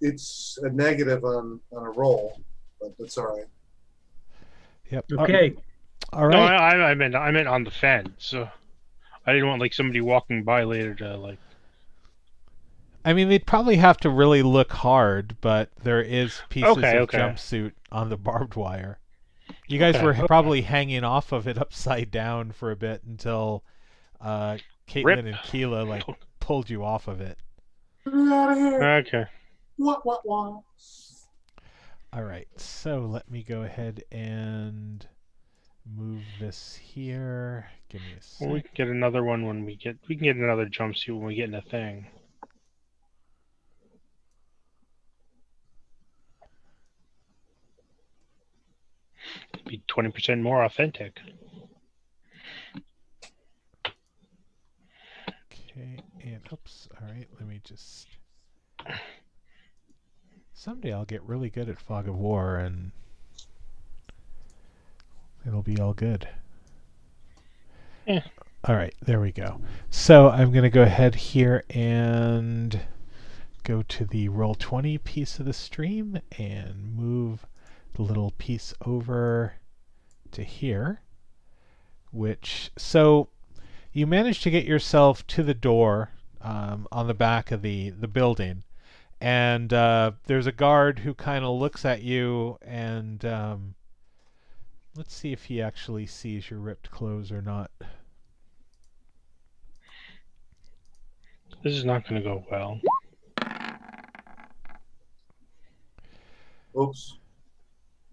It's a negative on a roll, but that's all right. Yep. Okay. All right. No, I meant on the fence. I didn't want like somebody walking by later to like. I mean, they'd probably have to really look hard, but there is pieces of jumpsuit on the barbed wire. You guys were probably hanging off of it upside down for a bit until Caitlin and Keela like pulled you off of it. Get out of here. Okay. Wah. All right, so let me go ahead and move this here. Give me a sec. Well, we can get another one when we can get another jumpsuit when we get in a thing. Be 20% more authentic. Okay, and oops. All right, let me just. Someday I'll get really good at Fog of War and It'll be all good. Yeah. All right, there we go. So I'm going to go ahead here and go to the Roll20 piece of the stream and move the little piece over to here, so you managed to get yourself to the door on the back of the building, and there's a guard who kind of looks at you, and let's see if he actually sees your ripped clothes or not. This is not going to go well. Oops.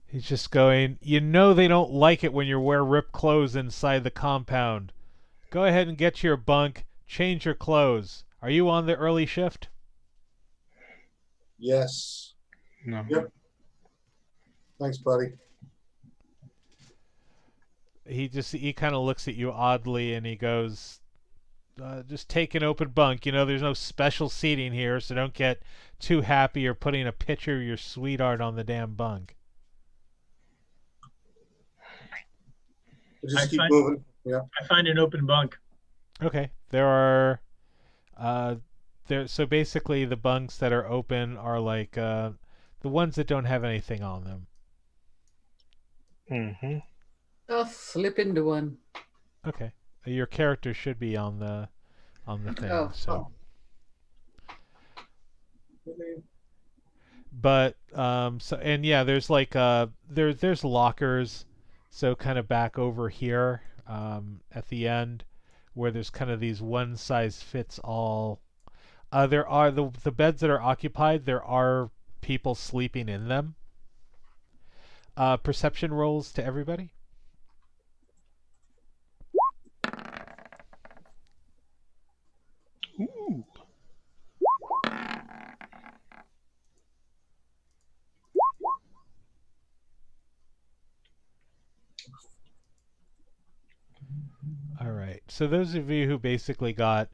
He's just going, you know they don't like it when you wear ripped clothes inside the compound. Go ahead and get to your bunk, change your clothes. Are you on the early shift? Yes. No. Yep. Thanks, buddy. He kind of looks at you oddly and he goes, just take an open bunk. You know, there's no special seating here, so don't get too happy or putting a picture of your sweetheart on the damn bunk. Just keep moving. Yeah. I find an open bunk. Okay. There are so basically the bunks that are open are like the ones that don't have anything on them. Mm-hmm. I'll slip into one. Okay. Your character should be on the thing. Oh. So but so and yeah, there's like there's lockers, so kind of back over here at the end where there's kind of these one size fits all. There are the beds that are occupied, there are people sleeping in them. Perception rolls to everybody. Ooh. All right. So those of you who basically got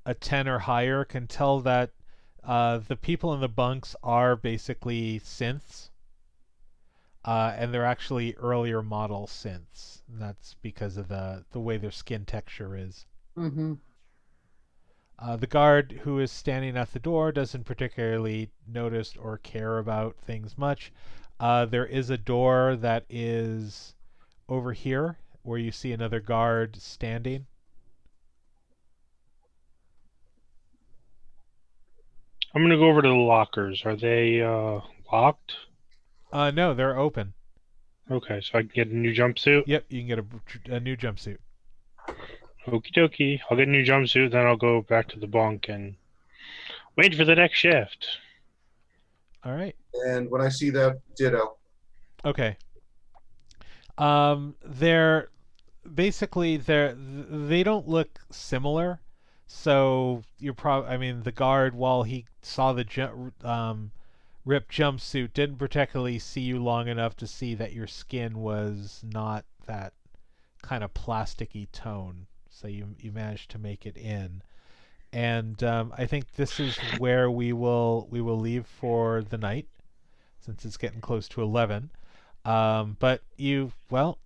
a 10 or higher can tell that the people in the bunks are basically synths. And they're actually earlier model synths. That's because of the way their skin texture is. Mm-hmm. The guard who is standing at the door doesn't particularly notice or care about things much. There is a door that is over here where you see another guard standing. I'm going to go over to the lockers. Are they locked? No, they're open. Okay, so I can get a new jumpsuit? Yep, you can get a new jumpsuit. Okie dokie. I'll get a new jumpsuit, then I'll go back to the bunk and wait for the next shift. All right. And when I see that, ditto. Okay. They're basically they don't look similar. So you're probably, I mean, the guard, while he saw the ripped jumpsuit, didn't particularly see you long enough to see that your skin was not that kind of plasticky tone. So you managed to make it in. And I think this is where we will leave for the night, since it's getting close to 11. But you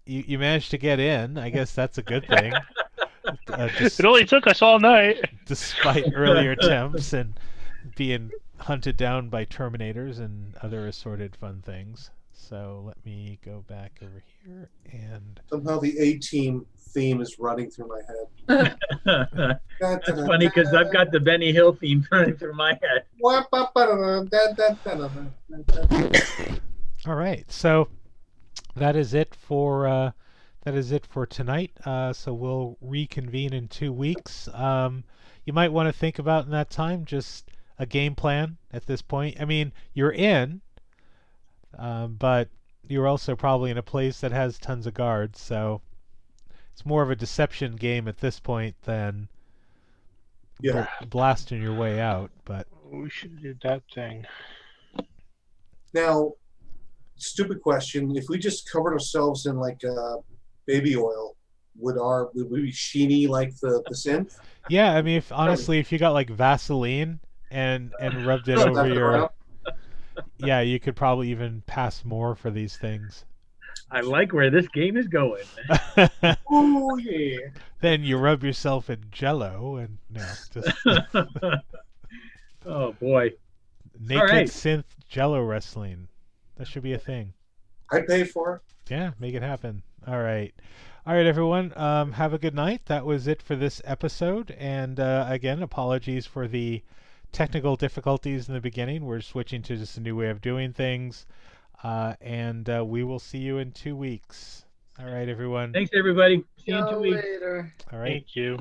managed to get in. I guess that's a good thing. It only took us all night. Despite earlier attempts and being hunted down by Terminators and other assorted fun things. So let me go back over here and... Somehow the A-Team theme is running through my head. That's funny because I've got the Benny Hill theme running through my head. All right, so that is it for tonight. So we'll reconvene in 2 weeks. You might want to think about in that time just a game plan at this point. I mean, you're in, but you're also probably in a place that has tons of guards, so it's more of a deception game at this point than blasting your way out. But we should have did that thing. Now, stupid question: if we just covered ourselves in like baby oil, would we be sheeny like the synth? Yeah, I mean, if you got like Vaseline and rubbed it over your, yeah, you could probably even pass more for these things. I like where this game is going. Oh yeah. Then you rub yourself in Jello and no, just Oh boy. naked right. synth Jello wrestling. That should be a thing. I pay for it. Yeah, make it happen. All right, everyone. Have a good night. That was it for this episode. And again, apologies for the technical difficulties in the beginning. We're switching to just a new way of doing things. And we will see you in 2 weeks. All right, everyone. Thanks, everybody. See you in See 2 you weeks. later. All right. Thank you.